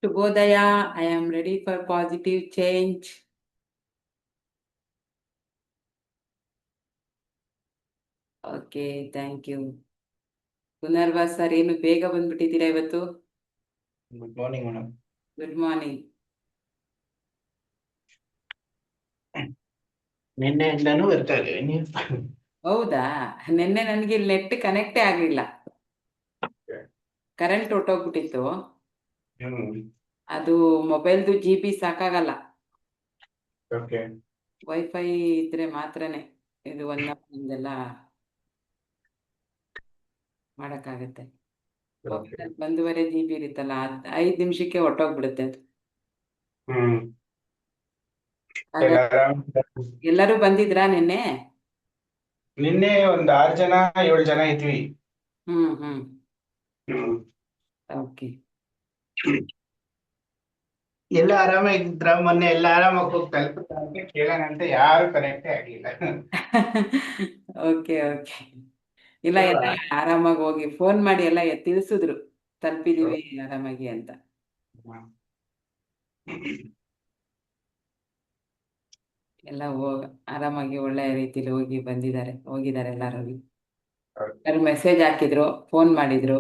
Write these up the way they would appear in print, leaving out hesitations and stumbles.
Shubhodaya, I am ready for positive change. Okay, thank you. Punarvas sir, ಏನು ಬೇಗ ಬಂದ್ಬಿಟ್ಟಿದ್ದೀರಾ ಇವತ್ತು? Good morning madam. Good morning. ನಿನ್ನೆಯಿಂದನೂ ಬರ್ತಾ ಇದ್ದೀವಿ ನೀವು. ಹೌದಾ? ನಿನ್ನೆ ನನಗೆ ನೆಟ್ ಕನೆಕ್ಟೇ ಆಗಲಿಲ್ಲ. ಕರೆಂಟ್ ಹೊಟ್ಟೋಗ್ಬಿಟ್ಟಿತ್ತು. ಅದು ಮೊಬೈಲ್ದು GB ಸಾಕಾಗಲ್ಲ. ಓಕೆ. ವೈಫೈ ಇದ್ರೆ ಮಾತ್ರನೇ ಇದು ಒಂದೆಲ್ಲ ಮಾಡೋಕ್ಕಾಗತ್ತೆ. ಮೊಬೈಲ್ 1.5 GB ಇರುತ್ತಲ್ಲ, 5 ನಿಮಿಷಕ್ಕೆ ಹೊಟ್ಟೋಗ್ಬಿಡುತ್ತೆ ಅದು. ಹ್ಮ್. ಹಾಗಾಗಿ ಎಲ್ಲರೂ ಬಂದಿದ್ರಾ ನಿನ್ನೆ? ನಿನ್ನೆ ಒಂದ್ 6 ಜನ 7 ಜನ ಇದ್ವಿ. ಹ್ಮ್ ಹ್ಮ್ ಹ್ಮ್. ಓಕೆ. ಎಲ್ಲ ಆರಾಮಾಗಿದ್ರ? ಮೊನ್ನೆ ಎಲ್ಲ ಆರಾಮಾಗಿ ಹೋಗಿ ತಲುಪುತ್ತಾ ಅಂತ ಕೇಳೋಣ ಅಂತ ಯಾರು ಕನೆಕ್ಟೇ ಆಗ್ಲಿಲ್ಲ. Okay okay. ಇಲ್ಲ, ಎಲ್ಲ ಆರಾಮಾಗಿ ಹೋಗಿ ಫೋನ್ ಮಾಡಿ ಎಲ್ಲ ತಿಳಿಸಿದ್ರು, ತಲುಪಿದೀವಿ ಆರಾಮಾಗಿ ಅಂತ. ಎಲ್ಲ ಆರಾಮಾಗಿ ಒಳ್ಳೆ ರೀತಿಲಿ ಹೋಗಿದ್ದಾರೆ ಎಲ್ಲರೂ. ಯಾರು ಮೆಸೇಜ್ ಹಾಕಿದ್ರು, ಫೋನ್ ಮಾಡಿದ್ರು,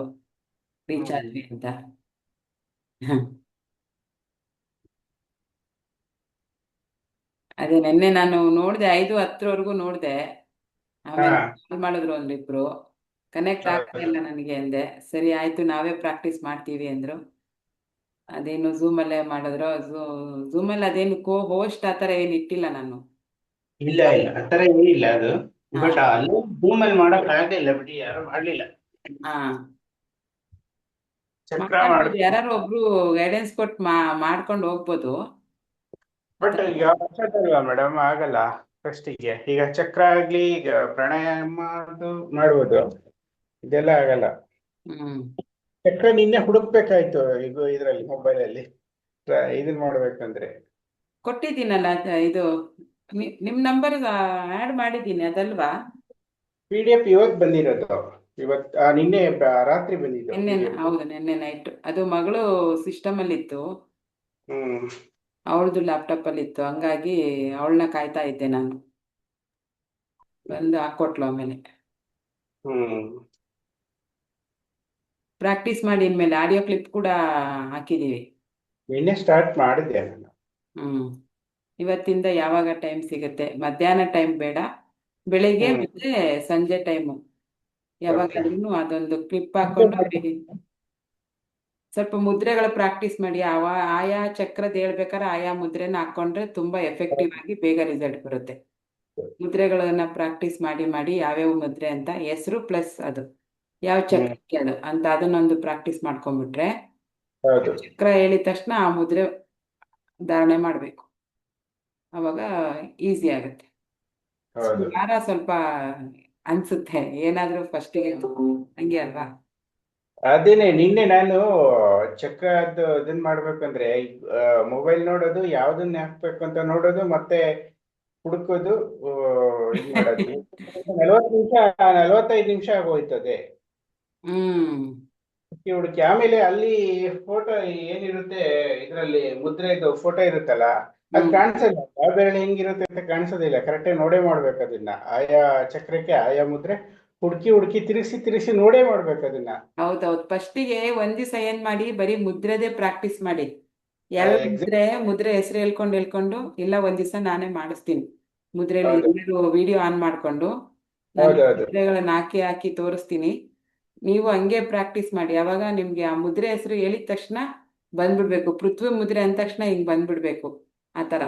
ರೀಚ್ ಆದ್ವಿ ಅಂತ. ಅದೇ ನಿನ್ನೆ ನಾನು ನೋಡಿದೆ, 5:10ವರೆಗೂ ನೋಡಿದೆ. ಆಮೇಲೆ ಕಾಲ್ ಮಾಡಿದ್ರು ಒಂದಿಬ್ರು, ಕನೆಕ್ಟ್ ಆಗಲಿಲ್ಲ ನನಗೆ ಅಂದೆ. ಸರಿ ಆಯ್ತು, ನಾವೇ ಪ್ರಾಕ್ಟೀಸ್ ಮಾಡ್ತೀವಿ ಅಂದ್ರು. ಅದೇನು ಝೂಮಲ್ಲೇ ಮಾಡಿದ್ರು. ಝೂಮಲ್ಲಿ ಅದೇನು ಹೋಸ್ಟ್ ಆ ಥರ ಏನು ಇಟ್ಟಿಲ್ಲ ನಾನು. ಇಲ್ಲ ಇಲ್ಲ, ಆತರ ಏನಿಲ್ಲ ಅದು. ಬಟ್ ಅಲ್ಲಿ ರೂಮ್ ಅಲ್ಲಿ ಮಾಡಕ್ ಆಗಲಿಲ್ಲ ಬಿಡಿ, ಯಾರು ಮಾಡ್ಲಿಲ್ಲ. ಹಾ, ಚಕ್ರ ಮಾಡ್ಬೋದು, ಯಾರು ಒಬ್ರು ಗೈಡೆನ್ಸ್ ಕೊಟ್ಟು ಮಾಡ್ಕೊಂಡು ಹೋಗ್ಬೋದು. ಬಟ್ ಈಗ ಅಲ್ವಾ ಮೇಡಮ್, ಆಗಲ್ಲ. ಫಸ್ಟಿಗೆ ಈಗ ಚಕ್ರ ಆಗ್ಲಿ, ಈಗ ಪ್ರಾಣಾಯಾಮ ಅದು ಮಾಡ್ಬೋದು, ಇದೆಲ್ಲ ಆಗಲ್ಲ. ಹ್ಮ್. ಚಕ್ರ ನಿನ್ನೆ ಹುಡುಕ್ಬೇಕಾಯ್ತು ಈಗ ಇದ್ರಲ್ಲಿ ಮೊಬೈಲ್ ಅಲ್ಲಿ ಇದನ್ ಮಾಡ್ಬೇಕಂದ್ರೆ. ಕೊಟ್ಟಿದ್ದೀನಲ್ಲ ಇದು, ನಿಮ್ ನಂಬರ್ ಆಡ್ ಮಾಡಿದ್ದೀನಿ, ಅದಲ್ವಾ? PDF ಇವತ್ತು ಬಂದಿರೋದು. ನಿನ್ನೆ ರಾತ್ರಿ ಬಂದಿದ್ದು ನಿನ್ನೆ, PDF. ಹೌದು, ನಿನ್ನೆ ನೈಟ್. ಅದು ಮಗಳು ಸಿಸ್ಟಮ್ ಅಲ್ಲಿ ಇತ್ತು, ಹ್ಮ್. ಅವಳದು ಲ್ಯಾಪ್ಟಾಪ್ ಅಲ್ಲಿ ಇತ್ತು. ಹಂಗಾಗಿ ಅವಳನ್ನ ಕಾಯ್ತಾ ಇದ್ದೆ ನಾನು. ಬಂದು ಹಾಕೊಟ್ಲು ಆಮೇಲೆ. ಹ್ಮ್. ಪ್ರಾಕ್ಟೀಸ್ ಮಾಡಿ ಇನ್ಮೇಲೆ ಆಡಿಯೋ ಕ್ಲಿಪ್ ಕೂಡ ಹಾಕಿದೀವಿ. ನಿನ್ನೆ ಸ್ಟಾರ್ಟ್ ಮಾಡಿದ್ದೆ ನಾನು. ಹ್ಮ್. ಇವತ್ತಿಂದ ಯಾವಾಗ ಟೈಮ್ ಸಿಗುತ್ತೆ, ಮಧ್ಯಾಹ್ನ ಟೈಮ್ ಬೇಡ, ಬೆಳಿಗ್ಗೆ ಮತ್ತೆ ಸಂಜೆ ಟೈಮು ಯಾವಾಗಾದ್ರೂ ಅದೊಂದು ಕ್ಲಿಪ್ ಹಾಕೊಂಡು ಸ್ವಲ್ಪ ಮುದ್ರೆಗಳ ಪ್ರಾಕ್ಟೀಸ್ ಮಾಡಿ. ಆಯಾ ಚಕ್ರದ ಹೇಳ್ಬೇಕಾದ್ರೆ ಆಯಾ ಮುದ್ರೆನ ಹಾಕೊಂಡ್ರೆ ತುಂಬಾ ಎಫೆಕ್ಟಿವ್ ಆಗಿ ಬೇಗ ರಿಸಲ್ಟ್ ಬರುತ್ತೆ. ಮುದ್ರೆಗಳನ್ನ ಪ್ರಾಕ್ಟೀಸ್ ಮಾಡಿ ಮಾಡಿ ಯಾವ್ಯಾವ ಮುದ್ರೆ ಅಂತ ಹೆಸರು ಪ್ಲಸ್ ಅದು ಯಾವ ಚಕ್ರಕ್ಕೆ ಅದು ಅಂತ ಅದನ್ನೊಂದು ಪ್ರಾಕ್ಟೀಸ್ ಮಾಡ್ಕೊಂಡ್ಬಿಟ್ರೆ, ಚಕ್ರ ಹೇಳಿದ ತಕ್ಷಣ ಆ ಮುದ್ರೆ ಧಾರಣೆ ಮಾಡಬೇಕು. ಅವಾಗ ಈಸಿ ಆಗುತ್ತೆ. ಭಾರ ಸ್ವಲ್ಪ ಅನ್ಸುತ್ತೆ ಏನಾದ್ರೂ ಫಸ್ಟಿಗೆ, ಹಂಗೆ ಅಲ್ವಾ? ಅದೇನೆ ನಿನ್ನೆ ನಾನು ಚಕ್ರದ್ದು ಇದನ್ ಮಾಡ್ಬೇಕಂದ್ರೆ ಮೊಬೈಲ್ ನೋಡೋದು, ಯಾವ್ದನ್ನ ಹಾಕ್ಬೇಕು ಅಂತ ನೋಡೋದು, ಮತ್ತೆ ಹುಡುಕೋದು, ಇದ್ ಮಾಡೋದು. 40 ನಿಮಿಷ 45 ನಿಮಿಷ ಆಗೋಯ್ತದೆ ಹುಡುಕಿ ಹುಡುಕಿ. ಆಮೇಲೆ ಅಲ್ಲಿ ಫೋಟೋ ಏನಿರುತ್ತೆ ಇದ್ರಲ್ಲಿ ಮುದ್ರೆದು ಫೋಟೋ ಇರುತ್ತಲ್ಲ, ಅದು ಕಾಣಿಸಲ್ಲ. ಯಾವ ಬೆರಳು ಹೆಂಗಿರುತ್ತೆ ಅಂತ ಕಾಣಿಸೋದಿಲ್ಲ. ಕರೆಕ್ಟಾಗಿ ನೋಡೇ ಮಾಡ್ಬೇಕು ಅದನ್ನ. ಆಯಾ ಚಕ್ರಕ್ಕೆ ಆಯಾ ಮುದ್ರೆ ಹುಡುಕಿ ಹುಡುಕಿ ತಿರುಗಿಸಿ ತಿರುಗಿಸಿ ನೋಡೇ ಮಾಡ್ಬೇಕು ಅದನ್ನ. ಹೌದೌದು. ಫಸ್ಟಿಗೆ ಒಂದ್ ದಿವಸ ಏನ್ ಮಾಡಿ, ಬರೀ ಮುದ್ರೆದೇ ಪ್ರಾಕ್ಟೀಸ್ ಮಾಡಿ. ಯಾವ ಮುದ್ರೆ ಹೆಸರು ಹೇಳ್ಕೊಂಡು ಇಲ್ಲ, ಒಂದ್ ದಿವಸ ನಾನೇ ಮಾಡಿಸ್ತೀನಿ. ಮುದ್ರೆಯಲ್ಲಿ ಎಲ್ಲರೂ ವಿಡಿಯೋ ಆನ್ ಮಾಡ್ಕೊಂಡು ನಾನು ಮುದ್ರೆಗಳನ್ನ ಹಾಕಿ ಹಾಕಿ ತೋರಿಸ್ತೀನಿ. ನೀವು ಹಂಗೆ ಪ್ರಾಕ್ಟೀಸ್ ಮಾಡಿ. ಅವಾಗ ನಿಮ್ಗೆ ಆ ಮುದ್ರೆ ಹೆಸರು ಹೇಳಿದ ತಕ್ಷಣ ಬಂದ್ಬಿಡ್ಬೇಕು. ಪೃಥ್ವಿ ಮುದ್ರೆ ಅಂದ ತಕ್ಷಣ ಹಿಂಗ್ ಬಂದ್ಬಿಡ್ಬೇಕು. ಆತರ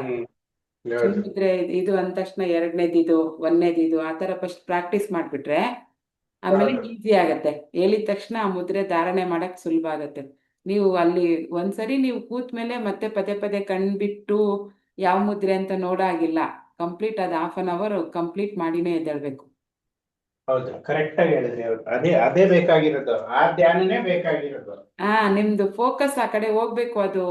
ಮುದ್ರೆ ಇದು ಅಂದ ತಕ್ಷಣ ಎರಡನೇದಿದು, ಒಂದನೇದಿದು, ಆತರ ಫಸ್ಟ್ ಪ್ರಾಕ್ಟೀಸ್ ಮಾಡ್ಬಿಟ್ರೆ ಆಮೇಲೆ ಈಸಿ ಆಗತ್ತೆ. ಹೇಳಿದ ತಕ್ಷಣ ಆ ಮುದ್ರೆ ಧಾರಣೆ ಮಾಡಕ್ ಸುಲಭ ಆಗತ್ತೆ. ನೀವು ಅಲ್ಲಿ ಒಂದ್ಸರಿ ನೀವು ಕೂತ್ ಮೇಲೆ ಮತ್ತೆ ಪದೇ ಪದೇ ಕಣ್ಬಿಟ್ಟು ಯಾವ ಮುದ್ರೆ ಅಂತ ನೋಡಾಗಿಲ್ಲ. ಕಂಪ್ಲೀಟ್ ಅದು 1/2 hour ಕಂಪ್ಲೀಟ್ ಮಾಡಿನೇ ಎದ್ದೇಳ್ಬೇಕು. ಹೌದು, ಕರೆಕ್ಟ್ ಆಗಿ ಹೇಳಿದ್ರಿ. ಅದೇ ಬೇಕಾಗಿರೋದು, ಆ ಧ್ಯಾನನೇ ಬೇಕಾಗಿರೋದು. ನಿಮ್ದು ಫೋಕಸ್ ಆ ಕಡೆ ಹೋಗ್ಬೇಕು. ಅದು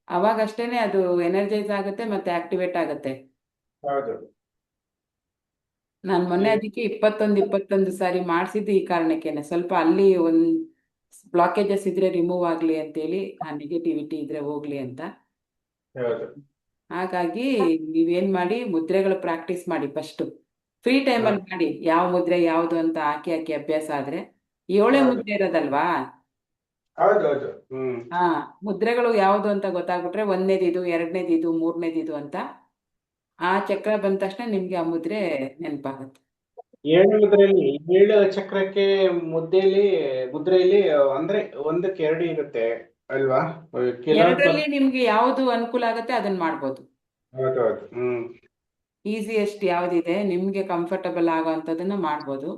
ಅವಾಗಷ್ಟೇನೆ ಅದು ಎನರ್ಜೈಸ್ ಆಗುತ್ತೆ ಮತ್ತೆ ಆಕ್ಟಿವೇಟ್ ಆಗುತ್ತೆ. ಹೌದು. ನಾನು ಮೊನ್ನೆ ಅದಕ್ಕೆ 21 ಸಾರಿ ಮಾಡಿಸಿದ್ದು ಈ ಕಾರಣಕ್ಕೇನೆ. ಸ್ವಲ್ಪ ಅಲ್ಲಿ ಬ್ಲಾಕೇಜಸ್ ಇದ್ರೆ ರಿಮೂವ್ ಆಗಲಿ ಅಂತೇಳಿ, ಆ ನೆಗೆಟಿವಿಟಿ ಇದ್ರೆ ಹೋಗ್ಲಿ ಅಂತ. ಹೌದು. ಹಾಗಾಗಿ ನೀವೇನ್ ಮಾಡಿ, ಮುದ್ರೆಗಳು ಪ್ರಾಕ್ಟೀಸ್ ಮಾಡಿ ಫಸ್ಟು. ಫ್ರೀ ಟೈಮಲ್ಲಿ ಮಾಡಿ, ಯಾವ ಮುದ್ರೆ ಯಾವುದು ಅಂತ ಹಾಕಿ ಹಾಕಿ ಅಭ್ಯಾಸ ಆದ್ರೆ, ಏಳೇ ಹೌದು. ಮುದ್ರೆ ಇರೋದಲ್ವಾ. ಹೌದೌದು. ಹಾ, ಮುದ್ರೆಗಳು ಯಾವುದು ಅಂತ ಗೊತ್ತಾಗ್ಬಿಟ್ರೆ, ಒಂದನೇದಿದು, ಎರಡನೇದಿದು, ಮೂರನೇದಿದು ಅಂತ ಆ ಚಕ್ರ ಬಂದ ತಕ್ಷಣ ನಿಮ್ಗೆ ಆ ಮುದ್ರೆ ನೆನಪಾಗುತ್ತೆ. ಏಳು ಮುದ್ರೆಯಲ್ಲಿ, ಏಳು ಚಕ್ರಕ್ಕೆ ಮುದ್ರೆಯಲ್ಲಿ ಅಂದ್ರೆ ಒಂದಕ್ಕೆ ಎರಡು ಇರುತ್ತೆ ಅಲ್ವಾ? ಕೆಲವೊಂದು ಎರಡರಲ್ಲಿ ನಿಮ್ಗೆ ಯಾವುದು ಅನುಕೂಲ ಆಗುತ್ತೆ ಅದನ್ನ ಮಾಡ್ಬೋದು. ಹೌದೌದು. ಈಸಿಯೆಸ್ಟ್ ಯಾವ್ದಿದೆ ನಿಮ್ಗೆ ಕಂಫರ್ಟಬಲ್ ಆಗೋ ಅಂಥದ್ದನ್ನ ಮಾಡ್ಬೋದು.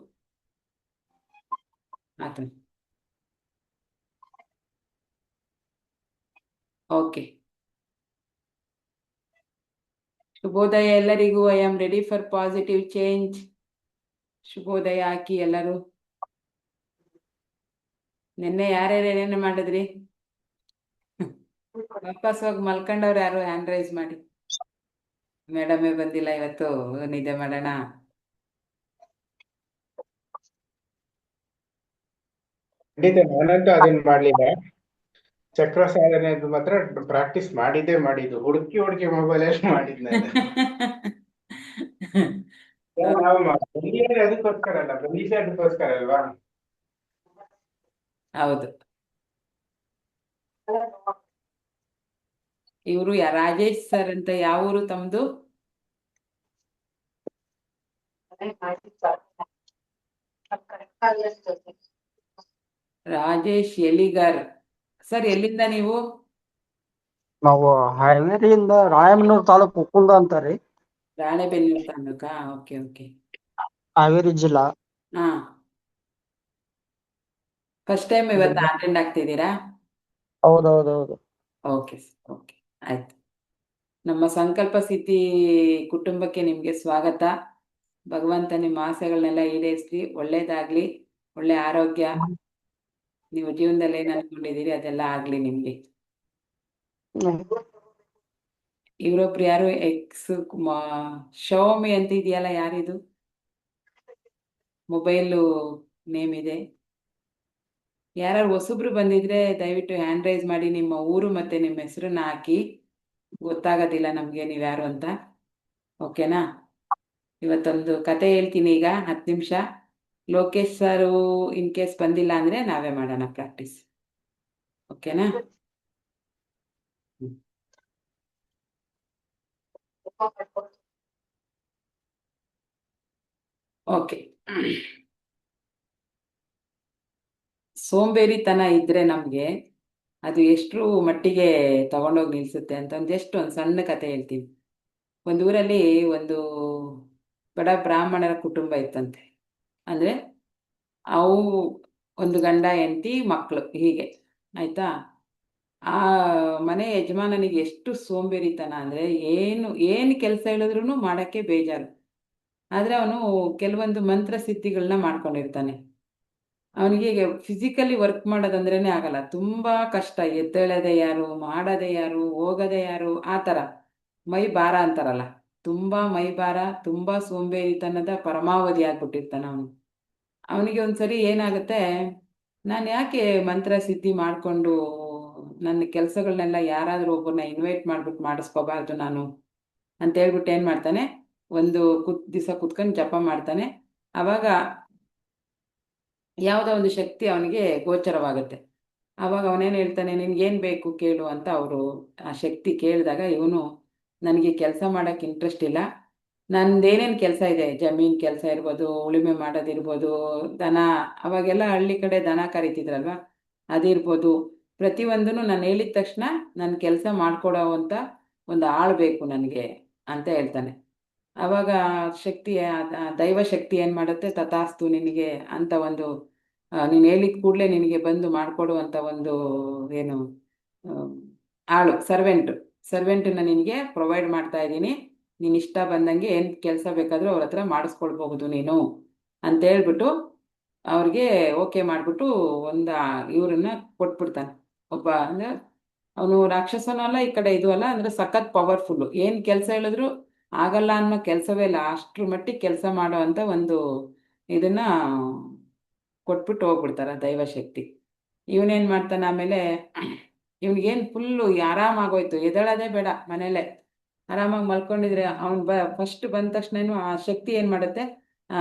ಆತ. ಓಕೆ. ಶುಭೋದಯ ಎಲ್ಲರಿಗೂ. I am ready for positive change. ಶುಭೋದಯ ಹಾಕಿ ಎಲ್ಲರೂ. ನಿನ್ನೆ ಯಾರ್ಯಾರು ಏನೇನು ಮಾಡಿದ್ರಿ? ವಾಪಸ್ ಹೋಗಿ ಮಲ್ಕೊಂಡವ್ರು ಯಾರು ಹ್ಯಾಂಡ್ ರೈಸ್ ಮಾಡಿ. ಮೇಡಮೇ ಬಂದಿಲ್ಲ ಇವತ್ತು, ನಿದ್ದೆ ಮಾಡೋಣ. ಖಂಡಿತ ನಾನಂತೂ ಅದನ್ನ ಮಾಡ್ಲಿಲ್ಲ. ಚಕ್ರ ಸಾಧನೆ ಅದು ಮಾತ್ರ ಪ್ರಾಕ್ಟೀಸ್ ಮಾಡಿದ್ದು, ಹುಡುಕಿ ಹುಡುಕಿ ಮೊಬೈಲ್ ಅಲ್ಲಿ ಮಾಡಿದ್ ನಾನು. ನಾವು ಬಂದಿರೋದೇ ಅದಕ್ಕೋಸ್ಕರ ಅಲ್ಲ, ಬಂದಿದ್ದೇ ಅದಕ್ಕೋಸ್ಕರ ಅಲ್ವಾ? ಹೌದು. ಇವರು ರಾಜೇಶ್ ಸರ್ ಅಂತ, ಯಾವ ಊರು ತಮ್ದು? ರಾಜೇಶ್ ಎಲಿಗಾರ್ ಸರ್, ಎಲ್ಲಿಂದ ನೀವು? ನಾವು ಹಾವೇರಿಯಿಂದ ರಾಯಮನೂರು ತಾಲೂಕು ಉಕ್ಕುಂದ ಅಂತಾರಿ, ರಾಣೆಬೆನ್ನೂರು ತಾಲೂಕಾ? Okay okay. ಹಾವೇರಿ ಜಿಲ್ಲಾ. ಹಾ, ಫಸ್ಟ್ ಟೈಮ್ ಇವತ್ತು ಅಟೆಂಡ್ ಆಗ್ತಿದ್ದೀರಾ? ಹೌದೌದೌದು. ಓಕೆ ಓಕೆ, ಆಯ್ತು. ನಮ್ಮ ಸಂಕಲ್ಪ ಸಿದ್ಧಿ ಕುಟುಂಬಕ್ಕೆ ನಿಮಗೆ ಸ್ವಾಗತ. ಭಗವಂತ ನಿಮ್ಮ ಆಸೆಗಳನ್ನೆಲ್ಲ ಈಡೇರಿಸಲಿ, ಒಳ್ಳೇದಾಗ್ಲಿ, ಒಳ್ಳೆ ಆರೋಗ್ಯ, ನೀವು ಜೀವನದಲ್ಲಿ ಏನು ಅನ್ಕೊಂಡಿದ್ದೀರಿ ಅದೆಲ್ಲ ಆಗ್ಲಿ ನಿಮ್ಗೆ. ಇವರೊಬ್ರು ಯಾರು ಶೌಮಿ ಅಂತ ಇದೆಯಲ್ಲ, ಯಾರಿದು ಮೊಬೈಲು ನೇಮ್ ಇದೆ? ಯಾರು ಹೊಸಬ್ರು ಬಂದಿದ್ರೆ ದಯವಿಟ್ಟು ಹ್ಯಾಂಡ್ ರೈಸ್ ಮಾಡಿ, ನಿಮ್ಮ ಊರು ಮತ್ತೆ ನಿಮ್ಮ ಹೆಸರನ್ನ ಹಾಕಿ. ಗೊತ್ತಾಗೋದಿಲ್ಲ ನಮಗೆ ನೀವ್ಯಾರು ಅಂತ. ಓಕೆನಾ? ಇವತ್ತೊಂದು ಕತೆ ಹೇಳ್ತೀನಿ ಈಗ, 10 ನಿಮಿಷ. ಲೋಕೇಶ್ ಸರು ಇನ್ ಕೇಸ್ ಬಂದಿಲ್ಲ ಅಂದ್ರೆ ನಾವೇ ಮಾಡೋಣ ಪ್ರಾಕ್ಟೀಸ್. ಓಕೆನಾ? ಓಕೆ. ಸೋಂಬೇರಿತನ ಇದ್ರೆ ನಮ್ಗೆ ಅದು ಎಷ್ಟರ ಮಟ್ಟಿಗೆ ತಗೊಂಡೋಗಿ ನಿಲ್ಸುತ್ತೆ ಅಂತ ಒಂದು ಸಣ್ಣ ಕತೆ ಹೇಳ್ತೀನಿ. ಒಂದು ಊರಲ್ಲಿ ಒಂದು ಬಡ ಬ್ರಾಹ್ಮಣರ ಕುಟುಂಬ ಇತ್ತಂತೆ. ಅಂದ್ರೆ ಅವು ಒಂದು ಗಂಡ ಹೆಂಡತಿ ಮಕ್ಕಳು, ಹೀಗೆ ಆಯ್ತಾ. ಆ ಮನೆ ಯಜಮಾನನಿಗೆ ಎಷ್ಟು ಸೋಂಬೇರಿತನ ಅಂದ್ರೆ, ಏನು ಕೆಲಸ ಹೇಳಿದ್ರು ಮಾಡಕ್ಕೆ ಬೇಜಾರು. ಆದ್ರೆ ಅವನು ಕೆಲವೊಂದು ಮಂತ್ರ ಸಿದ್ಧಿಗಳನ್ನ ಮಾಡ್ಕೊಂಡಿರ್ತಾನೆ. ಅವನಿಗೆ ಫಿಸಿಕಲಿ ವರ್ಕ್ ಮಾಡೋದಂದ್ರೇನೆ ಆಗಲ್ಲ, ತುಂಬಾ ಕಷ್ಟ. ಎದ್ದೇಳದೆ ಯಾರು, ಮಾಡದೆ ಯಾರು, ಹೋಗದೆ ಯಾರು, ಆ ಥರ ಮೈ ಭಾರ ಅಂತಾರಲ್ಲ, ತುಂಬಾ ಮೈ ಭಾರ, ತುಂಬಾ ಸೋಂಬೇರಿತನದ ಪರಮಾವಧಿ ಆಗ್ಬಿಟ್ಟಿರ್ತಾನೆ ಅವನು. ಅವನಿಗೆ ಒಂದ್ಸರಿ ಏನಾಗುತ್ತೆ, ನಾನು ಯಾಕೆ ಮಂತ್ರ ಸಿದ್ಧಿ ಮಾಡಿಕೊಂಡು ನನ್ನ ಕೆಲಸಗಳನ್ನೆಲ್ಲ ಯಾರಾದರೂ ಒಬ್ಬರನ್ನ ಇನ್ವೈಟ್ ಮಾಡ್ಬಿಟ್ಟು ಮಾಡಿಸ್ಕೋಬಾರ್ದು ನಾನು ಅಂತ ಹೇಳ್ಬಿಟ್ಟು ಏನು ಮಾಡ್ತಾನೆ, ಒಂದು ದಿವಸ ಕುತ್ಕೊಂಡು ಜಪ ಮಾಡ್ತಾನೆ. ಆವಾಗ ಯಾವುದೋ ಒಂದು ಶಕ್ತಿ ಅವನಿಗೆ ಗೋಚರವಾಗುತ್ತೆ. ಆವಾಗ ಅವನೇನು ಹೇಳ್ತಾನೆ, ನಿನ್ಗೇನು ಬೇಕು ಕೇಳು ಅಂತ ಅವರು ಆ ಶಕ್ತಿ ಕೇಳಿದಾಗ, ಇವನು ನನಗೆ ಕೆಲಸ ಮಾಡೋಕ್ಕೆ ಇಂಟ್ರೆಸ್ಟ್ ಇಲ್ಲ, ನಂದೇನೇನು ಕೆಲಸ ಇದೆ, ಜಮೀನು ಕೆಲಸ ಇರ್ಬೋದು, ಉಳುಮೆ ಮಾಡೋದಿರ್ಬೋದು, ದನ, ಅವಾಗೆಲ್ಲ ಹಳ್ಳಿ ಕಡೆ ದನ ಕರಿತಿದ್ರಲ್ವ, ಅದಿರ್ಬೋದು, ಪ್ರತಿಯೊಂದನ್ನು ನಾನು ಹೇಳಿದ ತಕ್ಷಣ ನನ್ನ ಕೆಲಸ ಮಾಡಿಕೊಡೋ ಅಂತ ಒಂದು ಆಳು ಬೇಕು ನನಗೆ ಅಂತ ಹೇಳ್ತಾನೆ. ಆವಾಗ ಶಕ್ತಿ, ದೈವ ಶಕ್ತಿ ಏನು ಮಾಡುತ್ತೆ, ತಥಾಸ್ತು ನಿನಗೆ ಅಂತ ಒಂದು ನೀನು ಹೇಳಿದ ಕೂಡಲೇ ನಿನಗೆ ಬಂದು ಮಾಡಿಕೊಡುವಂಥ ಒಂದು ಏನು ಆಳು, ಸರ್ವೆಂಟನ್ನ ನಿನಗೆ ಪ್ರೊವೈಡ್ ಮಾಡ್ತಾ ಇದ್ದೀನಿ, ನೀನು ಇಷ್ಟ ಬಂದಂಗೆ ಏನು ಕೆಲಸ ಬೇಕಾದರೂ ಅವ್ರ ಹತ್ರ ಮಾಡಿಸ್ಕೊಳ್ಬಹುದು ನೀನು ಅಂತ ಹೇಳ್ಬಿಟ್ಟು ಅವ್ರಿಗೆ ಓಕೆ ಮಾಡಿಬಿಟ್ಟು ಒಂದು ಇವ್ರನ್ನ ಕೊಟ್ಬಿಡ್ತಾನೆ. ಒಬ್ಬ ಅಂದರೆ ಅವನು ರಾಕ್ಷಸನೂ ಅಲ್ಲ, ಈ ಕಡೆ ಇದು ಅಲ್ಲ, ಅಂದರೆ ಸಖತ್ ಪವರ್ಫುಲ್ಲು, ಏನು ಕೆಲಸ ಹೇಳಿದ್ರು ಆಗಲ್ಲ ಅನ್ನೋ ಕೆಲಸವೇ ಇಲ್ಲ, ಅಷ್ಟ್ರ ಮಟ್ಟಿಗೆ ಕೆಲಸ ಮಾಡೋ ಅಂತ ಒಂದು ಇದನ್ನ ಕೊಟ್ಬಿಟ್ಟು ಹೋಗ್ಬಿಡ್ತಾರೆ ದೈವಶಕ್ತಿ. ಇವನೇನ್ ಮಾಡ್ತಾನೆ ಆಮೇಲೆ ಇವ್ನಿಗೇನು ಫುಲ್ಲು ಆರಾಮಾಗೋಯ್ತು, ಎದ್ದೇಳೋದೇ ಬೇಡ ಮನೇಲೆ ಆರಾಮಾಗಿ ಮಲ್ಕೊಂಡಿದ್ರೆ ಅವ್ನು ಫಸ್ಟ್ ಬಂದ ತಕ್ಷಣನೂ ಆ ಶಕ್ತಿ ಏನು ಮಾಡುತ್ತೆ,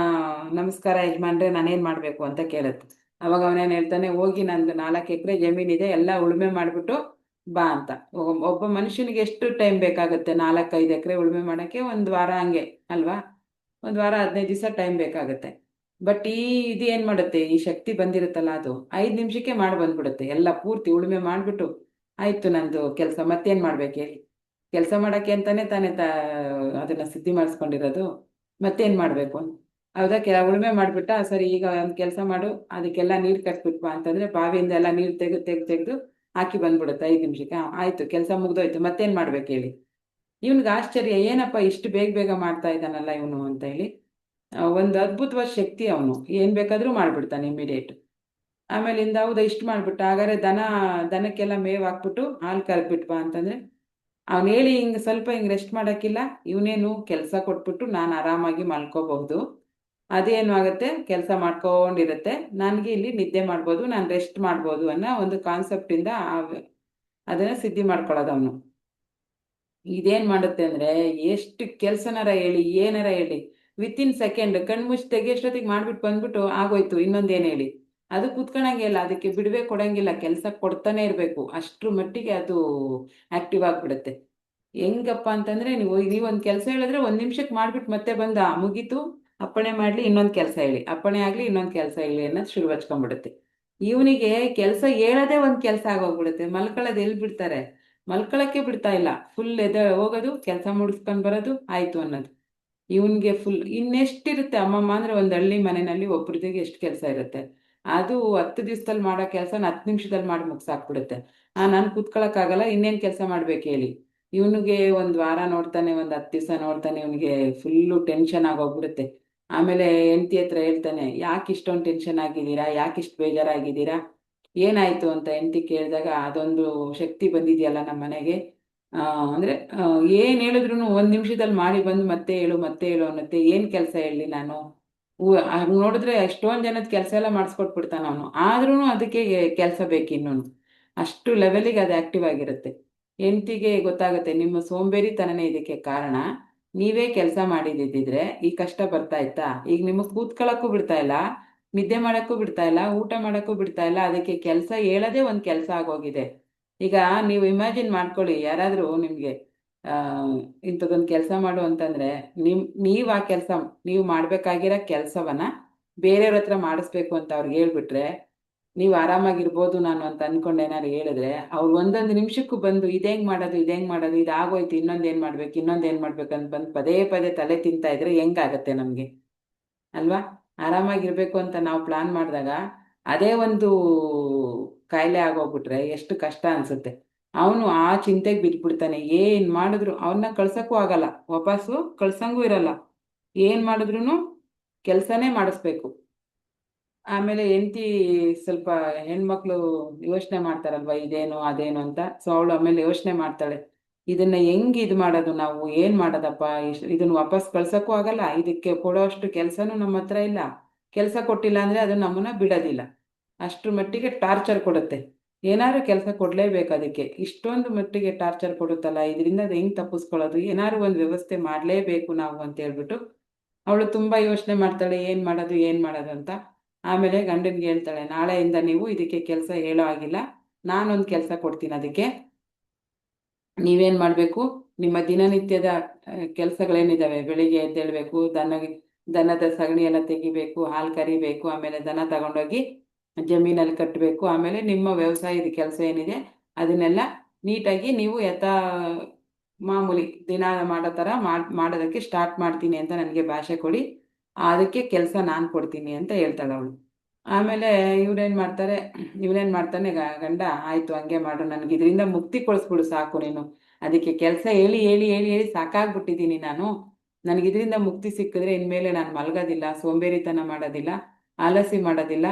ನಮಸ್ಕಾರ ಯಜಮಾನ್ರೆ ನಾನೇನು ಮಾಡಬೇಕು ಅಂತ ಕೇಳುತ್ತೆ. ಅವಾಗ ಅವನೇನು ಹೇಳ್ತಾನೆ, ಹೋಗಿ ನಂದು 4 ಎಕರೆ ಜಮೀನಿದೆ, ಎಲ್ಲ ಉಳುಮೆ ಮಾಡಿಬಿಟ್ಟು ಬಾ ಅಂತ. ಒಬ್ಬ ಮನುಷ್ಯನಿಗೆ ಎಷ್ಟು ಟೈಮ್ ಬೇಕಾಗುತ್ತೆ? 4-5 ಎಕರೆ ಉಳುಮೆ ಮಾಡೋಕ್ಕೆ 1 ವಾರ ಹಂಗೆ ಅಲ್ವಾ? 1 ವಾರ 15 ದಿವಸ ಟೈಮ್ ಬೇಕಾಗುತ್ತೆ. ಬಟ್ ಇದು ಏನು ಮಾಡುತ್ತೆ, ಈ ಶಕ್ತಿ ಬಂದಿರುತ್ತಲ್ಲ, ಅದು 5 ನಿಮಿಷಕ್ಕೆ ಮಾಡಿ ಬಂದ್ಬಿಡುತ್ತೆ. ಎಲ್ಲ ಪೂರ್ತಿ ಉಳುಮೆ ಮಾಡಿಬಿಟ್ಟು ಆಯಿತು ನಂದು ಕೆಲಸ, ಮತ್ತೇನು ಮಾಡ್ಬೇಕು ಹೇಳಿ? ಕೆಲಸ ಮಾಡೋಕ್ಕೆ ಅಂತಾನೆ ತಾನೇ ಅದನ್ನು ಸಿದ್ಧಿ ಮಾಡಿಸ್ಕೊಂಡಿರೋದು, ಮತ್ತೇನು ಮಾಡಬೇಕು? ಹೌದಾ? ಉಳುಮೆ ಮಾಡಿಬಿಟ್ಟ, ಸರಿ ಈಗ ಒಂದು ಕೆಲಸ ಮಾಡು, ಅದಕ್ಕೆಲ್ಲ ನೀರು ಕಟ್ಬಿಟ್ವಾ ಅಂತಂದರೆ ಬಾವಿಯಿಂದ ಎಲ್ಲ ನೀರು ತೆಗೆದು ಹಾಕಿ ಬಂದ್ಬಿಡುತ್ತೆ 5 ನಿಮಿಷಕ್ಕೆ. ಆಯಿತು, ಕೆಲಸ ಮುಗ್ದೋಯ್ತು, ಮತ್ತೇನು ಮಾಡ್ಬೇಕು ಹೇಳಿ? ಇವ್ನಿಗೆ ಆಶ್ಚರ್ಯ, ಏನಪ್ಪ ಇಷ್ಟು ಬೇಗ ಬೇಗ ಮಾಡ್ತಾ ಇದ್ದಾನಲ್ಲ ಇವನು ಅಂತ ಹೇಳಿ. ಒಂದು ಅದ್ಭುತವಾದ ಶಕ್ತಿ ಅವನು, ಏನು ಬೇಕಾದರೂ ಮಾಡಿಬಿಡ್ತಾನೆ ಇಮಿಡಿಯೇಟ್. ಆಮೇಲಿಂದ ಹೌದಾ ಇಷ್ಟು ಮಾಡಿಬಿಟ್ಟ, ಹಾಗಾದ್ರೆ ದನಕ್ಕೆಲ್ಲ ಮೇವು ಹಾಕ್ಬಿಟ್ಟು ಹಾಲು ಕರೆದ್ಬಿಟ್ವಾ ಅಂತಂದರೆ ಅವ್ನು ಹೇಳಿ ಹಿಂಗೆ ಸ್ವಲ್ಪ ಹಿಂಗೆ ರೆಸ್ಟ್ ಮಾಡೋಕ್ಕಿಲ್ಲ, ಇವನೇನು ಕೆಲಸ ಕೊಟ್ಬಿಟ್ಟು ನಾನು ಆರಾಮಾಗಿ ಮಲ್ಕೋಬಹುದು, ಅದೇನು ಆಗುತ್ತೆ ಕೆಲಸ ಮಾಡ್ಕೊಂಡಿರುತ್ತೆ, ನನಗೆ ಇಲ್ಲಿ ನಿದ್ದೆ ಮಾಡ್ಬೋದು, ನಾನು ರೆಸ್ಟ್ ಮಾಡ್ಬೋದು ಅನ್ನೋ ಒಂದು ಕಾನ್ಸೆಪ್ಟಿಂದ ಅದನ್ನು ಸಿದ್ಧಿ ಮಾಡ್ಕೊಳ್ಳೋದು ಅವನು. ಇದೇನು ಮಾಡುತ್ತೆ ಅಂದರೆ, ಎಷ್ಟು ಕೆಲಸನಾರ ಹೇಳಿ ಏನಾರ ಹೇಳಿ ವಿತಿನ್ ಸೆಕೆಂಡ್ ಕಣ್ಮುಚ್ಚಿ ತೆಗಿಯೋಷ್ಟೊತ್ತಿಗೆ ಮಾಡಿಬಿಟ್ಟು ಬಂದ್ಬಿಟ್ಟು ಆಗೋಯ್ತು, ಇನ್ನೊಂದೇನು ಹೇಳಿ ಅದು ಕೂತ್ಕೊಳಂಗೆ ಇಲ್ಲ, ಅದಕ್ಕೆ ಬಿಡುವೆ ಕೊಡಂಗಿಲ್ಲ, ಕೆಲಸ ಕೊಡ್ತಾನೆ ಇರಬೇಕು, ಅಷ್ಟ್ರ ಮಟ್ಟಿಗೆ ಅದು ಆ್ಯಕ್ಟಿವ್ ಆಗಿಬಿಡುತ್ತೆ. ಹೆಂಗಪ್ಪ ಅಂತಂದರೆ, ನೀವೊಂದು ಕೆಲಸ ಹೇಳಿದ್ರೆ 1 ನಿಮಿಷಕ್ಕೆ ಮಾಡಿಬಿಟ್ಟು ಮತ್ತೆ ಬಂದ ಮುಗೀತು, ಅಪ್ಪಣೆ ಮಾಡಲಿ ಇನ್ನೊಂದು ಕೆಲಸ ಹೇಳಿ, ಅಪ್ಪಣೆ ಆಗಲಿ ಇನ್ನೊಂದು ಕೆಲಸ ಹೇಳಿ ಅನ್ನೋದು ಶುರು ಹಚ್ಕೊಂಡ್ಬಿಡುತ್ತೆ. ಇವನಿಗೆ ಕೆಲಸ ಹೇಳೋದೇ ಒಂದು ಕೆಲಸ ಆಗೋಗ್ಬಿಡುತ್ತೆ. ಮಲ್ಕೊಳ್ಳೋದು ಎಲ್ಲಿ ಬಿಡ್ತಾರೆ? ಮಲ್ಕೊಳ್ಳೋಕ್ಕೆ ಬಿಡ್ತಾ ಇಲ್ಲ, ಫುಲ್ ಹೋಗೋದು, ಕೆಲಸ ಮುಗಿಸ್ಕೊಂಡು ಬರೋದು, ಆಯಿತು ಅನ್ನೋದು. ಇವನಿಗೆ ಫುಲ್ ಇನ್ನೆಷ್ಟಿರುತ್ತೆ ಅಮ್ಮಮ್ಮ ಅಂದರೆ, ಒಂದು ಹಳ್ಳಿ ಮನೆಯಲ್ಲಿ ಒಬ್ರದಿಗೆ ಎಷ್ಟು ಕೆಲಸ ಇರುತ್ತೆ, ಅದು 10 ದಿವಸದಲ್ಲಿ ಮಾಡೋ ಕೆಲಸನ 10 ನಿಮಿಷದಲ್ಲಿ ಮಾಡಿ ಮುಗಿಸಾಕ್ಬಿಡುತ್ತೆ. ನಾನು ಕೂತ್ಕೊಳ್ಳೋಕ್ಕಾಗಲ್ಲ, ಇನ್ನೇನು ಕೆಲಸ ಮಾಡ್ಬೇಕು ಹೇಳಿ? ಇವನಿಗೆ 1 ವಾರ ನೋಡ್ತಾನೆ, ಒಂದು 10 ದಿವಸ ನೋಡ್ತಾನೆ, ಇವನಿಗೆ ಫುಲ್ಲು ಟೆನ್ಷನ್ ಆಗೋಗ್ಬಿಡುತ್ತೆ. ಆಮೇಲೆ ಹೆಂಡತಿ ಹತ್ರ ಹೇಳ್ತಾನೆ, ಯಾಕೆ ಇಷ್ಟೊಂದು ಟೆನ್ಷನ್ ಆಗಿದ್ದೀರಾ, ಯಾಕೆ ಇಷ್ಟು ಬೇಜಾರಾಗಿದ್ದೀರಾ, ಏನಾಯಿತು ಅಂತ ಹೆಂಡತಿ ಕೇಳಿದಾಗ, ಅದೊಂದು ಶಕ್ತಿ ಬಂದಿದೆಯಲ್ಲ ನಮ್ಮ ಮನೆಗೆ, ಅಂದರೆ ಏನು ಹೇಳಿದ್ರು 1 ನಿಮಿಷದಲ್ಲಿ ಮಾಡಿ ಬಂದು ಮತ್ತೆ ಹೇಳು ಅನ್ನತ್ತೆ. ಏನು ಕೆಲಸ ಹೇಳಿ ನಾನು? ಹಂಗೆ ನೋಡಿದ್ರೆ ಎಷ್ಟೊಂದು ಜನದ ಕೆಲಸ ಎಲ್ಲ ಮಾಡಿಸ್ಕೊಟ್ಬಿಡ್ತಾನೆ ಅವನು, ಆದ್ರೂ ಅದಕ್ಕೆ ಕೆಲಸ ಬೇಕು ಇನ್ನೂ, ಅಷ್ಟು ಲೆವೆಲಿಗೆ ಅದು ಆ್ಯಕ್ಟಿವ್ ಆಗಿರುತ್ತೆ. ಹೆಂಡ್ತಿಗೆ ಗೊತ್ತಾಗುತ್ತೆ, ನಿಮ್ಮ ಸೋಂಬೇರಿತನನೇ ಇದಕ್ಕೆ ಕಾರಣ, ನೀವೇ ಕೆಲಸ ಮಾಡಿದ್ದಿದ್ರೆ ಈ ಕಷ್ಟ ಬರ್ತಾ ಇತ್ತಾ? ಈಗ ನಿಮಗೆ ಕೂತ್ಕೊಳ್ಳೋಕ್ಕೂ ಬಿಡ್ತಾ ಇಲ್ಲ, ನಿದ್ದೆ ಮಾಡೋಕ್ಕೂ ಬಿಡ್ತಾ ಇಲ್ಲ, ಊಟ ಮಾಡೋಕ್ಕೂ ಬಿಡ್ತಾ ಇಲ್ಲ, ಅದಕ್ಕೆ ಕೆಲಸ ಹೇಳೋದೇ ಒಂದು ಕೆಲಸ ಆಗೋಗಿದೆ. ಈಗ ನೀವು ಇಮ್ಯಾಜಿನ್ ಮಾಡ್ಕೊಳ್ಳಿ, ಯಾರಾದರೂ ನಿಮಗೆ ಇಂಥದ್ದೊಂದು ಕೆಲಸ ಮಾಡು ಅಂತಂದರೆ, ನೀವು ಆ ಕೆಲಸ, ನೀವು ಮಾಡಬೇಕಾಗಿರೋ ಕೆಲಸವನ್ನ ಬೇರೆಯವ್ರ ಹತ್ರ ಮಾಡಿಸ್ಬೇಕು ಅಂತ ಅವ್ರಿಗೆ ಹೇಳ್ಬಿಟ್ರೆ, ನೀವು ಆರಾಮಾಗಿರ್ಬೋದು ನಾನು ಅಂತ ಅಂದ್ಕೊಂಡು ಏನಾದ್ರು ಹೇಳಿದ್ರೆ, ಅವ್ರು 1-1 ನಿಮಿಷಕ್ಕೂ ಬಂದು ಇದೇಂಗೆ ಮಾಡೋದು, ಇದು ಆಗೋಯ್ತು, ಇನ್ನೊಂದೇನು ಮಾಡ್ಬೇಕು ಅಂತ ಬಂದು ಪದೇ ಪದೇ ತಲೆ ತಿಂತಾ ಇದ್ರೆ ಹೆಂಗಾಗತ್ತೆ ನಮಗೆ ಅಲ್ವಾ? ಆರಾಮಾಗಿರ್ಬೇಕು ಅಂತ ನಾವು ಪ್ಲಾನ್ ಮಾಡಿದಾಗ ಅದೇ ಒಂದು ಕಾಯಿಲೆ ಆಗೋಗ್ಬಿಟ್ರೆ ಎಷ್ಟು ಕಷ್ಟ ಅನ್ಸುತ್ತೆ. ಅವನು ಆ ಚಿಂತೆಗೆ ಬಿದ್ಬಿಡ್ತಾನೆ, ಏನು ಮಾಡಿದ್ರು ಅವನ್ನ ಕಳ್ಸೋಕ್ಕೂ ಆಗಲ್ಲ, ವಾಪಸ್ಸು ಕಳ್ಸಂಗೂ ಇರಲ್ಲ, ಏನು ಮಾಡಿದ್ರು ಕೆಲಸನೇ ಮಾಡಿಸ್ಬೇಕು. ಆಮೇಲೆ ಹೆಂಡತಿ ಸ್ವಲ್ಪ ಹೆಣ್ಮಕ್ಳು ಯೋಚನೆ ಮಾಡ್ತಾರಲ್ವ, ಇದೇನು ಅದೇನು ಅಂತ. ಸೊ ಅವಳು ಆಮೇಲೆ ಯೋಚನೆ ಮಾಡ್ತಾಳೆ, ಇದನ್ನ ಹೆಂಗೆ ಇದು ಮಾಡೋದು, ನಾವು ಏನು ಮಾಡೋದಪ್ಪ, ಇದನ್ನು ವಾಪಸ್ ಕಳ್ಸೋಕ್ಕೂ ಆಗಲ್ಲ, ಇದಕ್ಕೆ ಕೊಡೋ ಅಷ್ಟು ಕೆಲಸನೂ ನಮ್ಮ ಹತ್ರ ಇಲ್ಲ, ಕೆಲಸ ಕೊಟ್ಟಿಲ್ಲ ಅಂದರೆ ಅದು ನಮ್ಮನ್ನ ಬಿಡೋದಿಲ್ಲ, ಅಷ್ಟ್ರ ಮಟ್ಟಿಗೆ ಟಾರ್ಚರ್ ಕೊಡುತ್ತೆ. ಏನಾದ್ರು ಕೆಲಸ ಕೊಡಲೇಬೇಕು, ಅದಕ್ಕೆ ಇಷ್ಟೊಂದು ಮಟ್ಟಿಗೆ ಟಾರ್ಚರ್ ಕೊಡುತ್ತಲ್ಲ, ಇದರಿಂದ ಅದು ಹೆಂಗೆ ತಪ್ಪಿಸ್ಕೊಳ್ಳೋದು, ಏನಾದ್ರು ಒಂದು ವ್ಯವಸ್ಥೆ ಮಾಡಲೇಬೇಕು ನಾವು ಅಂತ ಹೇಳ್ಬಿಟ್ಟು ಅವಳು ತುಂಬ ಯೋಚನೆ ಮಾಡ್ತಾಳೆ, ಏನು ಮಾಡೋದು ಅಂತ. ಆಮೇಲೆ ಗಂಡನಿಗೆ ಹೇಳ್ತಾಳೆ, ನಾಳೆಯಿಂದ ನೀವು ಇದಕ್ಕೆ ಕೆಲಸ ಹೇಳೋ ಆಗಿಲ್ಲ, ನಾನೊಂದು ಕೆಲಸ ಕೊಡ್ತೀನಿ, ಅದಕ್ಕೆ ನೀವೇನು ಮಾಡಬೇಕು, ನಿಮ್ಮ ದಿನನಿತ್ಯದ ಕೆಲಸಗಳೇನಿದ್ದಾವೆ, ಬೆಳಿಗ್ಗೆ ಎದ್ದೇಳಬೇಕು, ದನದ ಸಗಣಿ ಎಲ್ಲ ತೆಗಿಬೇಕು, ಹಾಲು ಕರಿಬೇಕು, ಆಮೇಲೆ ದನ ತಗೊಂಡೋಗಿ ಜಮೀನಲ್ಲಿ ಕಟ್ಟಬೇಕು, ಆಮೇಲೆ ನಿಮ್ಮ ವ್ಯವಸಾಯದ ಕೆಲಸ ಏನಿದೆ ಅದನ್ನೆಲ್ಲ ನೀಟಾಗಿ ನೀವು ಮಾಮೂಲಿ ದಿನ ಮಾಡೋ ಥರ ಮಾಡೋದಕ್ಕೆ ಸ್ಟಾರ್ಟ್ ಮಾಡ್ತೀನಿ ಅಂತ ನನಗೆ ಭಾಷೆ ಕೊಡಿ, ಅದಕ್ಕೆ ಕೆಲಸ ನಾನು ಕೊಡ್ತೀನಿ ಅಂತ ಹೇಳ್ತಾಳೆ ಅವಳು. ಆಮೇಲೆ ಇವನೇನು ಮಾಡ್ತಾನೆ ಗಂಡ, ಆಯಿತು ಹಂಗೆ ಮಾಡು, ನನಗೆ ಇದರಿಂದ ಮುಕ್ತಿ ಕೊಡಿಸ್ಬಿಡು ಸಾಕು ನೀನು, ಅದಕ್ಕೆ ಕೆಲಸ ಹೇಳಿ ಹೇಳಿ ಹೇಳಿ ಹೇಳಿ ಸಾಕಾಗ್ಬಿಟ್ಟಿದ್ದೀನಿ ನಾನು, ನನಗೆ ಇದರಿಂದ ಮುಕ್ತಿ ಸಿಕ್ಕಿದ್ರೆ ಇನ್ಮೇಲೆ ನಾನು ಮಲಗೋದಿಲ್ಲ, ಸೋಂಬೇರಿತನ ಮಾಡೋದಿಲ್ಲ, ಆಲಸ್ಯ ಮಾಡೋದಿಲ್ಲ,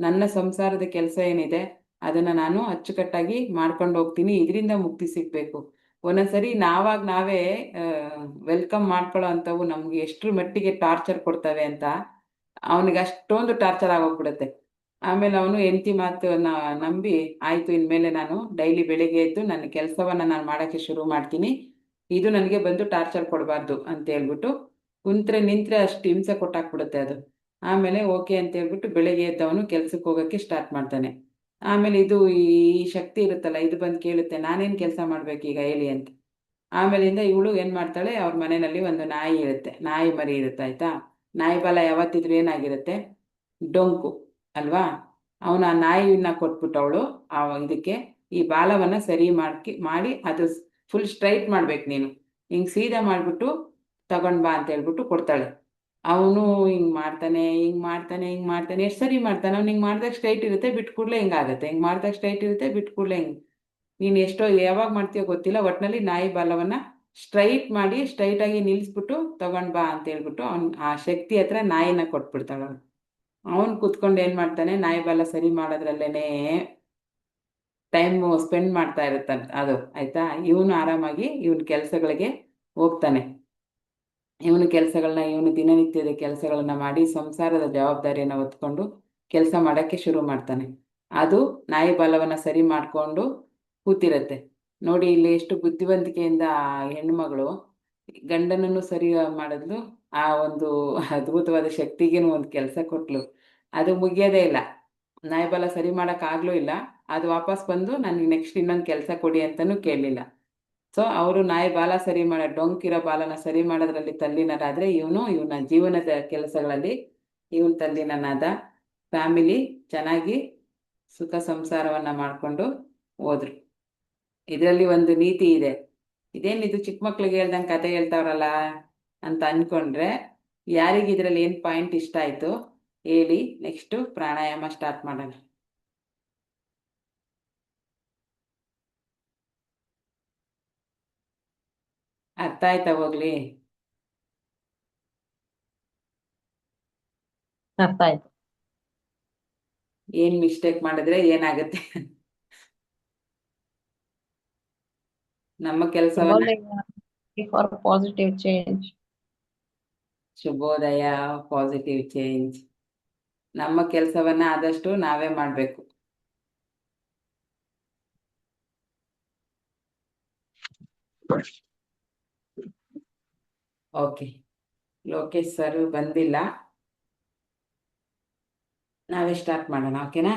ನನ್ನ ಸಂಸಾರದ ಕೆಲಸ ಏನಿದೆ ಅದನ್ನು ನಾನು ಅಚ್ಚುಕಟ್ಟಾಗಿ ಮಾಡ್ಕೊಂಡು ಹೋಗ್ತೀನಿ, ಇದರಿಂದ ಮುಕ್ತಿ ಸಿಗಬೇಕು. ಒಂದೊಂದ್ಸರಿ ನಾವೇ ವೆಲ್ಕಮ್ ಮಾಡ್ಕೊಳ್ಳೋ ಅಂಥವು ನಮಗೆ ಎಷ್ಟರ ಮಟ್ಟಿಗೆ ಟಾರ್ಚರ್ ಕೊಡ್ತವೆ ಅಂತ ಅವನಿಗೆ ಅಷ್ಟೊಂದು ಟಾರ್ಚರ್ ಆಗೋಗ್ಬಿಡುತ್ತೆ. ಆಮೇಲೆ ಅವನು ಹೆಂಡತಿ ಮಾತನ್ನ ನಂಬಿ ಆಯ್ತು ಇನ್ಮೇಲೆ ನಾನು ಡೈಲಿ ಬೆಳಿಗ್ಗೆ ಎದ್ದು ನನ್ನ ಕೆಲಸವನ್ನ ನಾನು ಮಾಡೋಕ್ಕೆ ಶುರು ಮಾಡ್ತೀನಿ, ಇದು ನನಗೆ ಬಂದು ಟಾರ್ಚರ್ ಕೊಡಬಾರ್ದು ಅಂತ ಹೇಳ್ಬಿಟ್ಟು ಕುಂತ್ರೆ ನಿಂತ್ರೆ ಅಷ್ಟು ಹಿಂಸೆ ಕೊಟ್ಟಾಕ್ಬಿಡುತ್ತೆ ಅದು. ಆಮೇಲೆ ಓಕೆ ಅಂತ ಹೇಳ್ಬಿಟ್ಟು ಬೆಳಿಗ್ಗೆ ಎದ್ದವನು ಕೆಲ್ಸಕ್ಕೆ ಹೋಗೋಕ್ಕೆ ಸ್ಟಾರ್ಟ್ ಮಾಡ್ತಾನೆ. ಆಮೇಲೆ ಇದು ಈ ಶಕ್ತಿ ಇರುತ್ತಲ್ಲ, ಇದು ಬಂದು ಕೇಳುತ್ತೆ ನಾನೇನು ಕೆಲಸ ಮಾಡ್ಬೇಕೀಗ ಹೇಳಿ ಅಂತ. ಆಮೇಲಿಂದ ಇವಳು ಏನು ಮಾಡ್ತಾಳೆ, ಅವ್ರ ಮನೆಯಲ್ಲಿ ಒಂದು ನಾಯಿ ಇರುತ್ತೆ, ನಾಯಿ ಮರಿ ಇರುತ್ತೆ ಆಯ್ತಾ. ನಾಯಿ ಬಾಲ ಯಾವತ್ತಿದ್ರು ಏನಾಗಿರುತ್ತೆ, ಡೊಂಕು ಅಲ್ವಾ. ಅವನು ಆ ನಾಯಿನ ಕೊಟ್ಬಿಟ್ಟವಳು ಆ ಇದಕ್ಕೆ ಈ ಬಾಲವನ್ನ ಸರಿ ಮಾಡಿ ಅದು ಫುಲ್ ಸ್ಟ್ರೈಟ್ ಮಾಡ್ಬೇಕು ನೀನು, ಹಿಂಗೆ ಸೀದಾ ಮಾಡಿಬಿಟ್ಟು ತಗೊಂಡ್ ಬಾ ಅಂತ ಹೇಳ್ಬಿಟ್ಟು ಕೊಡ್ತಾಳೆ. ಅವನು ಹಿಂಗೆ ಮಾಡ್ತಾನೆ ಹಿಂಗೆ ಮಾಡ್ತಾನೆ ಹಿಂಗೆ ಮಾಡ್ತಾನೆ, ಎಷ್ಟು ಸರಿ ಮಾಡ್ತಾನೆ ಅವ್ನು. ಹಿಂಗೆ ಮಾಡಿದಾಗ ಸ್ಟ್ರೈಟ್ ಇರುತ್ತೆ, ಬಿಟ್ಟು ಕೂಡಲೇ ಹಿಂಗಾಗುತ್ತೆ, ಹಿಂಗೆ ಮಾಡಿದಾಗ ಸ್ಟ್ರೈಟ್ ಇರುತ್ತೆ, ಬಿಟ್ಟು ಕೂಡಲೇ ಹಿಂಗೆ. ನೀನು ಎಷ್ಟೋ ಯಾವಾಗ ಮಾಡ್ತೀಯೋ ಗೊತ್ತಿಲ್ಲ, ಒಟ್ಟಿನಲ್ಲಿ ನಾಯಿ ಬಾಲವನ್ನ ಸ್ಟ್ರೈಟ್ ಮಾಡಿ ಸ್ಟ್ರೈಟಾಗಿ ನಿಲ್ಲಿಸ್ಬಿಟ್ಟು ತಗೊಂಡ್ ಬಾ ಅಂತ ಹೇಳ್ಬಿಟ್ಟು ಅವ್ನು ಆ ಶಕ್ತಿ ಹತ್ರ ನಾಯಿನ ಕೊಟ್ಬಿಡ್ತಾಳೆ. ಅವನು ಕೂತ್ಕೊಂಡು ಏನು ಮಾಡ್ತಾನೆ, ನಾಯಿ ಬಾಲ ಸರಿ ಮಾಡೋದ್ರಲ್ಲೇನೆ ಟೈಮ್ ಸ್ಪೆಂಡ್ ಮಾಡ್ತಾ ಇರುತ್ತಾನೆ ಅದು ಆಯ್ತಾ. ಇವನು ಆರಾಮಾಗಿ ಇವನ ಕೆಲಸಗಳಿಗೆ ಹೋಗ್ತಾನೆ. ಇವನು ಕೆಲಸಗಳನ್ನ ಇವನು ದಿನನಿತ್ಯದ ಕೆಲಸಗಳನ್ನ ಮಾಡಿ ಸಂಸಾರದ ಜವಾಬ್ದಾರಿಯನ್ನು ಹೊತ್ಕೊಂಡು ಕೆಲಸ ಮಾಡೋಕ್ಕೆ ಶುರು ಮಾಡ್ತಾನೆ. ಅದು ನಾಯಿ ಬಾಲವನ್ನ ಸರಿ ಮಾಡಿಕೊಂಡು ಕೂತಿರತ್ತೆ. ನೋಡಿ ಇಲ್ಲಿ ಎಷ್ಟು ಬುದ್ಧಿವಂತಿಕೆಯಿಂದ ಆ ಹೆಣ್ಣುಮಗಳು ಗಂಡನನ್ನು ಸರಿ ಮಾಡಿದ್ಲು. ಆ ಒಂದು ಅದ್ಭುತವಾದ ಶಕ್ತಿಗೇನು ಒಂದು ಕೆಲಸ ಕೊಟ್ಲು. ಅದು ಮುಗಿಯೋದೇ ಇಲ್ಲ, ನಾಯಿ ಬಾಲ ಸರಿ ಮಾಡೋಕ್ಕಾಗ್ಲೂ ಇಲ್ಲ. ಅದು ವಾಪಸ್ ಬಂದು ನನಗೆ ನೆಕ್ಸ್ಟ್ ಇನ್ನೊಂದು ಕೆಲಸ ಕೊಡಿ ಅಂತಲೂ ಕೇಳಲಿಲ್ಲ. ಸೊ ಅವರು ನಾಯಿ ಬಾಲ ಸರಿ ಡೊಂಕಿರೋ ಬಾಲನ ಸರಿ ಮಾಡೋದ್ರಲ್ಲಿ ತಲ್ಲೀನರಾದರೆ ಇವನ ಜೀವನದ ಕೆಲಸಗಳಲ್ಲಿ ಇವನು ತಲ್ಲೀನನಾದ. ಫ್ಯಾಮಿಲಿ ಚೆನ್ನಾಗಿ ಸುಖ ಸಂಸಾರವನ್ನು ಮಾಡಿಕೊಂಡು ಹೋದ್ರು. ಇದರಲ್ಲಿ ಒಂದು ನೀತಿ ಇದೆ. ಇದೇನಿದು ಚಿಕ್ಕ ಮಕ್ಳಿಗೆ ಹೇಳ್ದಂಗೆ ಕತೆ ಹೇಳ್ತಾವ್ರಲ್ಲ ಅಂತ ಅಂದ್ಕೊಂಡ್ರೆ, ಯಾರಿಗೆ ಇದರಲ್ಲಿ ಏನು ಪಾಯಿಂಟ್ ಇಷ್ಟ ಆಯಿತು ಹೇಳಿ, ನೆಕ್ಸ್ಟು ಪ್ರಾಣಾಯಾಮ ಸ್ಟಾರ್ಟ್ ಮಾಡೋಣ. ಅರ್ಥ ಆಯ್ತಾ ಹೋಗ್ಲಿ? ಅರ್ಥ ಆಯ್ತು. ಏನು ಮಿಸ್ಟೇಕ್ ಮಾಡಿದ್ರೆ ಏನಾಗುತ್ತೆ? ನಮ್ಮ ಕೆಲಸವನ್ನ ಫಾರ್ ಪಾಸಿಟಿವ್ ಚೇಂಜ್. ಶುಭೋದಯ, ಪಾಸಿಟಿವ್ ಚೇಂಜ್. ನಮ್ಮ ಕೆಲಸವನ್ನ ಆದಷ್ಟು ನಾವೇ ಮಾಡಬೇಕು. ಓಕೆ, ಲೋಕೇಶ್ ಸರ್ ಬಂದಿಲ್ಲ, ನಾವೇ ಸ್ಟಾರ್ಟ್ ಮಾಡೋಣ. ಓಕೆನಾ?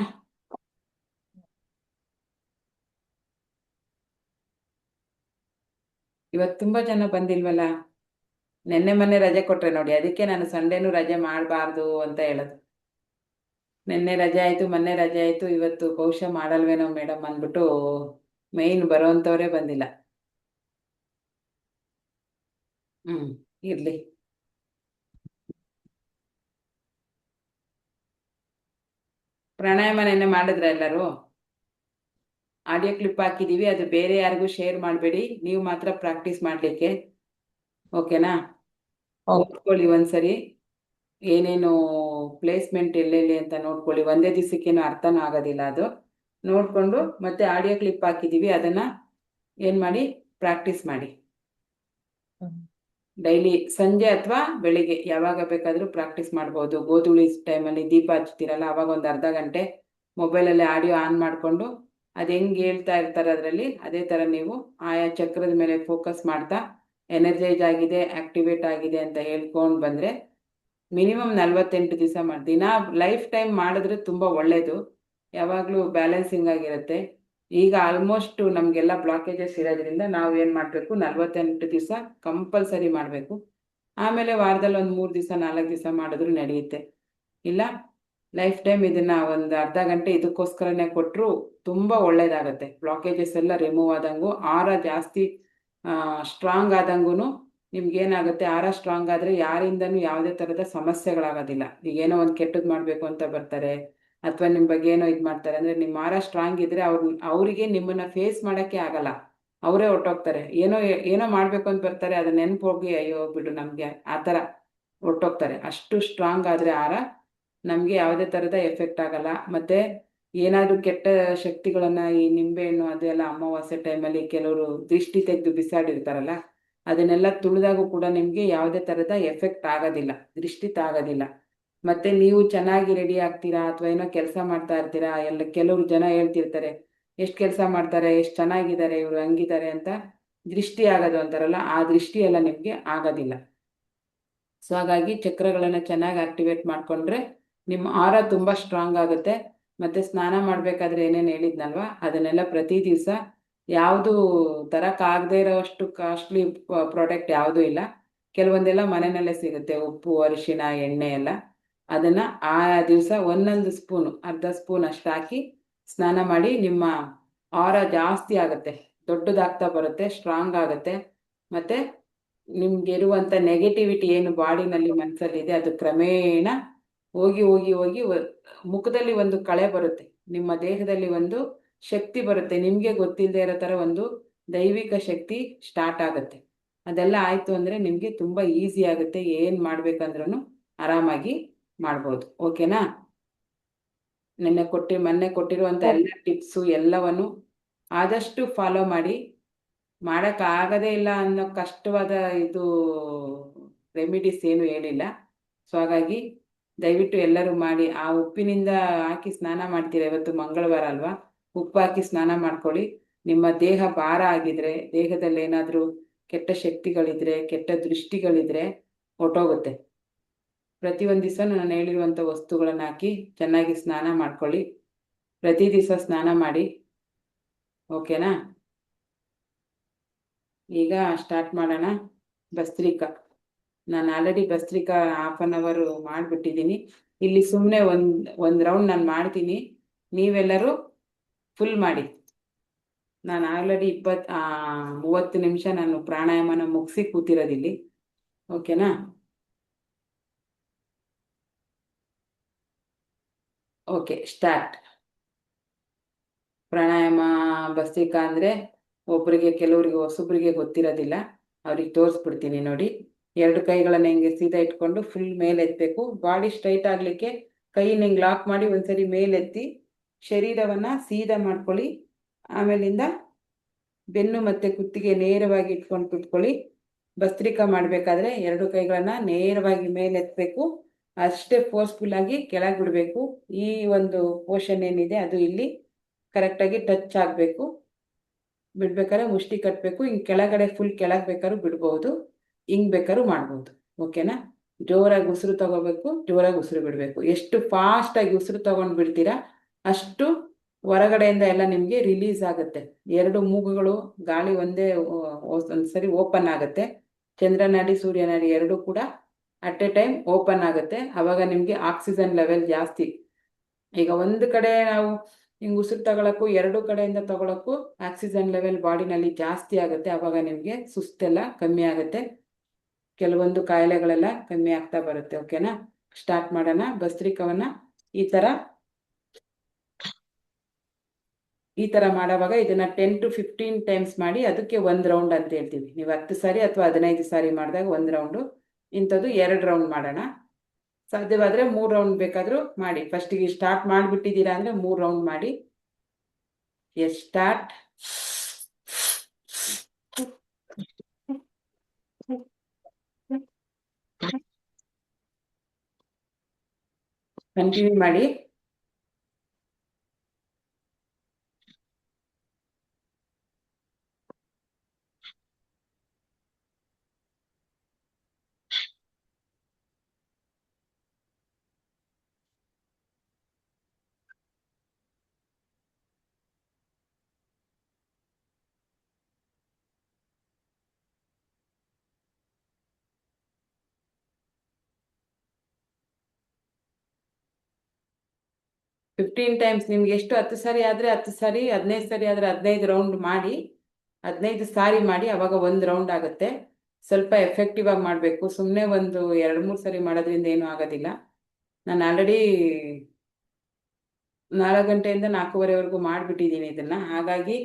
ಇವತ್ತು ತುಂಬಾ ಜನ ಬಂದಿಲ್ವಲ್ಲ. ನೆನ್ನೆ ಮೊನ್ನೆ ರಜೆ ಕೊಟ್ರೆ ನೋಡಿ, ಅದಕ್ಕೆ ನಾನು ಸಂಡೇನು ರಜೆ ಮಾಡಬಾರ್ದು ಅಂತ ಹೇಳೋದು. ನಿನ್ನೆ ರಜೆ ಆಯಿತು, ಮೊನ್ನೆ ರಜೆ ಆಯಿತು, ಇವತ್ತು ಬಹುಶಃ ಮಾಡಲ್ವೇನೋ ಮೇಡಮ್ ಅಂದ್ಬಿಟ್ಟು ಮೇಯ್ನ್ ಬರೋವಂಥವರೇ ಬಂದಿಲ್ಲ. ಇರಲಿ. ಪ್ರಾಣಾಯಾಮ ನೆನ್ನೆ ಮಾಡಿದ್ರ ಎಲ್ಲರೂ? ಆಡಿಯೋ ಕ್ಲಿಪ್ ಹಾಕಿದ್ದೀವಿ, ಅದು ಬೇರೆ ಯಾರಿಗೂ ಶೇರ್ ಮಾಡಬೇಡಿ, ನೀವು ಮಾತ್ರ ಪ್ರಾಕ್ಟೀಸ್ ಮಾಡಲಿಕ್ಕೆ. ಓಕೆನಾ? ಓದ್ಕೊಳ್ಳಿ ಒಂದ್ಸರಿ, ಏನೇನು ಪ್ಲೇಸ್ಮೆಂಟ್ ಎಲ್ಲೆಲ್ಲಿ ಅಂತ ನೋಡ್ಕೊಳ್ಳಿ. ಒಂದೇ ದಿವಸಕ್ಕೇನು ಅರ್ಥನೂ ಆಗೋದಿಲ್ಲ ಅದು. ನೋಡಿಕೊಂಡು ಮತ್ತೆ ಆಡಿಯೋ ಕ್ಲಿಪ್ ಹಾಕಿದ್ದೀವಿ, ಅದನ್ನ ಏನು ಮಾಡಿ ಪ್ರಾಕ್ಟೀಸ್ ಮಾಡಿ. ಡೈಲಿ ಸಂಜೆ ಅಥವಾ ಬೆಳಿಗ್ಗೆ ಯಾವಾಗ ಬೇಕಾದರೂ ಪ್ರಾಕ್ಟೀಸ್ ಮಾಡ್ಬೋದು. ಗೋಧೂಳಿ ಟೈಮಲ್ಲಿ ದೀಪ ಹಚ್ತೀರಲ್ಲ, ಅವಾಗ ಒಂದು ಅರ್ಧ ಗಂಟೆ ಮೊಬೈಲಲ್ಲಿ ಆಡಿಯೋ ಆನ್ ಮಾಡಿಕೊಂಡು ಅದು ಹೆಂಗೆ ಹೇಳ್ತಾ ಇರ್ತಾರೆ ಅದರಲ್ಲಿ ಅದೇ ಥರ ನೀವು ಆಯಾ ಚಕ್ರದ ಮೇಲೆ ಫೋಕಸ್ ಮಾಡ್ತಾ ಎನರ್ಜೈಸ್ ಆಗಿದೆ, ಆಕ್ಟಿವೇಟ್ ಆಗಿದೆ ಅಂತ ಹೇಳ್ಕೊಂಡು ಬಂದರೆ ಮಿನಿಮಮ್ 48 ದಿವಸ ಮಾಡಿ. ದಿನ ಲೈಫ್ ಟೈಮ್ ಮಾಡಿದ್ರೆ ತುಂಬ ಒಳ್ಳೆಯದು, ಯಾವಾಗಲೂ ಬ್ಯಾಲೆನ್ಸಿಂಗ್ ಆಗಿರುತ್ತೆ. ಈಗ ಆಲ್ಮೋಸ್ಟ್ ನಮಗೆಲ್ಲ ಬ್ಲಾಕೇಜಸ್ ಇರೋದ್ರಿಂದ ನಾವು ಏನು ಮಾಡಬೇಕು, 48 ದಿವಸ ಕಂಪಲ್ಸರಿ ಮಾಡಬೇಕು. ಆಮೇಲೆ ವಾರದಲ್ಲಿ ಒಂದು 3 ದಿವಸ 4 ದಿವಸ ಮಾಡಿದ್ರು ನಡೆಯುತ್ತೆ. ಇಲ್ಲ ಲೈಫ್ ಟೈಮ್ ಇದನ್ನು ಒಂದು ಅರ್ಧ ಗಂಟೆ ಇದಕ್ಕೋಸ್ಕರನೇ ಕೊಟ್ಟರು ತುಂಬ ಒಳ್ಳೇದಾಗತ್ತೆ. ಬ್ಲಾಕೇಜಸ್ ಎಲ್ಲ ರಿಮೂವ್ ಆದಂಗೂ, ಆರ ಜಾಸ್ತಿ ಸ್ಟ್ರಾಂಗ್ ಆದಂಗೂ ನಿಮ್ಗೇನಾಗುತ್ತೆ, ಆರ ಸ್ಟ್ರಾಂಗ್ ಆದರೆ ಯಾರಿಂದನೂ ಯಾವುದೇ ಥರದ ಸಮಸ್ಯೆಗಳಾಗೋದಿಲ್ಲ. ಈಗೇನೋ ಒಂದು ಕೆಟ್ಟದ್ದು ಮಾಡಬೇಕು ಅಂತ ಬರ್ತಾರೆ ಅಥವಾ ನಿಮ್ಮ ಬಗ್ಗೆ ಏನೋ ಇದು ಮಾಡ್ತಾರೆ ಅಂದರೆ, ನಿಮ್ಮ ಆರ ಸ್ಟ್ರಾಂಗ್ ಇದ್ದರೆ ಅವರಿಗೆ ನಿಮ್ಮನ್ನು ಫೇಸ್ ಮಾಡೋಕ್ಕೆ ಆಗಲ್ಲ, ಅವರೇ ಹೊರ್ಟೋಗ್ತಾರೆ. ಏನೋ ಮಾಡಬೇಕು ಅಂತ ಬರ್ತಾರೆ, ಅದು ನೆನಪು ಹೋಗಿ ಅಯ್ಯೋ ಬಿಡು ನಮಗೆ ಆ ಥರ ಹೊರ್ಟೋಗ್ತಾರೆ. ಅಷ್ಟು ಸ್ಟ್ರಾಂಗ್ ಆದರೆ ಆರ ನಮಗೆ ಯಾವುದೇ ಥರದ ಎಫೆಕ್ಟ್ ಆಗಲ್ಲ. ಮತ್ತು ಏನಾದರೂ ಕೆಟ್ಟ ಶಕ್ತಿಗಳನ್ನು ಈ ನಿಂಬೆಹಣ್ಣು ಅದೆಲ್ಲ ಅಮಾವಾಸ್ಯೆ ಟೈಮಲ್ಲಿ ಕೆಲವರು ದೃಷ್ಟಿ ತೆಗೆದು ಬಿಸಾಡಿರ್ತಾರಲ್ಲ, ಅದನ್ನೆಲ್ಲ ತುಳಿದಾಗೂ ಕೂಡ ನಿಮಗೆ ಯಾವುದೇ ಥರದ ಎಫೆಕ್ಟ್ ಆಗೋದಿಲ್ಲ, ದೃಷ್ಟಿ ತಾಗೋದಿಲ್ಲ. ಮತ್ತೆ ನೀವು ಚೆನ್ನಾಗಿ ರೆಡಿ ಆಗ್ತೀರಾ ಅಥವಾ ಏನೋ ಕೆಲಸ ಮಾಡ್ತಾ ಇರ್ತೀರಾ, ಕೆಲವರು ಜನ ಹೇಳ್ತಿರ್ತಾರೆ ಎಷ್ಟು ಕೆಲಸ ಮಾಡ್ತಾರೆ, ಎಷ್ಟು ಚೆನ್ನಾಗಿದ್ದಾರೆ ಇವರು, ಹಂಗಿದ್ದಾರೆ ಅಂತ ದೃಷ್ಟಿ ಆಗೋದು ಅಂತಾರಲ್ಲ, ಆ ದೃಷ್ಟಿ ಎಲ್ಲ ನಿಮಗೆ ಆಗೋದಿಲ್ಲ. ಸೊ ಹಾಗಾಗಿ ಚಕ್ರಗಳನ್ನು ಚೆನ್ನಾಗಿ ಆಕ್ಟಿವೇಟ್ ಮಾಡಿಕೊಂಡ್ರೆ ನಿಮ್ಮ ಆರ ತುಂಬ ಸ್ಟ್ರಾಂಗ್ ಆಗುತ್ತೆ. ಮತ್ತು ಸ್ನಾನ ಮಾಡಬೇಕಾದ್ರೆ ಏನೇನು ಹೇಳಿದ್ನಲ್ವ ಅದನ್ನೆಲ್ಲ ಪ್ರತಿ ದಿವಸ, ಯಾವುದು ತರೋಕ್ಕಾಗದೇ ಇರೋಷ್ಟು ಕಾಸ್ಟ್ಲಿ ಪ್ರಾಡಕ್ಟ್ ಯಾವುದೂ ಇಲ್ಲ. ಕೆಲವೊಂದೆಲ್ಲ ಮನೆಯಲ್ಲೇ ಸಿಗುತ್ತೆ, ಉಪ್ಪು, ಅರಿಶಿಣ, ಎಣ್ಣೆ ಎಲ್ಲ. ಅದನ್ನು ಆ ದಿವಸ ಒಂದೊಂದು ಸ್ಪೂನು, ಅರ್ಧ ಸ್ಪೂನ್ ಅಷ್ಟು ಹಾಕಿ ಸ್ನಾನ ಮಾಡಿ. ನಿಮ್ಮ ಆರ ಜಾಸ್ತಿ ಆಗುತ್ತೆ, ದೊಡ್ಡದಾಗ್ತಾ ಬರುತ್ತೆ, ಸ್ಟ್ರಾಂಗ್ ಆಗುತ್ತೆ. ಮತ್ತು ನಿಮ್ಗಿರುವಂಥ ನೆಗೆಟಿವಿಟಿ ಏನು ಬಾಡಿನಲ್ಲಿ ಮನಸ್ಸಲ್ಲಿದೆ ಅದು ಕ್ರಮೇಣ ಹೋಗಿ ಹೋಗಿ ಹೋಗಿ ಮುಖದಲ್ಲಿ ಒಂದು ಕಳೆ ಬರುತ್ತೆ, ನಿಮ್ಮ ದೇಹದಲ್ಲಿ ಒಂದು ಶಕ್ತಿ ಬರುತ್ತೆ, ನಿಮಗೆ ಗೊತ್ತಿಲ್ಲದೆ ಇರೋ ಥರ ಒಂದು ದೈವಿಕ ಶಕ್ತಿ ಸ್ಟಾರ್ಟ್ ಆಗುತ್ತೆ. ಅದೆಲ್ಲ ಆಯಿತು ಅಂದರೆ ನಿಮಗೆ ತುಂಬ ಈಸಿ ಆಗುತ್ತೆ, ಏನು ಮಾಡಬೇಕಂದ್ರೂ ಆರಾಮಾಗಿ ಮಾಡ್ಬೋದು. ಓಕೆನಾ? ಮೊನ್ನೆ ಕೊಟ್ಟಿರುವಂಥ ಎಲ್ಲ ಟಿಪ್ಸು ಎಲ್ಲವನ್ನು ಆದಷ್ಟು ಫಾಲೋ ಮಾಡಿ. ಮಾಡೋಕ್ಕಾಗದೇ ಇಲ್ಲ ಅನ್ನೋ ಕಷ್ಟವಾದ ಇದು ರೆಮಿಡೀಸ್ ಏನು ಹೇಳಿಲ್ಲ. ಸೊ ಹಾಗಾಗಿ ದಯವಿಟ್ಟು ಎಲ್ಲರೂ ಮಾಡಿ. ಆ ಉಪ್ಪಿನಿಂದ ಹಾಕಿ ಸ್ನಾನ ಮಾಡ್ತೀರ, ಇವತ್ತು ಮಂಗಳವಾರ ಅಲ್ವಾ, ಉಪ್ಪು ಹಾಕಿ ಸ್ನಾನ ಮಾಡ್ಕೊಳ್ಳಿ. ನಿಮ್ಮ ದೇಹ ಭಾರ ಆಗಿದ್ರೆ, ದೇಹದಲ್ಲಿ ಏನಾದರೂ ಕೆಟ್ಟ ಶಕ್ತಿಗಳಿದ್ರೆ, ಕೆಟ್ಟ ದೃಷ್ಟಿಗಳಿದ್ರೆ ಹೊಟ್ಟೋಗುತ್ತೆ. ಪ್ರತಿಯೊಂದು ದಿವಸ ನಾನು ಹೇಳಿರುವಂಥ ವಸ್ತುಗಳನ್ನು ಹಾಕಿ ಚೆನ್ನಾಗಿ ಸ್ನಾನ ಮಾಡ್ಕೊಳ್ಳಿ. ಪ್ರತಿ ದಿವಸ ಸ್ನಾನ ಮಾಡಿ. ಓಕೆನಾ? ಈಗ ಸ್ಟಾರ್ಟ್ ಮಾಡೋಣ. ಭಸ್ತ್ರಿಕಾ, ನಾನು ಆಲ್ರೆಡಿ ಭಸ್ತ್ರಿಕಾ 1/2 hour ಮಾಡಿಬಿಟ್ಟಿದ್ದೀನಿ. ಇಲ್ಲಿ ಸುಮ್ಮನೆ ಒಂದು ರೌಂಡ್ ನಾನು ಮಾಡ್ತೀನಿ, ನೀವೆಲ್ಲರೂ ಫುಲ್ ಮಾಡಿ. ನಾನು ಆಲ್ರೆಡಿ 30 ನಿಮಿಷ ನಾನು ಪ್ರಾಣಾಯಾಮನ ಮುಗಿಸಿ ಕೂತಿರೋದಿಲ್ಲಿ. ಓಕೆನಾ? Okay, start. ಪ್ರಾಣಾಯಾಮ ಭಸ್ತ್ರಿಕಾ ಅಂದರೆ ಕೆಲವರಿಗೆ ಹೊಸಬ್ರಿಗೆ ಗೊತ್ತಿರೋದಿಲ್ಲ, ಅವ್ರಿಗೆ ತೋರಿಸ್ಬಿಡ್ತೀನಿ ನೋಡಿ. 2 ಕೈಗಳನ್ನು ಹಿಂಗೆ ಸೀದಾ ಇಟ್ಕೊಂಡು ಫುಲ್ ಮೇಲೆ ಎತ್ತಬೇಕು. ಬಾಡಿ ಸ್ಟ್ರೈಟ್ ಆಗಲಿಕ್ಕೆ ಕೈನ ಹಿಂಗೆ ಲಾಕ್ ಮಾಡಿ ಒಂದ್ಸರಿ ಮೇಲೆತ್ತಿ ಶರೀರವನ್ನು ಸೀದಾ ಮಾಡ್ಕೊಳ್ಳಿ. ಆಮೇಲಿಂದ ಬೆನ್ನು ಮತ್ತು ಕುತ್ತಿಗೆ ನೇರವಾಗಿ ಇಟ್ಕೊಂಡು ಕುತ್ಕೊಳ್ಳಿ. ಭಸ್ತ್ರಿಕಾ ಮಾಡಬೇಕಾದ್ರೆ 2 ಕೈಗಳನ್ನು ನೇರವಾಗಿ ಮೇಲೆ ಎತ್ತಬೇಕು, ಅಷ್ಟೇ ಫೋರ್ಸ್ಫುಲ್ಲಾಗಿ ಕೆಳಗೆ ಬಿಡಬೇಕು. ಈ ಒಂದು ಪೋರ್ಷನ್ ಏನಿದೆ ಅದು ಇಲ್ಲಿ ಕರೆಕ್ಟಾಗಿ ಟಚ್ ಆಗಬೇಕು. ಬಿಡ್ಬೇಕಾದ್ರೆ ಮುಷ್ಟಿ ಕಟ್ಟಬೇಕು. ಹಿಂಗೆ ಕೆಳಗಡೆ ಫುಲ್ ಕೆಳಗೆ ಬೇಕಾದ್ರೂ ಬಿಡ್ಬೋದು, ಹಿಂಗೆ ಬೇಕಾದ್ರೂ ಮಾಡ್ಬೋದು. ಓಕೆನಾ? ಜೋರಾಗಿ ಉಸಿರು ತಗೋಬೇಕು, ಜೋರಾಗಿ ಉಸಿರು ಬಿಡಬೇಕು. ಎಷ್ಟು ಫಾಸ್ಟಾಗಿ ಉಸಿರು ತಗೊಂಡು ಬಿಡ್ತೀರಾ ಅಷ್ಟು ಹೊರಗಡೆಯಿಂದ ಎಲ್ಲ ನಿಮಗೆ ರಿಲೀಸ್ ಆಗುತ್ತೆ. 2 ಮೂಗುಗಳು ಗಾಳಿ ಒಂದ್ಸರಿ ಓಪನ್ ಆಗುತ್ತೆ. ಚಂದ್ರನಾಡಿ, ಸೂರ್ಯನಾಡಿ 2 ಕೂಡ ಅಟ್ ಎ ಟೈಮ್ ಓಪನ್ ಆಗುತ್ತೆ. ಆವಾಗ ನಿಮಗೆ ಆಕ್ಸಿಜನ್ ಲೆವೆಲ್ ಜಾಸ್ತಿ. ಈಗ ಒಂದು ಕಡೆ ನಾವು ಹಿಂಗೆ ಉಸಿರು ತಗೊಳಕ್ಕೂ 2 ಕಡೆಯಿಂದ ತಗೊಳಕ್ಕೂ ಆಕ್ಸಿಜನ್ ಲೆವೆಲ್ ಬಾಡಿನಲ್ಲಿ ಜಾಸ್ತಿ ಆಗುತ್ತೆ. ಆವಾಗ ನಿಮಗೆ ಸುಸ್ತೆಲ್ಲ ಕಮ್ಮಿ ಆಗುತ್ತೆ, ಕೆಲವೊಂದು ಕಾಯಿಲೆಗಳೆಲ್ಲ ಕಮ್ಮಿ ಆಗ್ತಾ ಬರುತ್ತೆ. ಓಕೆನಾ? ಸ್ಟಾರ್ಟ್ ಮಾಡೋಣ. ಭಸ್ತ್ರಿಕವನ್ನ ಈ ಥರ ಮಾಡೋವಾಗ ಇದನ್ನು 10 to 15 ಟೈಮ್ಸ್ ಮಾಡಿ. ಅದಕ್ಕೆ 1 ರೌಂಡ್ ಅಂತ ಹೇಳ್ತೀವಿ. ನೀವು 10 ಸಾರಿ ಅಥವಾ 15 ಸಾರಿ ಮಾಡಿದಾಗ 1 ರೌಂಡು. ಇಂಥದ್ದು 2 ರೌಂಡ್ ಮಾಡೋಣ. ಸಾಧ್ಯವಾದರೆ 3 ರೌಂಡ್ ಬೇಕಾದರೂ ಮಾಡಿ. ಫಸ್ಟಿಗೆ ಸ್ಟಾರ್ಟ್ ಮಾಡಿಬಿಟ್ಟಿದ್ದೀರಾ ಅಂದರೆ 3 ರೌಂಡ್ ಮಾಡಿ. Yes, start. ಕಂಟಿನ್ಯೂ ಮಾಡಿ. ಫಿಫ್ಟೀನ್ ಟೈಮ್ಸ್ ನಿಮ್ಗೆ ಎಷ್ಟು? 10 ಸಾರಿ ಆದರೆ 10 ಸಾರಿ, 15 ಸಾರಿ ಆದರೆ 15 ರೌಂಡ್ ಮಾಡಿ. 15 ಸಾರಿ ಮಾಡಿ, ಅವಾಗ 1 ರೌಂಡ್ ಆಗುತ್ತೆ. ಸ್ವಲ್ಪ ಎಫೆಕ್ಟಿವ್ ಆಗಿ ಮಾಡಬೇಕು. ಸುಮ್ಮನೆ 2-3 ಸಾರಿ ಮಾಡೋದ್ರಿಂದ ಏನೂ ಆಗೋದಿಲ್ಲ. ನಾನು ಆಲ್ರೆಡಿ 4 ಗಂಟೆಯಿಂದ 4:15ವರೆಗೂ ಮಾಡಿಬಿಟ್ಟಿದ್ದೀನಿ ಇದನ್ನು. ಹಾಗಾಗಿ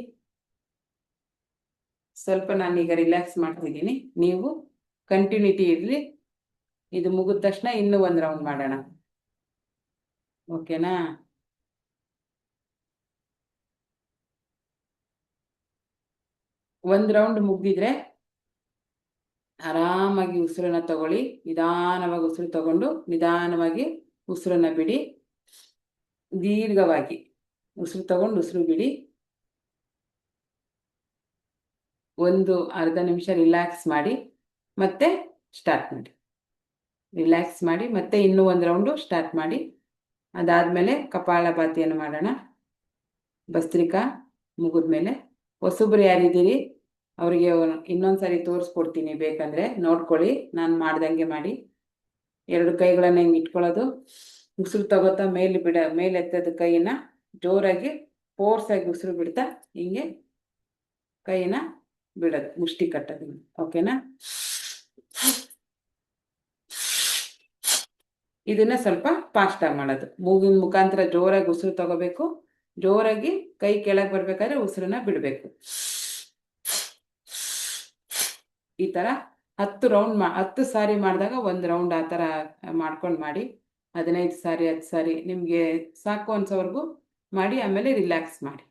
ಸ್ವಲ್ಪ ನಾನೀಗ ರಿಲ್ಯಾಕ್ಸ್ ಮಾಡ್ತಿದ್ದೀನಿ. ನೀವು ಕಂಟಿನ್ಯೂಟಿ ಇರಲಿ. ಇದು ಮುಗಿದ ತಕ್ಷಣ ಇನ್ನೂ 1 ರೌಂಡ್ ಮಾಡೋಣ. ಓಕೆನಾ? ಒಂದು ರೌಂಡ್ ಮುಗಿದಿದ್ರೆ ಆರಾಮಾಗಿ ಉಸಿರನ್ನ ತಗೊಳ್ಳಿ. ನಿಧಾನವಾಗಿ ಉಸಿರು ತಗೊಂಡು ನಿಧಾನವಾಗಿ ಉಸಿರನ್ನ ಬಿಡಿ, ದೀರ್ಘವಾಗಿ ಉಸಿರು ತಗೊಂಡು ಉಸಿರು ಬಿಡಿ. ಒಂದು ಅರ್ಧ ನಿಮಿಷ ರಿಲ್ಯಾಕ್ಸ್ ಮಾಡಿ ಮತ್ತೆ ಸ್ಟಾರ್ಟ್ ಮಾಡಿ. ರಿಲ್ಯಾಕ್ಸ್ ಮಾಡಿ ಮತ್ತೆ ಇನ್ನೂ ಒಂದು ರೌಂಡು ಸ್ಟಾರ್ಟ್ ಮಾಡಿ. ಅದಾದಮೇಲೆ ಕಪಾಲಭಾತಿಯನ್ನು ಮಾಡೋಣ. ಭಸ್ತ್ರಿಕಾ ಮುಗಿದ್ಮೇಲೆ ಹೊಸಬ್ರು ಯಾರಿದ್ದೀರಿ ಅವರಿಗೆ ಇನ್ನೊಂದು ಸಾರಿ ತೋರಿಸ್ಕೊಡ್ತೀನಿ, ಬೇಕಂದರೆ ನೋಡ್ಕೊಳ್ಳಿ. ನಾನು ಮಾಡ್ದಂಗೆ ಮಾಡಿ. 2 ಕೈಗಳನ್ನು ಹಿಂಗೆ ಇಟ್ಕೊಳ್ಳೋದು, ಉಸಿರು ತಗೋತಾ ಮೇಲೆ ಎತ್ತದ ಕೈಯನ್ನು ಜೋರಾಗಿ ಫೋರ್ಸಾಗಿ ಉಸಿರು ಬಿಡ್ತಾ ಹಿಂಗೆ ಕೈನ ಬಿಡೋದು, ಮುಷ್ಟಿ ಕಟ್ಟೋದು. ಓಕೆನಾ? ಇದನ್ನ ಸ್ವಲ್ಪ ಫಾಸ್ಟಾಗಿ ಮಾಡೋದು. ಮೂಗಿನ ಮುಖಾಂತರ ಜೋರಾಗಿ ಉಸಿರು ತಗೋಬೇಕು, ಜೋರಾಗಿ ಕೈ ಕೆಳಗೆ ಬರ್ಬೇಕಾದ್ರೆ ಉಸಿರನ್ನ ಬಿಡಬೇಕು. ಈ ಥರ 10 ಸಾರಿ ಮಾಡಿದಾಗ 1 ರೌಂಡ್ ಆ ಥರ ಮಾಡ್ಕೊಂಡು ಮಾಡಿ. 15 ಸಾರಿ 10 ಸಾರಿ ನಿಮಗೆ ಸಾಕು ಅನ್ಸೋವರೆಗೂ ಮಾಡಿ, ಆಮೇಲೆ ರಿಲ್ಯಾಕ್ಸ್ ಮಾಡಿ.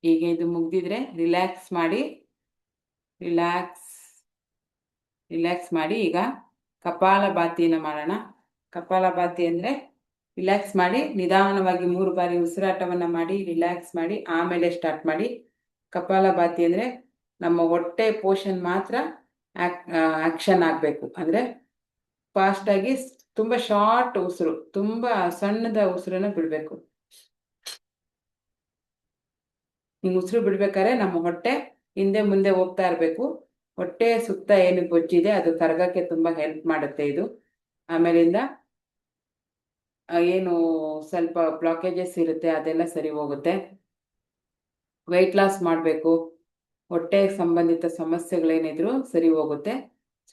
ಈಗ ಇದು ಮುಗ್ದಿದ್ರೆ ರಿಲ್ಯಾಕ್ಸ್ ಮಾಡಿ. ರಿಲ್ಯಾಕ್ಸ್ ಮಾಡಿ. ಈಗ ಕಪಾಲಭಾತಿಯನ್ನು ಮಾಡೋಣ. ಕಪಾಲಭಾತಿ ಅಂದರೆ ರಿಲ್ಯಾಕ್ಸ್ ಮಾಡಿ, ನಿಧಾನವಾಗಿ 3 ಬಾರಿ ಉಸಿರಾಟವನ್ನು ಮಾಡಿ, ರಿಲ್ಯಾಕ್ಸ್ ಮಾಡಿ, ಆಮೇಲೆ ಸ್ಟಾರ್ಟ್ ಮಾಡಿ. ಕಪಾಲಭಾತಿ ಅಂದರೆ ನಮ್ಮ ಹೊಟ್ಟೆ ಪೋರ್ಷನ್ ಮಾತ್ರ ಆ್ಯಕ್ಷನ್ ಆಗಬೇಕು. ಅಂದರೆ ಫಾಸ್ಟಾಗಿ ತುಂಬ ಶಾರ್ಟ್ ಉಸಿರು, ತುಂಬ ಸಣ್ಣದ ಉಸಿರನ್ನು ಬಿಡಬೇಕು. ಹಿಂಗೆ ಉಸಿರು ಬಿಡ್ಬೇಕಾದ್ರೆ ನಮ್ಮ ಹೊಟ್ಟೆ ಹಿಂದೆ ಮುಂದೆ ಹೋಗ್ತಾ ಇರಬೇಕು. ಹೊಟ್ಟೆ ಸುತ್ತ ಏನು ಬೊಜ್ಜಿದೆ ಅದು ಕರಗಕ್ಕೆ ತುಂಬ ಹೆಲ್ಪ್ ಮಾಡುತ್ತೆ ಇದು. ಆಮೇಲಿಂದ ಏನು ಸ್ವಲ್ಪ ಬ್ಲಾಕೇಜಸ್ ಇರುತ್ತೆ ಅದೆಲ್ಲ ಸರಿ ಹೋಗುತ್ತೆ. ವೆಯ್ಟ್ ಲಾಸ್ ಮಾಡಬೇಕು, ಹೊಟ್ಟೆ ಸಂಬಂಧಿತ ಸಮಸ್ಯೆಗಳೇನಿದ್ರು ಸರಿ ಹೋಗುತ್ತೆ.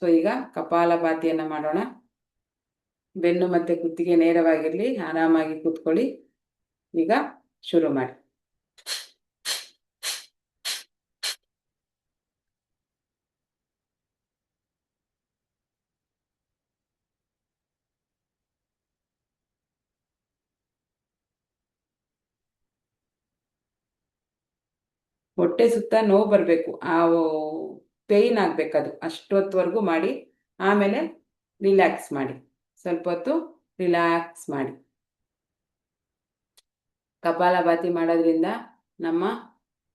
ಸೊ ಈಗ ಕಪಾಲಭಾತಿಯನ್ನು ಮಾಡೋಣ. ಬೆನ್ನು ಮತ್ತು ಕುತ್ತಿಗೆ ನೇರವಾಗಿರಲಿ, ಆರಾಮಾಗಿ ಕೂತ್ಕೊಳ್ಳಿ. ಈಗ ಶುರು ಮಾಡಿ. ಹೊಟ್ಟೆ ಸುತ್ತ ನೋವು ಬರಬೇಕು, ಆ ಪೇಯ್ನ್ ಆಗಬೇಕದು, ಅಷ್ಟೊತ್ತವರೆಗೂ ಮಾಡಿ. ಆಮೇಲೆ ರಿಲ್ಯಾಕ್ಸ್ ಮಾಡಿ, ಸ್ವಲ್ಪ ಹೊತ್ತು ರಿಲ್ಯಾಕ್ಸ್ ಮಾಡಿ. ಕಪಾಲಭಾತಿ ಮಾಡೋದ್ರಿಂದ ನಮ್ಮ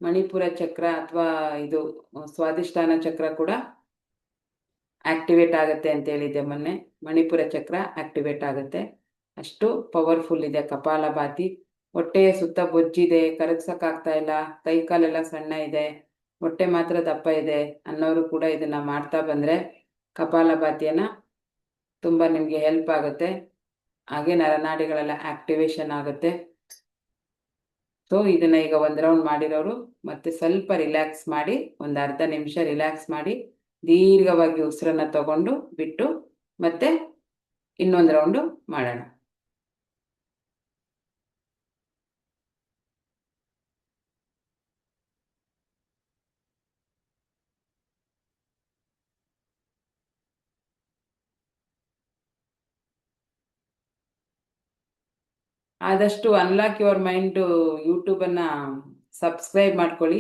ಮಣಿಪುರ ಚಕ್ರ ಅಥವಾ ಇದು ಸ್ವಾದಿಷ್ಠಾನ ಚಕ್ರ ಕೂಡ ಆಕ್ಟಿವೇಟ್ ಆಗುತ್ತೆ ಅಂತ ಹೇಳಿದ್ದೆ ಮೊನ್ನೆ. ಮಣಿಪುರ ಚಕ್ರ ಆಕ್ಟಿವೇಟ್ ಆಗುತ್ತೆ, ಅಷ್ಟು ಪವರ್ಫುಲ್ ಇದೆ ಕಪಾಲಭಾತಿ. ಹೊಟ್ಟೆಯ ಸುತ್ತ ಬೊಜ್ಜಿದೆ, ಕರಗ್ಸೋಕ್ಕಾಗ್ತಾ ಇಲ್ಲ, ಕೈ ಕಾಲೆಲ್ಲ ಸಣ್ಣ ಇದೆ, ಹೊಟ್ಟೆ ಮಾತ್ರ ದಪ್ಪ ಇದೆ ಅನ್ನೋರು ಕೂಡ ಇದನ್ನು ಮಾಡ್ತಾ ಬಂದರೆ ಕಪಾಲಭಾತಿಯನ್ನು ತುಂಬ ನಿಮಗೆ ಹೆಲ್ಪ್ ಆಗುತ್ತೆ. ಹಾಗೆ ನರನಾಡಿಗಳೆಲ್ಲ ಆಕ್ಟಿವೇಶನ್ ಆಗುತ್ತೆ. ಸೊ ಇದನ್ನು ಈಗ 1 ರೌಂಡ್ ಮಾಡಿರೋರು ಮತ್ತೆ ಸ್ವಲ್ಪ ರಿಲ್ಯಾಕ್ಸ್ ಮಾಡಿ, ಒಂದು ಅರ್ಧ ನಿಮಿಷ ರಿಲ್ಯಾಕ್ಸ್ ಮಾಡಿ, ದೀರ್ಘವಾಗಿ ಉಸಿರನ್ನು ತಗೊಂಡು ಬಿಟ್ಟು ಮತ್ತೆ ಇನ್ನೊಂದು ರೌಂಡು ಮಾಡೋಣ. ಆದಷ್ಟು ಅನ್ಲಾಕ್ ಯುವರ್ ಮೈಂಡ್ ಯೂಟ್ಯೂಬನ್ನು ಸಬ್ಸ್ಕ್ರೈಬ್ ಮಾಡ್ಕೊಳ್ಳಿ.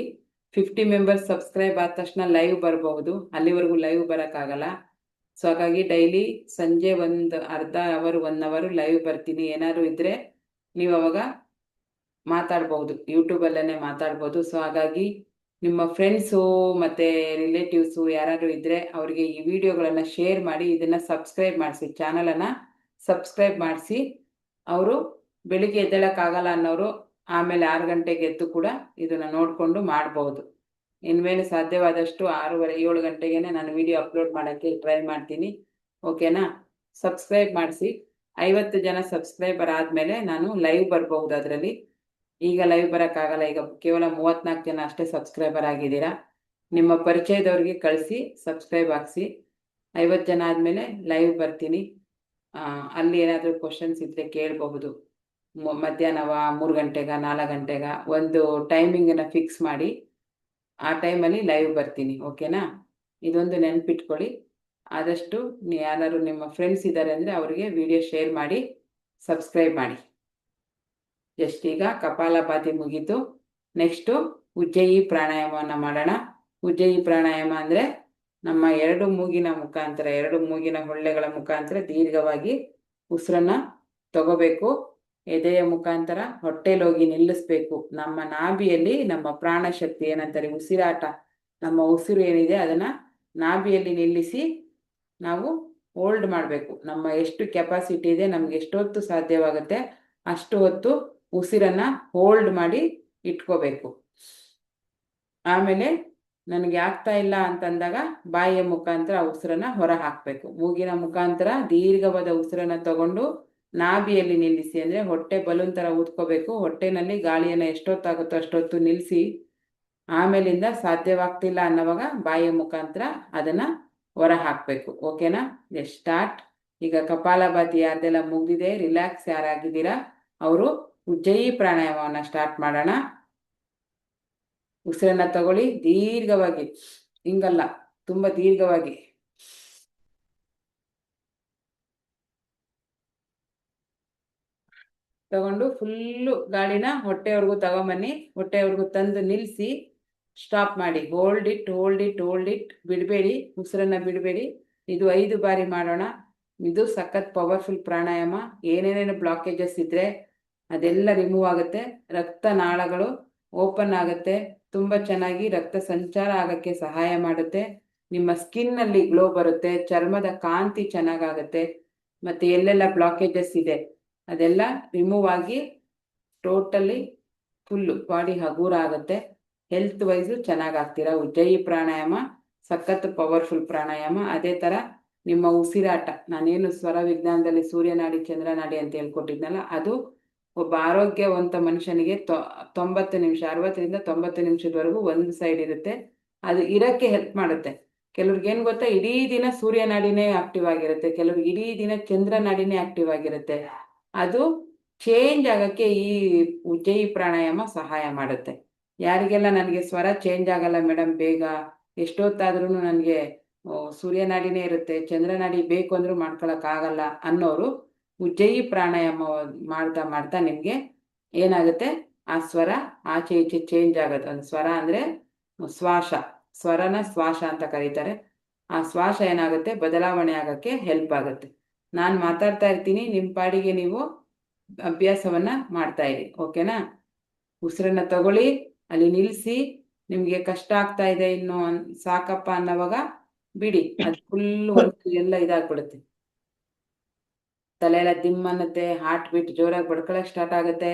50 ಮೆಂಬರ್ಸ್ ಸಬ್ಸ್ಕ್ರೈಬ್ ಆದ ತಕ್ಷಣ ಲೈವ್ ಬರಬಹುದು, ಅಲ್ಲಿವರೆಗೂ ಲೈವ್ ಬರೋಕ್ಕಾಗಲ್ಲ. ಸೊ ಹಾಗಾಗಿ ಡೈಲಿ ಸಂಜೆ ಒಂದು ಅರ್ಧ ಅವರ್ 1 ಅವರ್ ಲೈವ್ ಬರ್ತೀನಿ. ಏನಾದ್ರು ಇದ್ದರೆ ನೀವು ಅವಾಗ ಮಾತಾಡ್ಬೋದು, ಯೂಟ್ಯೂಬಲ್ಲೇ ಮಾತಾಡ್ಬೋದು. ಸೊ ಹಾಗಾಗಿ ನಿಮ್ಮ ಫ್ರೆಂಡ್ಸು ಮತ್ತು ರಿಲೇಟಿವ್ಸು ಯಾರಾದರೂ ಇದ್ದರೆ ಅವರಿಗೆ ಈ ವಿಡಿಯೋಗಳನ್ನು ಶೇರ್ ಮಾಡಿ, ಇದನ್ನು ಸಬ್ಸ್ಕ್ರೈಬ್ ಮಾಡಿಸಿ, ಚಾನಲನ್ನು ಸಬ್ಸ್ಕ್ರೈಬ್ ಮಾಡಿಸಿ. ಅವರು ಬೆಳಿಗ್ಗೆ ಎದ್ದೇಳಕ್ಕಾಗಲ್ಲ ಅನ್ನೋರು ಆಮೇಲೆ 6 ಗಂಟೆಗೆ ಎದ್ದು ಕೂಡ ಇದನ್ನು ನೋಡಿಕೊಂಡು ಮಾಡ್ಬೋದು. ಇನ್ಮೇಲೆ ಸಾಧ್ಯವಾದಷ್ಟು 6:30 7 ಗಂಟೆಗೆ ನಾನು ವಿಡಿಯೋ ಅಪ್ಲೋಡ್ ಮಾಡೋಕ್ಕೆ ಟ್ರೈ ಮಾಡ್ತೀನಿ. ಓಕೆನಾ? ಸಬ್ಸ್ಕ್ರೈಬ್ ಮಾಡಿಸಿ. 50 ಜನ ಸಬ್ಸ್ಕ್ರೈಬರ್ ಆದಮೇಲೆ ನಾನು ಲೈವ್ ಬರ್ಬಹುದು ಅದರಲ್ಲಿ. ಈಗ ಲೈವ್ ಬರೋಕ್ಕಾಗಲ್ಲ, ಈಗ ಕೇವಲ 34 ಜನ ಅಷ್ಟೇ ಸಬ್ಸ್ಕ್ರೈಬರ್ ಆಗಿದ್ದೀರಾ. ನಿಮ್ಮ ಪರಿಚಯದವ್ರಿಗೆ ಕಳಿಸಿ ಸಬ್ಸ್ಕ್ರೈಬ್ ಹಾಕ್ಸಿ. 50 ಜನ ಆದಮೇಲೆ ಲೈವ್ ಬರ್ತೀನಿ. ಅಲ್ಲಿ ಏನಾದರೂ ಕ್ವಶನ್ಸ್ ಇದ್ದರೆ ಕೇಳಬಹುದು. ಮಧ್ಯಾಹ್ನವ, 3 ಗಂಟೆಗ, 4 ಗಂಟೆಗ ಒಂದು ಟೈಮಿಂಗನ್ನು ಫಿಕ್ಸ್ ಮಾಡಿ ಆ ಟೈಮಲ್ಲಿ ಲೈವ್ ಬರ್ತೀನಿ. ಓಕೆನಾ? ಇದೊಂದು ನೆನ್ಪಿಟ್ಕೊಳ್ಳಿ. ಆದಷ್ಟು ಯಾರು ನಿಮ್ಮ ಫ್ರೆಂಡ್ಸ್ ಇದ್ದಾರೆ ಅಂದರೆ ಅವರಿಗೆ ವಿಡಿಯೋ ಶೇರ್ ಮಾಡಿ, ಸಬ್ಸ್ಕ್ರೈಬ್ ಮಾಡಿ. ಜಸ್ಟ್ ಈಗ ಕಪಾಲಭಾತಿ ಮುಗೀತು. ನೆಕ್ಸ್ಟು ಉಜ್ಜಯಿ ಪ್ರಾಣಾಯಾಮವನ್ನು ಮಾಡೋಣ. ಉಜ್ಜಯಿ ಪ್ರಾಣಾಯಾಮ ಅಂದರೆ ನಮ್ಮ ಎರಡು ಮೂಗಿನ ಹೊಳ್ಳೆಗಳ ಮುಖಾಂತರ ದೀರ್ಘವಾಗಿ ಉಸಿರನ್ನು ತಗೋಬೇಕು. ಎದೆಯ ಮುಖಾಂತರ ಹೊಟ್ಟೆಲಿ ಹೋಗಿ ನಿಲ್ಲಿಸ್ಬೇಕು. ನಮ್ಮ ನಾಭಿಯಲ್ಲಿ ನಮ್ಮ ಪ್ರಾಣಶಕ್ತಿ ಏನಂತಾರೆ ಉಸಿರಾಟ, ನಮ್ಮ ಉಸಿರು ಏನಿದೆ ಅದನ್ನು ನಾಭಿಯಲ್ಲಿ ನಿಲ್ಲಿಸಿ ನಾವು ಹೋಲ್ಡ್ ಮಾಡಬೇಕು. ನಮ್ಮ ಎಷ್ಟು ಕೆಪಾಸಿಟಿ ಇದೆ, ನಮ್ಗೆ ಎಷ್ಟೊತ್ತು ಸಾಧ್ಯವಾಗುತ್ತೆ ಅಷ್ಟು ಹೊತ್ತು ಉಸಿರನ್ನು ಹೋಲ್ಡ್ ಮಾಡಿ ಇಟ್ಕೋಬೇಕು. ಆಮೇಲೆ ನನಗೆ ಆಗ್ತಾ ಇಲ್ಲ ಅಂತಂದಾಗ ಬಾಯಿಯ ಮುಖಾಂತರ ಉಸಿರನ್ನು ಹೊರ ಹಾಕಬೇಕು. ಮೂಗಿನ ಮುಖಾಂತರ ದೀರ್ಘವಾದ ಉಸಿರನ್ನು ತಗೊಂಡು ನಾಭಿಯಲ್ಲಿ ನಿಲ್ಲಿಸಿ, ಅಂದರೆ ಹೊಟ್ಟೆ ಬಲೂನ್ ಥರ ಊದ್ಕೋಬೇಕು. ಹೊಟ್ಟೆನಲ್ಲಿ ಗಾಳಿಯನ್ನು ಎಷ್ಟೊತ್ತಾಗುತ್ತೋ ಅಷ್ಟೊತ್ತು ನಿಲ್ಲಿಸಿ, ಆಮೇಲಿಂದ ಸಾಧ್ಯವಾಗ್ತಿಲ್ಲ ಅನ್ನೋವಾಗ ಬಾಯಿಯ ಮುಖಾಂತರ ಅದನ್ನು ಹೊರ ಹಾಕಬೇಕು. ಓಕೆನಾ? ಸ್ಟಾರ್ಟ್. ಈಗ ಕಪಾಲಭಾತಿ ಯಾರ್ದೆಲ್ಲ ಮುಗಿದಿದೆ, ರಿಲ್ಯಾಕ್ಸ್ ಯಾರಾಗಿದ್ದೀರಾ ಅವರು ಉಜ್ಜಯಿ ಪ್ರಾಣಾಯಾಮವನ್ನು ಸ್ಟಾರ್ಟ್ ಮಾಡೋಣ. ಉಸಿರನ್ನು ತಗೊಳ್ಳಿ ದೀರ್ಘವಾಗಿ, ಹಿಂಗಲ್ಲ, ತುಂಬ ದೀರ್ಘವಾಗಿ. ತಗೊಂಡು ಫುಲ್ಲು ಗಾಳಿನ ಹೊಟ್ಟೆವರೆಗೂ ತಗೊಂಬನ್ನಿ. ಹೊಟ್ಟೆವರೆಗೂ ತಂದು ನಿಲ್ಲಿಸಿ ಸ್ಟಾಪ್ ಮಾಡಿ. ಹೋಲ್ಡ್ ಇಟ್, ಬಿಡಬೇಡಿ, ಉಸಿರನ್ನು ಬಿಡಬೇಡಿ. ಇದು 5 ಬಾರಿ ಮಾಡೋಣ. ಇದು ಸಖತ್ ಪವರ್ಫುಲ್ ಪ್ರಾಣಾಯಾಮ. ಏನೇನೇನು ಬ್ಲಾಕೇಜಸ್ ಇದ್ದರೆ ಅದೆಲ್ಲ ರಿಮೂವ್ ಆಗುತ್ತೆ. ರಕ್ತನಾಳಗಳು ಓಪನ್ ಆಗುತ್ತೆ. ತುಂಬ ಚೆನ್ನಾಗಿ ರಕ್ತ ಸಂಚಾರ ಆಗೋಕ್ಕೆ ಸಹಾಯ ಮಾಡುತ್ತೆ. ನಿಮ್ಮ ಸ್ಕಿನ್ನಲ್ಲಿ ಗ್ಲೋ ಬರುತ್ತೆ. ಚರ್ಮದ ಕಾಂತಿ ಚೆನ್ನಾಗಾಗುತ್ತೆ. ಮತ್ತು ಎಲ್ಲೆಲ್ಲ ಬ್ಲಾಕೇಜಸ್ ಇದೆ ಅದೆಲ್ಲ ರಿಮೂವ್ ಆಗಿ ಟೋಟಲಿ ಫುಲ್ಲು ಬಾಡಿ ಹಗೂರ ಆಗುತ್ತೆ. Health wise ಚೆನ್ನಾಗಾಗ್ತೀರಾ. ಉಜ್ಜಯಿ ಪ್ರಾಣಾಯಾಮ ಸಖತ್ ಪವರ್ಫುಲ್ ಪ್ರಾಣಾಯಾಮ. ಅದೇ ಥರ ನಿಮ್ಮ ಉಸಿರಾಟ, ನಾನೇನು ಸ್ವರ ವಿಜ್ಞಾನದಲ್ಲಿ ಸೂರ್ಯನಾಡಿ ಚಂದ್ರನಾಡಿ ಅಂತ ಹೇಳ್ಕೊಟ್ಟಿದ್ನಲ್ಲ, ಅದು ಒಬ್ಬ ಆರೋಗ್ಯವಂತ ಮನುಷ್ಯನಿಗೆ 90 ನಿಮಿಷ, 60ರಿಂದ 90 ನಿಮಿಷದವರೆಗೂ ಒಂದು ಸೈಡ್ ಇರುತ್ತೆ. ಅದು ಇರೋಕ್ಕೆ ಹೆಲ್ಪ್ ಮಾಡುತ್ತೆ. ಕೆಲವ್ರಿಗೆ ಏನು ಗೊತ್ತಾ, ಇಡೀ ದಿನ ಸೂರ್ಯನಾಡಿನೇ ಆಕ್ಟಿವ್ ಆಗಿರುತ್ತೆ, ಕೆಲವ್ರಿಗೆ ಇಡೀ ದಿನ ಚಂದ್ರನಾಡಿನೇ ಆಕ್ಟಿವ್ ಆಗಿರುತ್ತೆ. ಅದು ಚೇಂಜ್ ಆಗೋಕ್ಕೆ ಈ ಉಜ್ಜಯಿ ಪ್ರಾಣಾಯಾಮ ಸಹಾಯ ಮಾಡುತ್ತೆ. ಯಾರಿಗೆಲ್ಲ ನನಗೆ ಸ್ವರ ಚೇಂಜ್ ಆಗಲ್ಲ ಮೇಡಮ್, ಬೇಗ ಎಷ್ಟೊತ್ತಾದ್ರೂ ನನಗೆ ಸೂರ್ಯನಾಡಿನೇ ಇರುತ್ತೆ, ಚಂದ್ರನಾಡಿ ಬೇಕು ಅಂದರೂ ಮಾಡ್ಕೊಳಕ್ಕಾಗಲ್ಲ ಅನ್ನೋರು ಉಜ್ಜಯಿ ಪ್ರಾಣಾಯಾಮ ಮಾಡ್ತಾ ಮಾಡ್ತಾ ನಿಮಗೆ ಏನಾಗುತ್ತೆ, ಆ ಸ್ವರ ಆಚೆ ಈಚೆ ಚೇಂಜ್ ಆಗುತ್ತೆ. ಒಂದು ಸ್ವರ ಅಂದರೆ ಶ್ವಾಸ, ಸ್ವರನ ಶ್ವಾಸ ಅಂತ ಕರೀತಾರೆ. ಆ ಶ್ವಾಸ ಏನಾಗುತ್ತೆ ಬದಲಾವಣೆ ಆಗೋಕ್ಕೆ ಹೆಲ್ಪ್ ಆಗುತ್ತೆ. ನಾನು ಮಾತಾಡ್ತಾ ಇರ್ತೀನಿ, ನಿಮ್ಮ ಪಾಡಿಗೆ ನೀವು ಅಭ್ಯಾಸವನ್ನು ಮಾಡ್ತಾ ಇರಿ. ಓಕೆನಾ? ಉಸಿರನ್ನು ತಗೊಳ್ಳಿ, ಅಲ್ಲಿ ನಿಲ್ಲಿಸಿ. ನಿಮಗೆ ಕಷ್ಟ ಆಗ್ತಾ ಇದೆ, ಇನ್ನು ಸಾಕಪ್ಪ ಅನ್ನೋವಾಗ ಬಿಡಿ, ಅದು ಫುಲ್ಲು ಒಂದು ಎಲ್ಲ ಇದಾಗ್ಬಿಡುತ್ತೆ. ತಲೆ ಎಲ್ಲ ದಿಮ್ ಅನ್ನತ್ತೆ, ಹಾರ್ಟ್ ಬೀಟ್ ಜೋರಾಗಿ ಬಡ್ಕೊಳಕ್ಕೆ ಸ್ಟಾರ್ಟ್ ಆಗುತ್ತೆ.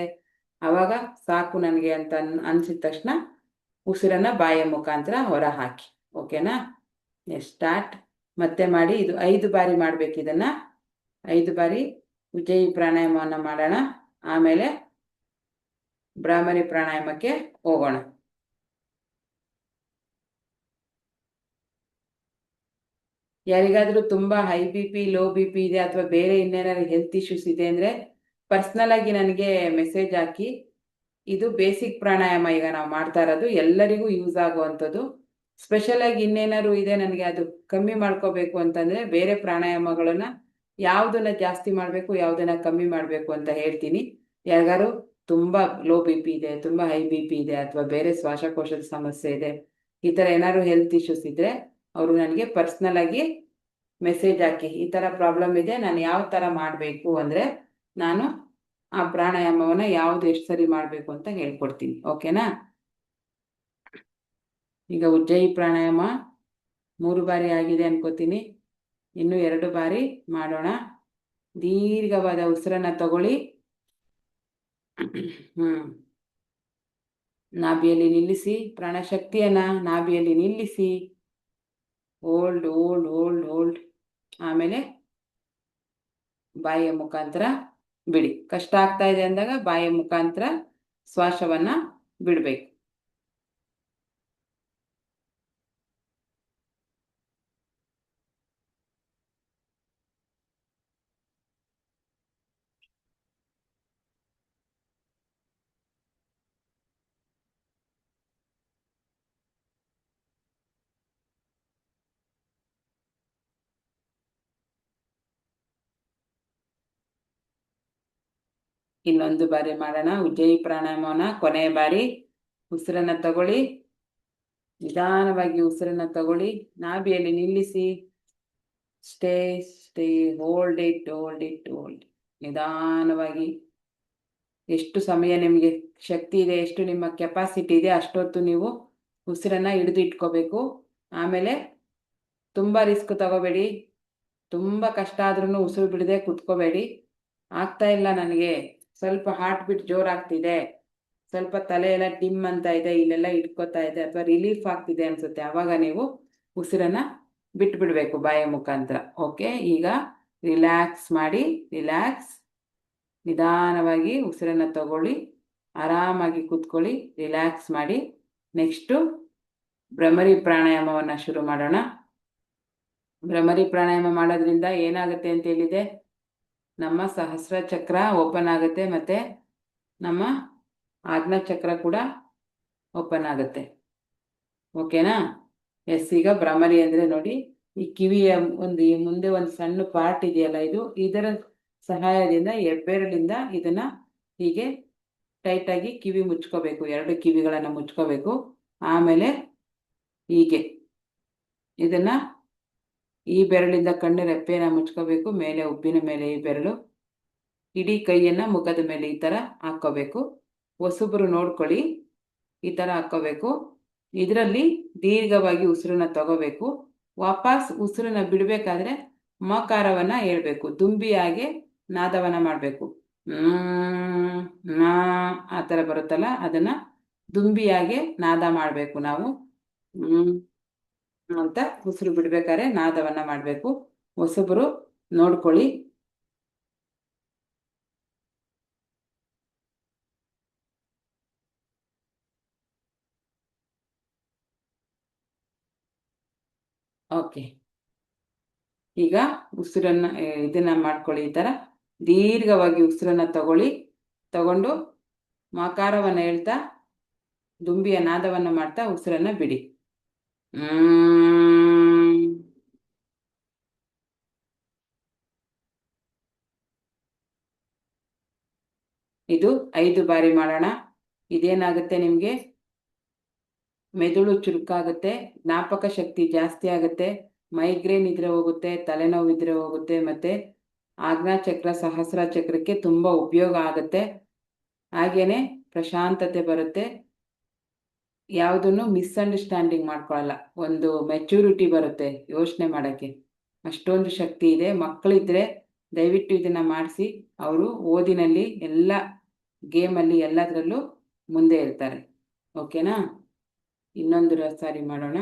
ಆವಾಗ ಸಾಕು ನನಗೆ ಅಂತ ಅನ್ಸಿದ ತಕ್ಷಣ ಉಸಿರನ್ನು ಬಾಯಿಯ ಮುಖಾಂತರ ಹೊರ ಹಾಕಿ. ಓಕೆನಾ? ಸ್ಟಾರ್ಟ್. ಮತ್ತೆ ಮಾಡಿ. ಇದು 5 ಬಾರಿ ಮಾಡಬೇಕು. ಇದನ್ನು 5 ಬಾರಿ ಉಜ್ಜಯಿ ಪ್ರಾಣಾಯಾಮವನ್ನು ಮಾಡೋಣ. ಆಮೇಲೆ ಬ್ರಾಹ್ಮರಿ ಪ್ರಾಣಾಯಾಮಕ್ಕೆ ಹೋಗೋಣ. ಯಾರಿಗಾದರೂ ತುಂಬ ಹೈ BP, ಲೋ BP ಇದೆ ಅಥವಾ ಬೇರೆ ಇನ್ನೇನಾದ್ರು ಹೆಲ್ತ್ ಇಶ್ಯೂಸ್ ಇದೆ ಅಂದರೆ ಪರ್ಸ್ನಲ್ ಆಗಿ ನನಗೆ ಮೆಸೇಜ್ ಹಾಕಿ. ಇದು ಬೇಸಿಕ್ ಪ್ರಾಣಾಯಾಮ ಈಗ ನಾವು ಮಾಡ್ತಾ ಇರೋದು, ಎಲ್ಲರಿಗೂ ಯೂಸ್ ಆಗುವಂಥದ್ದು. ಸ್ಪೆಷಲಾಗಿ ಇನ್ನೇನಾದ್ರು ಇದೆ ನನಗೆ ಅದು ಕಮ್ಮಿ ಮಾಡ್ಕೋಬೇಕು ಅಂತಂದರೆ ಬೇರೆ ಪ್ರಾಣಾಯಾಮಗಳನ್ನು ಯಾವುದನ್ನು ಜಾಸ್ತಿ ಮಾಡಬೇಕು, ಯಾವುದನ್ನು ಕಮ್ಮಿ ಮಾಡಬೇಕು ಅಂತ ಹೇಳ್ತೀನಿ. ಯಾರಿಗಾರು ತುಂಬ ಲೋ BP ಇದೆ, ತುಂಬ ಹೈ BP ಇದೆ ಅಥವಾ ಬೇರೆ ಶ್ವಾಸಕೋಶದ ಸಮಸ್ಯೆ ಇದೆ, ಈ ಥರ ಏನಾದ್ರು ಹೆಲ್ತ್ ಇಶ್ಯೂಸ್ ಇದ್ದರೆ ಅವರು ನನಗೆ ಪರ್ಸ್ನಲ್ ಆಗಿ ಮೆಸೇಜ್ ಹಾಕಿ, ಈ ಥರ ಪ್ರಾಬ್ಲಮ್ ಇದೆ, ನಾನು ಯಾವ ಥರ ಮಾಡಬೇಕು ಅಂದರೆ ನಾನು ಆ ಪ್ರಾಣಾಯಾಮವನ್ನು ಯಾವುದು ಎಷ್ಟು ಸರಿ ಮಾಡಬೇಕು ಅಂತ ಹೇಳ್ಕೊಡ್ತೀನಿ. ಓಕೆನಾ? ಈಗ ಉಜ್ಜಯಿ ಪ್ರಾಣಾಯಾಮ 3 ಬಾರಿ ಆಗಿದೆ ಅನ್ಕೋತೀನಿ. ಇನ್ನೂ 2 ಬಾರಿ ಮಾಡೋಣ. ದೀರ್ಘವಾದ ಉಸಿರನ್ನು ತಗೊಳ್ಳಿ. ನಾಭಿಯಲ್ಲಿ ನಿಲ್ಲಿಸಿ, ಪ್ರಾಣಶಕ್ತಿಯನ್ನು ನಾಭಿಯಲ್ಲಿ ನಿಲ್ಲಿಸಿ. ಹೋಲ್ಡ್. ಆಮೇಲೆ ಬಾಯಿಯ ಮುಖಾಂತರ ಬಿಡಿ. ಕಷ್ಟ ಆಗ್ತಾ ಇದೆ ಅಂದಾಗ ಬಾಯಿಯ ಮುಖಾಂತರ ಶ್ವಾಸವನ್ನ ಬಿಡಬೇಕು. ಇನ್ನೊಂದು ಬಾರಿ ಮಾಡೋಣ. ಉಜ್ಜಯಿ ಪ್ರಾಣಾಯಾಮವನ್ನ ಕೊನೆಯ ಬಾರಿ. ಉಸಿರನ್ನ ತಗೊಳ್ಳಿ, ನಿಧಾನವಾಗಿ ಉಸಿರನ್ನ ತಗೊಳ್ಳಿ, ನಾಭಿಯಲ್ಲಿ ನಿಲ್ಲಿಸಿ. Stay stay, hold it, hold it, hold. ನಿಧಾನವಾಗಿ ಎಷ್ಟು ಸಮಯ ನಿಮಗೆ ಶಕ್ತಿ ಇದೆ, ಎಷ್ಟು ನಿಮ್ಮ ಕೆಪಾಸಿಟಿ ಇದೆ ಅಷ್ಟೊತ್ತು ನೀವು ಉಸಿರನ್ನ ಹಿಡಿದು ಇಟ್ಕೋಬೇಕು. ಆಮೇಲೆ ತುಂಬ ರಿಸ್ಕ್ ತಗೋಬೇಡಿ. ತುಂಬ ಕಷ್ಟ ಆದ್ರೂ ಉಸಿರು ಬಿಡದೆ ಕುತ್ಕೋಬೇಡಿ. ಆಗ್ತಾ ಇಲ್ಲ ನನಗೆ, ಸ್ವಲ್ಪ ಹಾರ್ಟ್ ಬೀಟ್ ಜೋರಾಗ್ತಿದೆ, ಸ್ವಲ್ಪ ತಲೆ ಎಲ್ಲ ಡಿಮ್ ಅಂತ ಇದೆ, ಇಲ್ಲೆಲ್ಲ ಇಟ್ಕೋತಾ ಇದೆ ಅಥವಾ ರಿಲೀಫ್ ಆಗ್ತಿದೆ ಅನ್ಸುತ್ತೆ, ಆವಾಗ ನೀವು ಉಸಿರನ್ನ ಬಿಟ್ಬಿಡ್ಬೇಕು ಬಾಯಿಯ ಮುಖಾಂತರ. ಓಕೆ, ಈಗ ರಿಲ್ಯಾಕ್ಸ್ ಮಾಡಿ. ರಿಲ್ಯಾಕ್ಸ್. ನಿಧಾನವಾಗಿ ಉಸಿರನ್ನ ತಗೊಳ್ಳಿ, ಆರಾಮಾಗಿ ಕೂತ್ಕೊಳ್ಳಿ, ರಿಲ್ಯಾಕ್ಸ್ ಮಾಡಿ. ನೆಕ್ಸ್ಟು ಭ್ರಮರಿ ಪ್ರಾಣಾಯಾಮವನ್ನು ಶುರು ಮಾಡೋಣ. ಭ್ರಮರಿ ಪ್ರಾಣಾಯಾಮ ಮಾಡೋದ್ರಿಂದ ಏನಾಗುತ್ತೆ ಅಂತ ಹೇಳಿದೆ, ನಮ್ಮ ಸಹಸ್ರ ಚಕ್ರ ಓಪನ್ ಆಗುತ್ತೆ, ಮತ್ತು ನಮ್ಮ ಆಜ್ಞಾ ಚಕ್ರ ಕೂಡ ಓಪನ್ ಆಗುತ್ತೆ. ಓಕೆನಾ? ಎಸ್, ಈಗ ಭ್ರಮರಿ ಅಂದರೆ ನೋಡಿ, ಈ ಕಿವಿಯ ಈ ಮುಂದೆ ಒಂದು ಸಣ್ಣ ಪಾರ್ಟ್ ಇದೆಯಲ್ಲ, ಇದರ ಸಹಾಯದಿಂದ ಹೆಬ್ಬೆರಳಿಂದ ಇದನ್ನ ಹೀಗೆ ಟೈಟಾಗಿ ಕಿವಿ ಮುಚ್ಕೋಬೇಕು. 2 ಕಿವಿಗಳನ್ನು ಮುಚ್ಕೋಬೇಕು. ಆಮೇಲೆ ಹೀಗೆ ಇದನ್ನ ಈ ಬೆರಳಿಂದ ಕಣ್ಣು ರೆಪ್ಪೆನ ಮುಚ್ಕೋಬೇಕು. ಮೇಲೆ ಉಬ್ಬಿನ ಮೇಲೆ ಈ ಬೆರಳು, ಇಡೀ ಕೈಯನ್ನ ಮುಖದ ಮೇಲೆ ಈ ಥರ ಹಾಕ್ಕೋಬೇಕು. ಹೊಸಬ್ರು ನೋಡ್ಕೊಳ್ಳಿ, ಈ ಥರ ಹಾಕ್ಕೋಬೇಕು. ಇದರಲ್ಲಿ ದೀರ್ಘವಾಗಿ ಉಸಿರನ್ನ ತಗೋಬೇಕು. ವಾಪಸ್ ಉಸಿರನ್ನ ಬಿಡಬೇಕಾದ್ರೆ ಮಕಾರವನ್ನ ಹೇಳ್ಬೇಕು. ದುಂಬಿಯಾಗೆ ನಾದವನ್ನ ಮಾಡಬೇಕು. ಆ ಥರ ಬರುತ್ತಲ್ಲ, ಅದನ್ನ ದುಂಬಿಯಾಗೆ ನಾದ ಮಾಡಬೇಕು ನಾವು. ಅಂತ ಉಸಿರು ಬಿಡ್ಬೇಕಾದ್ರೆ ನಾದವನ್ನ ಮಾಡಬೇಕು. ಹೊಸಬ್ರು ನೋಡ್ಕೊಳ್ಳಿ. ಓಕೆ, ಈಗ ಉಸಿರನ್ನ ಇದನ್ನ ಮಾಡ್ಕೊಳ್ಳಿ. ಈ ಥರ ದೀರ್ಘವಾಗಿ ಉಸಿರನ್ನ ತಗೊಂಡು ಮಕಾರವನ್ನು ಹೇಳ್ತಾ ದುಂಬಿಯ ನಾದವನ್ನು ಮಾಡ್ತಾ ಉಸಿರನ್ನ ಬಿಡಿ. ಇದು 5 ಬಾರಿ ಮಾಡೋಣ. ಇದೇನಾಗುತ್ತೆ, ನಿಮಗೆ ಮೆದುಳು ಚುರುಕಾಗುತ್ತೆ, ಜ್ಞಾಪಕ ಶಕ್ತಿ ಜಾಸ್ತಿ ಆಗುತ್ತೆ, ಮೈಗ್ರೇನ್ ಇದ್ರೆ ಹೋಗುತ್ತೆ, ತಲೆನೋವು ಇದ್ರೆ ಹೋಗುತ್ತೆ, ಮತ್ತೆ ಆಜ್ಞಾ ಚಕ್ರ ಸಹಸ್ರ ಚಕ್ರಕ್ಕೆ ತುಂಬ ಉಪಯೋಗ ಆಗುತ್ತೆ. ಹಾಗೇನೆ ಪ್ರಶಾಂತತೆ ಬರುತ್ತೆ. ಯಾವುದನ್ನು ಮಿಸ್ಅಂಡರ್ಸ್ಟ್ಯಾಂಡಿಂಗ್ ಮಾಡ್ಕೊಳ್ಳಲ್ಲ. ಒಂದು ಮೆಚುರಿಟಿ ಬರುತ್ತೆ ಯೋಚನೆ ಮಾಡೋಕ್ಕೆ. ಅಷ್ಟೊಂದು ಶಕ್ತಿ ಇದೆ. ಮಕ್ಕಳಿದ್ರೆ ದಯವಿಟ್ಟು ಇದನ್ನ ಮಾಡಿಸಿ. ಅವರು ಓದಿನಲ್ಲಿ ಎಲ್ಲ, ಗೇಮಲ್ಲಿ ಎಲ್ಲದರಲ್ಲೂ ಮುಂದೆ ಇರ್ತಾರೆ. ಓಕೆನಾ? ಇನ್ನೊಂದು ಸಾರಿ ಮಾಡೋಣ.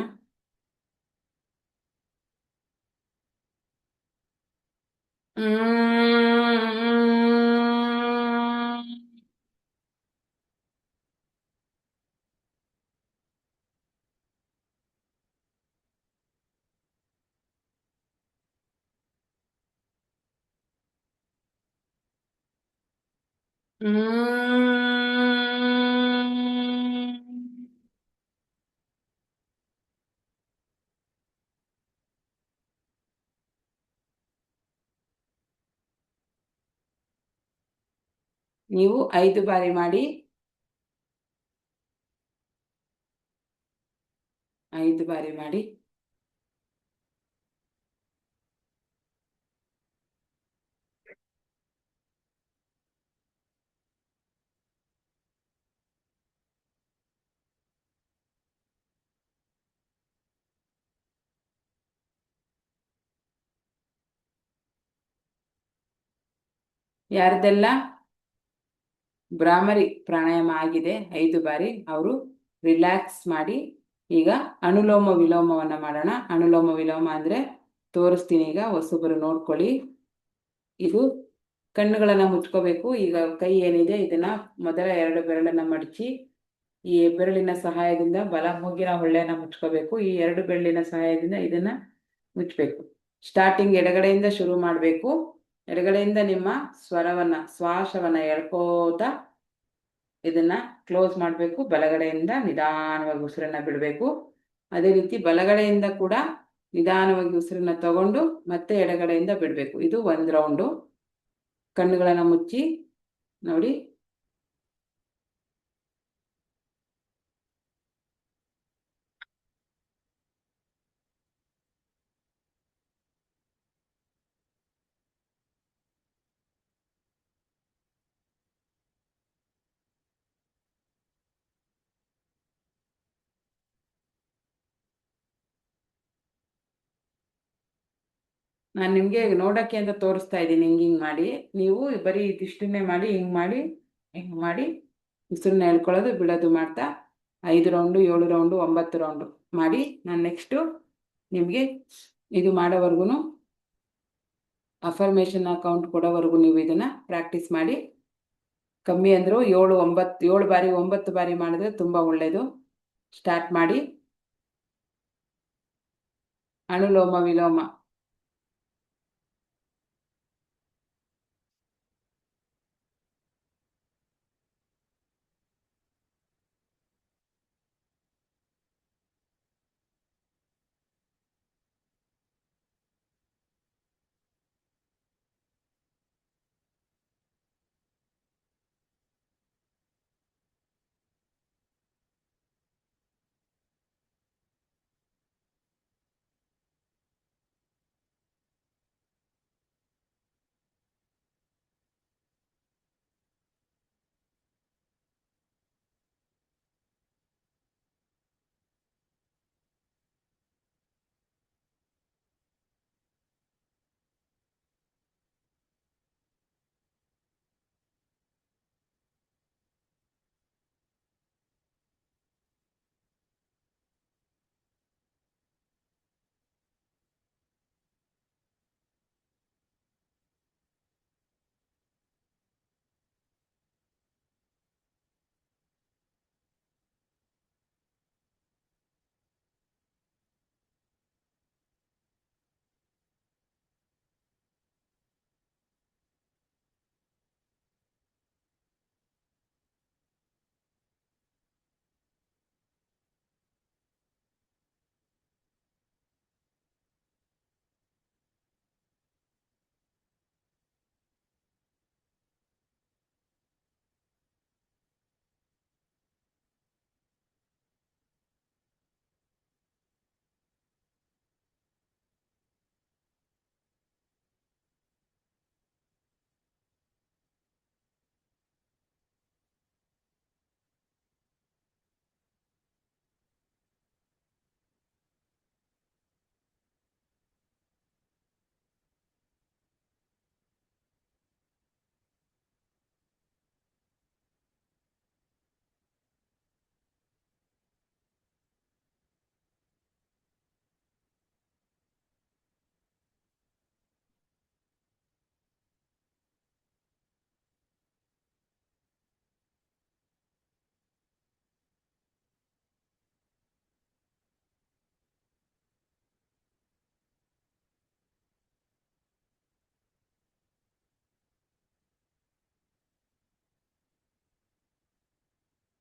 ನೀವು 5 ಬಾರಿ ಮಾಡಿ. 5 ಬಾರಿ ಮಾಡಿ. ಯಾರ್ದೆಲ್ಲ ಭ್ರಾಮರಿ ಪ್ರಾಣಾಯಾಮ ಆಗಿದೆ 5 ಬಾರಿ, ಅವರು ರಿಲ್ಯಾಕ್ಸ್ ಮಾಡಿ. ಈಗ ಅನುಲೋಮ ವಿಲೋಮವನ್ನು ಮಾಡೋಣ. ಅನುಲೋಮ ವಿಲೋಮ ಅಂದರೆ ತೋರಿಸ್ತೀನಿ. ಈಗ ಹೊಸಬರು ನೋಡ್ಕೊಳ್ಳಿ. ಇದು ಕಣ್ಣುಗಳನ್ನ ಮುಚ್ಕೋಬೇಕು. ಈಗ ಕೈ ಏನಿದೆ ಇದನ್ನ ಮೊದಲ 2 ಬೆರಳನ್ನ ಮಡಚಿ ಈ ಬೆರಳಿನ ಸಹಾಯದಿಂದ ಬಲ ಮೂಗಿನ ಹೊಳ್ಳೆನ ಮುಚ್ಕೋಬೇಕು. ಈ 2 ಬೆರಳಿನ ಸಹಾಯದಿಂದ ಇದನ್ನ ಮುಚ್ಚಬೇಕು. ಸ್ಟಾರ್ಟಿಂಗ್ ಎಡಗಡೆಯಿಂದ ಶುರು ಮಾಡಬೇಕು. ಎಡಗಡೆಯಿಂದ ನಿಮ್ಮ ಶ್ವಾಸವನ್ನ ಎಳ್ಕೋತಾ ಇದನ್ನ ಕ್ಲೋಸ್ ಮಾಡಬೇಕು. ಬಲಗಡೆಯಿಂದ ನಿಧಾನವಾಗಿ ಉಸಿರನ್ನ ಬಿಡಬೇಕು. ಅದೇ ರೀತಿ ಬಲಗಡೆಯಿಂದ ಕೂಡ ನಿಧಾನವಾಗಿ ಉಸಿರನ್ನ ತಗೊಂಡು ಮತ್ತೆ ಎಡಗಡೆಯಿಂದ ಬಿಡಬೇಕು. ಇದು 1 ರೌಂಡು. ಕಣ್ಣುಗಳನ್ನ ಮುಚ್ಚಿ ನೋಡಿ. ನಾನು ನಿಮಗೆ ನೋಡೋಕ್ಕೆ ಅಂತ ತೋರಿಸ್ತಾ ಇದ್ದೀನಿ ಹಿಂಗೆ ಮಾಡಿ. ನೀವು ಬರೀ ಇದಿಷ್ಟನ್ನೇ ಮಾಡಿ ಹಿಂಗೆ ಮಾಡಿ ಉಸಿರನ್ನ ಹೇಳ್ಕೊಳ್ಳೋದು ಬಿಡೋದು ಮಾಡ್ತಾ 5 ರೌಂಡು 7 ರೌಂಡು 9 ರೌಂಡು ಮಾಡಿ. ನಾನು ನೆಕ್ಸ್ಟು ನಿಮಗೆ ಇದು ಮಾಡೋವರೆಗೂ ಅಫರ್ಮೇಷನ್ ಅಕೌಂಟ್ ಕೊಡೋವರೆಗೂ ನೀವು ಇದನ್ನು ಪ್ರಾಕ್ಟೀಸ್ ಮಾಡಿ. ಕಮ್ಮಿ ಅಂದರೂ 7 ಬಾರಿ 9 ಬಾರಿ ಮಾಡಿದ್ರೆ ತುಂಬ ಒಳ್ಳೆಯದು. ಸ್ಟಾರ್ಟ್ ಮಾಡಿ. ಅನುಲೋಮ ವಿಲೋಮ.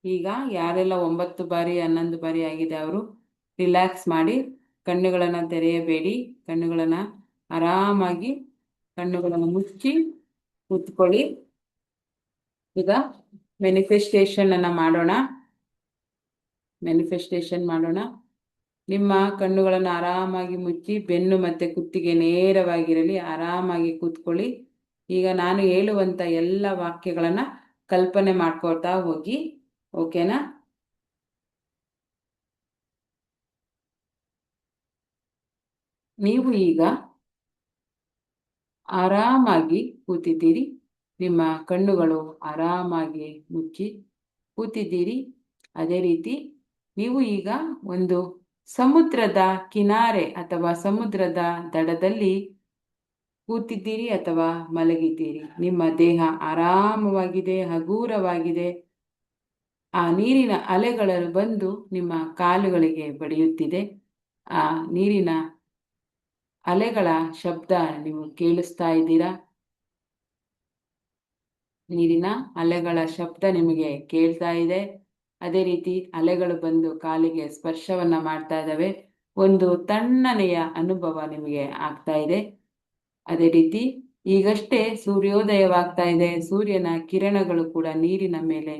ಈಗ ಯಾರೆಲ್ಲ 9 ಬಾರಿ 11 ಬಾರಿ ಆಗಿದೆ ಅವರು ರಿಲ್ಯಾಕ್ಸ್ ಮಾಡಿ ಕಣ್ಣುಗಳನ್ನು ತೆರೆಯಬೇಡಿ. ಕಣ್ಣುಗಳನ್ನು ಆರಾಮಾಗಿ ಕಣ್ಣುಗಳನ್ನು ಮುಚ್ಚಿ ಕೂತ್ಕೊಳ್ಳಿ. ಈಗ ಮ್ಯಾನಿಫೆಸ್ಟೇಷನ್ ಮಾಡೋಣ. ನಿಮ್ಮ ಕಣ್ಣುಗಳನ್ನು ಆರಾಮಾಗಿ ಮುಚ್ಚಿ ಬೆನ್ನು ಮತ್ತು ಕುತ್ತಿಗೆ ನೇರವಾಗಿರಲಿ. ಆರಾಮಾಗಿ ಕೂತ್ಕೊಳ್ಳಿ. ಈಗ ನಾನು ಹೇಳುವಂಥ ಎಲ್ಲ ವಾಕ್ಯಗಳನ್ನು ಕಲ್ಪನೆ ಮಾಡ್ಕೊಳ್ತಾ ಹೋಗಿ. ಓಕೆನಾ? ನೀವು ಈಗ ಆರಾಮಾಗಿ ಕೂತಿದ್ದೀರಿ. ನಿಮ್ಮ ಕಣ್ಣುಗಳು ಆರಾಮಾಗಿ ಮುಚ್ಚಿ ಕೂತಿದ್ದೀರಿ. ಅದೇ ರೀತಿ ನೀವು ಈಗ ಒಂದು ಸಮುದ್ರದ ಕಿನಾರೆ ಅಥವಾ ಸಮುದ್ರದ ದಡದಲ್ಲಿ ಕೂತಿದ್ದೀರಿ ಅಥವಾ ಮಲಗಿದ್ದೀರಿ. ನಿಮ್ಮ ದೇಹ ಆರಾಮವಾಗಿದೆ, ಹಗೂರವಾಗಿದೆ. ಆ ನೀರಿನ ಅಲೆಗಳು ಬಂದು ನಿಮ್ಮ ಕಾಲುಗಳಿಗೆ ಬಡಿಯುತ್ತಿದೆ. ಆ ನೀರಿನ ಅಲೆಗಳ ಶಬ್ದ ನೀವು ಕೇಳಿಸ್ತಾ ಇದ್ದೀರಾ? ನೀರಿನ ಅಲೆಗಳ ಶಬ್ದ ನಿಮಗೆ ಕೇಳ್ತಾ ಇದೆ. ಅದೇ ರೀತಿ ಅಲೆಗಳು ಬಂದು ಕಾಲಿಗೆ ಸ್ಪರ್ಶವನ್ನ ಮಾಡ್ತಾ ಇದ್ದಾವೆ. ಒಂದು ತಣ್ಣನೆಯ ಅನುಭವ ನಿಮಗೆ ಆಗ್ತಾ ಇದೆ. ಅದೇ ರೀತಿ ಈಗಷ್ಟೇ ಸೂರ್ಯೋದಯವಾಗ್ತಾ ಇದೆ. ಸೂರ್ಯನ ಕಿರಣಗಳು ಕೂಡ ನೀರಿನ ಮೇಲೆ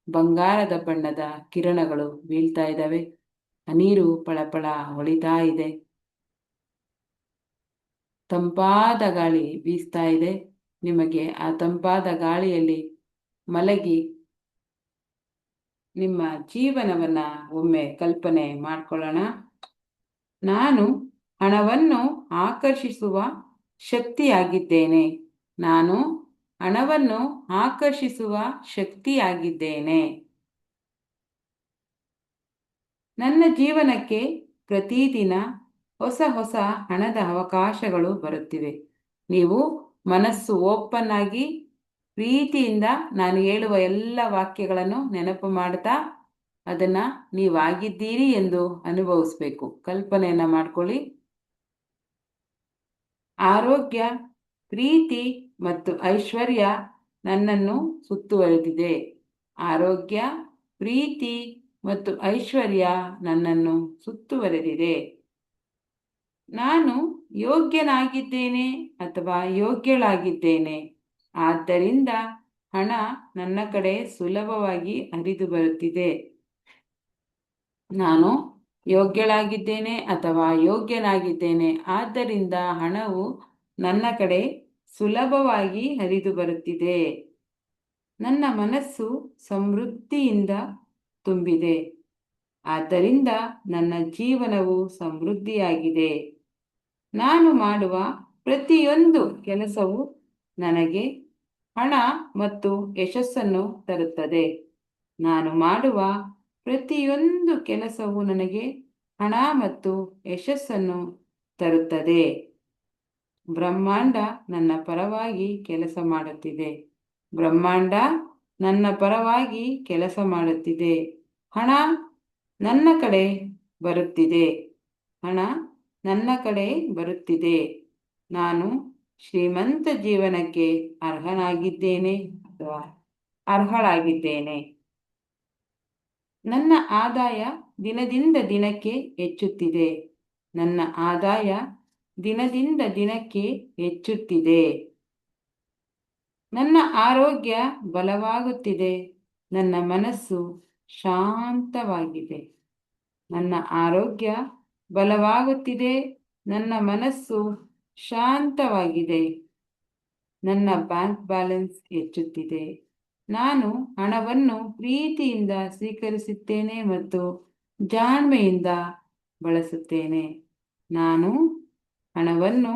ಬಂಗಾರದ ಬಣ್ಣದ ಕಿರಣಗಳು ಬೀಳ್ತಾ ಇದ್ದಾವೆ. ನೀರು ಪಳಪಳ ಹೊಳಿತಾ ಇದೆ. ತಂಪಾದ ಗಾಳಿ ಬೀಸ್ತಾ ಇದೆ. ನಿಮಗೆ ಆ ತಂಪಾದ ಗಾಳಿಯಲ್ಲಿ ಮಲಗಿ ನಿಮ್ಮ ಜೀವನವನ್ನ ಒಮ್ಮೆ ಕಲ್ಪನೆ ಮಾಡ್ಕೊಳ್ಳೋಣ. ನಾನು ಹಣವನ್ನು ಆಕರ್ಷಿಸುವ ಶಕ್ತಿಯಾಗಿದ್ದೇನೆ. ನಾನು ಹಣವನ್ನು ಆಕರ್ಷಿಸುವ ಶಕ್ತಿಯಾಗಿದ್ದೇನೆ. ನನ್ನ ಜೀವನಕ್ಕೆ ಪ್ರತಿದಿನ ಹೊಸ ಹೊಸ ಹಣದ ಅವಕಾಶಗಳು ಬರುತ್ತಿವೆ. ನೀವು ಮನಸ್ಸು ಓಪನ್ ಆಗಿ ಪ್ರೀತಿಯಿಂದ ನಾನು ಹೇಳುವ ಎಲ್ಲ ವಾಕ್ಯಗಳನ್ನು ನೆನಪು ಮಾಡ್ತಾ ಅದನ್ನ ನೀವಾಗಿದ್ದೀರಿ ಎಂದು ಅನುಭವಿಸ್ಬೇಕು. ಕಲ್ಪನೆಯನ್ನ ಮಾಡ್ಕೊಳ್ಳಿ. ಆರೋಗ್ಯ, ಪ್ರೀತಿ ಮತ್ತು ಐಶ್ವರ್ಯ ನನ್ನನ್ನು ಸುತ್ತುವರೆದಿದೆ. ಆರೋಗ್ಯ, ಪ್ರೀತಿ ಮತ್ತು ಐಶ್ವರ್ಯ ನನ್ನನ್ನು ಸುತ್ತುವರೆದಿದೆ. ನಾನು ಯೋಗ್ಯನಾಗಿದ್ದೇನೆ ಅಥವಾ ಯೋಗ್ಯಳಾಗಿದ್ದೇನೆ. ಆದ್ದರಿಂದ ಹಣ ನನ್ನ ಕಡೆ ಸುಲಭವಾಗಿ ಹರಿದು ಬರುತ್ತಿದೆ. ನಾನು ಯೋಗ್ಯಳಾಗಿದ್ದೇನೆ ಅಥವಾ ಯೋಗ್ಯನಾಗಿದ್ದೇನೆ. ಆದ್ದರಿಂದ ಹಣವು ನನ್ನ ಕಡೆ ಸುಲಭವಾಗಿ ಹರಿದು ಬರುತ್ತಿದೆ. ನನ್ನ ಮನಸ್ಸು ಸಮೃದ್ಧಿಯಿಂದ ತುಂಬಿದೆ. ಆದ್ದರಿಂದ ನನ್ನ ಜೀವನವು ಸಮೃದ್ಧಿಯಾಗಿದೆ. ನಾನು ಮಾಡುವ ಪ್ರತಿಯೊಂದು ಕೆಲಸವು ನನಗೆ ಹಣ ಮತ್ತು ಯಶಸ್ಸನ್ನು ತರುತ್ತದೆ. ನಾನು ಮಾಡುವ ಪ್ರತಿಯೊಂದು ಕೆಲಸವು ನನಗೆ ಹಣ ಮತ್ತು ಯಶಸ್ಸನ್ನು ತರುತ್ತದೆ. ಬ್ರಹ್ಮಾಂಡ ನನ್ನ ಪರವಾಗಿ ಕೆಲಸ ಮಾಡುತ್ತಿದೆ. ಬ್ರಹ್ಮಾಂಡ ನನ್ನ ಪರವಾಗಿ ಕೆಲಸ ಮಾಡುತ್ತಿದೆ. ಹಣ ನನ್ನ ಕಡೆ ಬರುತ್ತಿದೆ. ಹಣ ನನ್ನ ಕಡೆ ಬರುತ್ತಿದೆ. ನಾನು ಶ್ರೀಮಂತ ಜೀವನಕ್ಕೆ ಅರ್ಹನಾಗಿದ್ದೇನೆ ಅಥವಾ ಅರ್ಹಳಾಗಿದ್ದೇನೆ. ನನ್ನ ಆದಾಯ ದಿನದಿಂದ ದಿನಕ್ಕೆ ಹೆಚ್ಚುತ್ತಿದೆ. ನನ್ನ ಆದಾಯ ದಿನದಿಂದ ದಿನಕ್ಕೆ ಹೆಚ್ಚುತ್ತಿದೆ. ನನ್ನ ಆರೋಗ್ಯ ಬಲವಾಗುತ್ತಿದೆ. ನನ್ನ ಮನಸ್ಸು ಶಾಂತವಾಗಿದೆ. ನನ್ನ ಆರೋಗ್ಯ ಬಲವಾಗುತ್ತಿದೆ. ನನ್ನ ಮನಸ್ಸು ಶಾಂತವಾಗಿದೆ. ನನ್ನ ಬ್ಯಾಂಕ್ ಬ್ಯಾಲೆನ್ಸ್ ಹೆಚ್ಚುತ್ತಿದೆ. ನಾನು ಹಣವನ್ನು ಪ್ರೀತಿಯಿಂದ ಸ್ವೀಕರಿಸುತ್ತೇನೆ ಮತ್ತು ಜಾಣ್ಮೆಯಿಂದ ಬಳಸುತ್ತೇನೆ. ನಾನು ಹಣವನ್ನು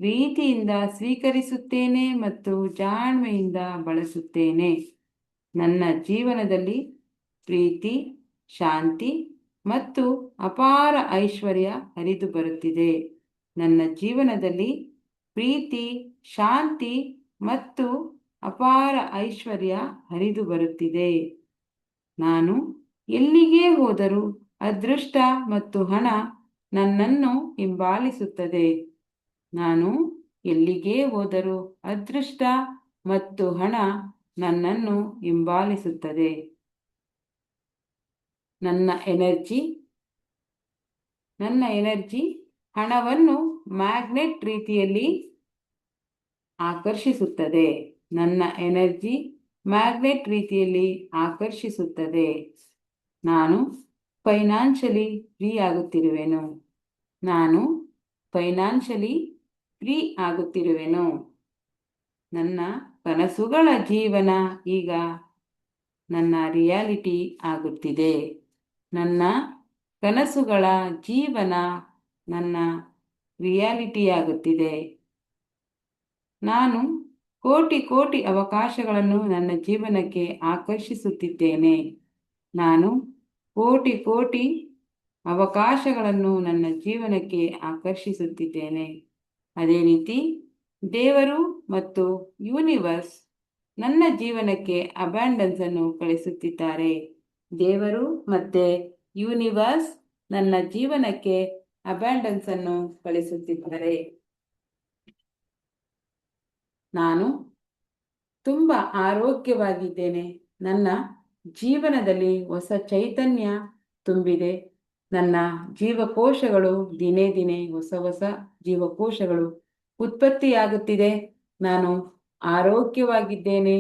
ಪ್ರೀತಿಯಿಂದ ಸ್ವೀಕರಿಸುತ್ತೇನೆ ಮತ್ತು ಜಾಣ್ಮೆಯಿಂದ ಬಳಸುತ್ತೇನೆ. ನನ್ನ ಜೀವನದಲ್ಲಿ ಪ್ರೀತಿ, ಶಾಂತಿ ಮತ್ತು ಅಪಾರ ಐಶ್ವರ್ಯ ಹರಿದು ಬರುತ್ತಿದೆ. ನನ್ನ ಜೀವನದಲ್ಲಿ ಪ್ರೀತಿ, ಶಾಂತಿ ಮತ್ತು ಅಪಾರ ಐಶ್ವರ್ಯ ಹರಿದು ಬರುತ್ತಿದೆ. ನಾನು ಎಲ್ಲಿಗೆ ಹೋದರೂ ಅದೃಷ್ಟ ಮತ್ತು ಹಣ ನನ್ನನ್ನು ಹಿಂಬಾಲಿಸುತ್ತದೆ. ನಾನು ಎಲ್ಲಿಗೆ ಹೋದರೂ ಅದೃಷ್ಟ ಮತ್ತು ಹಣ ನನ್ನನ್ನು ಹಿಂಬಾಲಿಸುತ್ತದೆ. ನನ್ನ ಎನರ್ಜಿ ಹಣವನ್ನು ಮ್ಯಾಗ್ನೆಟ್ ರೀತಿಯಲ್ಲಿ ಆಕರ್ಷಿಸುತ್ತದೆ. ನನ್ನ ಎನರ್ಜಿ ಮ್ಯಾಗ್ನೆಟ್ ರೀತಿಯಲ್ಲಿ ಆಕರ್ಷಿಸುತ್ತದೆ. ನಾನು ಫೈನಾನ್ಷಿಯಲಿ ಫ್ರೀ ಆಗುತ್ತಿರುವೆನು. ನಾನು ಫೈನಾನ್ಷಿಯಲಿ ಫ್ರೀ ಆಗುತ್ತಿರುವೆನು. ನನ್ನ ಕನಸುಗಳ ಜೀವನ ಈಗ ನನ್ನ ರಿಯಾಲಿಟಿ ಆಗುತ್ತಿದೆ. ನನ್ನ ಕನಸುಗಳ ಜೀವನ ನನ್ನ ರಿಯಾಲಿಟಿ ಆಗುತ್ತಿದೆ. ನಾನು ಕೋಟಿ ಕೋಟಿ ಅವಕಾಶಗಳನ್ನು ನನ್ನ ಜೀವನಕ್ಕೆ ಆಕರ್ಷಿಸುತ್ತಿದ್ದೇನೆ. ನಾನು ಕೋಟಿ ಕೋಟಿ ಅವಕಾಶಗಳನ್ನು ನನ್ನ ಜೀವನಕ್ಕೆ ಆಕರ್ಷಿಸುತ್ತಿದ್ದೇನೆ. ಅದೇ ರೀತಿ ದೇವರು ಮತ್ತು ಯೂನಿವರ್ಸ್ ನನ್ನ ಜೀವನಕ್ಕೆ ಅಬ್ಯಾಂಡೆನ್ಸ್ ಅನ್ನು ಕಳಿಸುತ್ತಿದ್ದಾರೆ. ದೇವರು ಮತ್ತೆ ಯೂನಿವರ್ಸ್ ನನ್ನ ಜೀವನಕ್ಕೆ ಅಬ್ಯಾಂಡೆನ್ಸ್ ಅನ್ನು ಕಳಿಸುತ್ತಿದ್ದಾರೆ. ನಾನು ತುಂಬ ಆರೋಗ್ಯವಾಗಿದ್ದೇನೆ. ನನ್ನ ಜೀವನದಲ್ಲಿ ಹೊಸ ಚೈತನ್ಯ ತುಂಬಿದೆ. ನನ್ನ ಜೀವಕೋಶಗಳು ದಿನೇ ದಿನೇ ಹೊಸ ಜೀವಕೋಶಗಳು ಉತ್ಪತ್ತಿಯಾಗುತ್ತಿದೆ. ನಾನು ಆರೋಗ್ಯವಾಗಿದ್ದೇನೆ,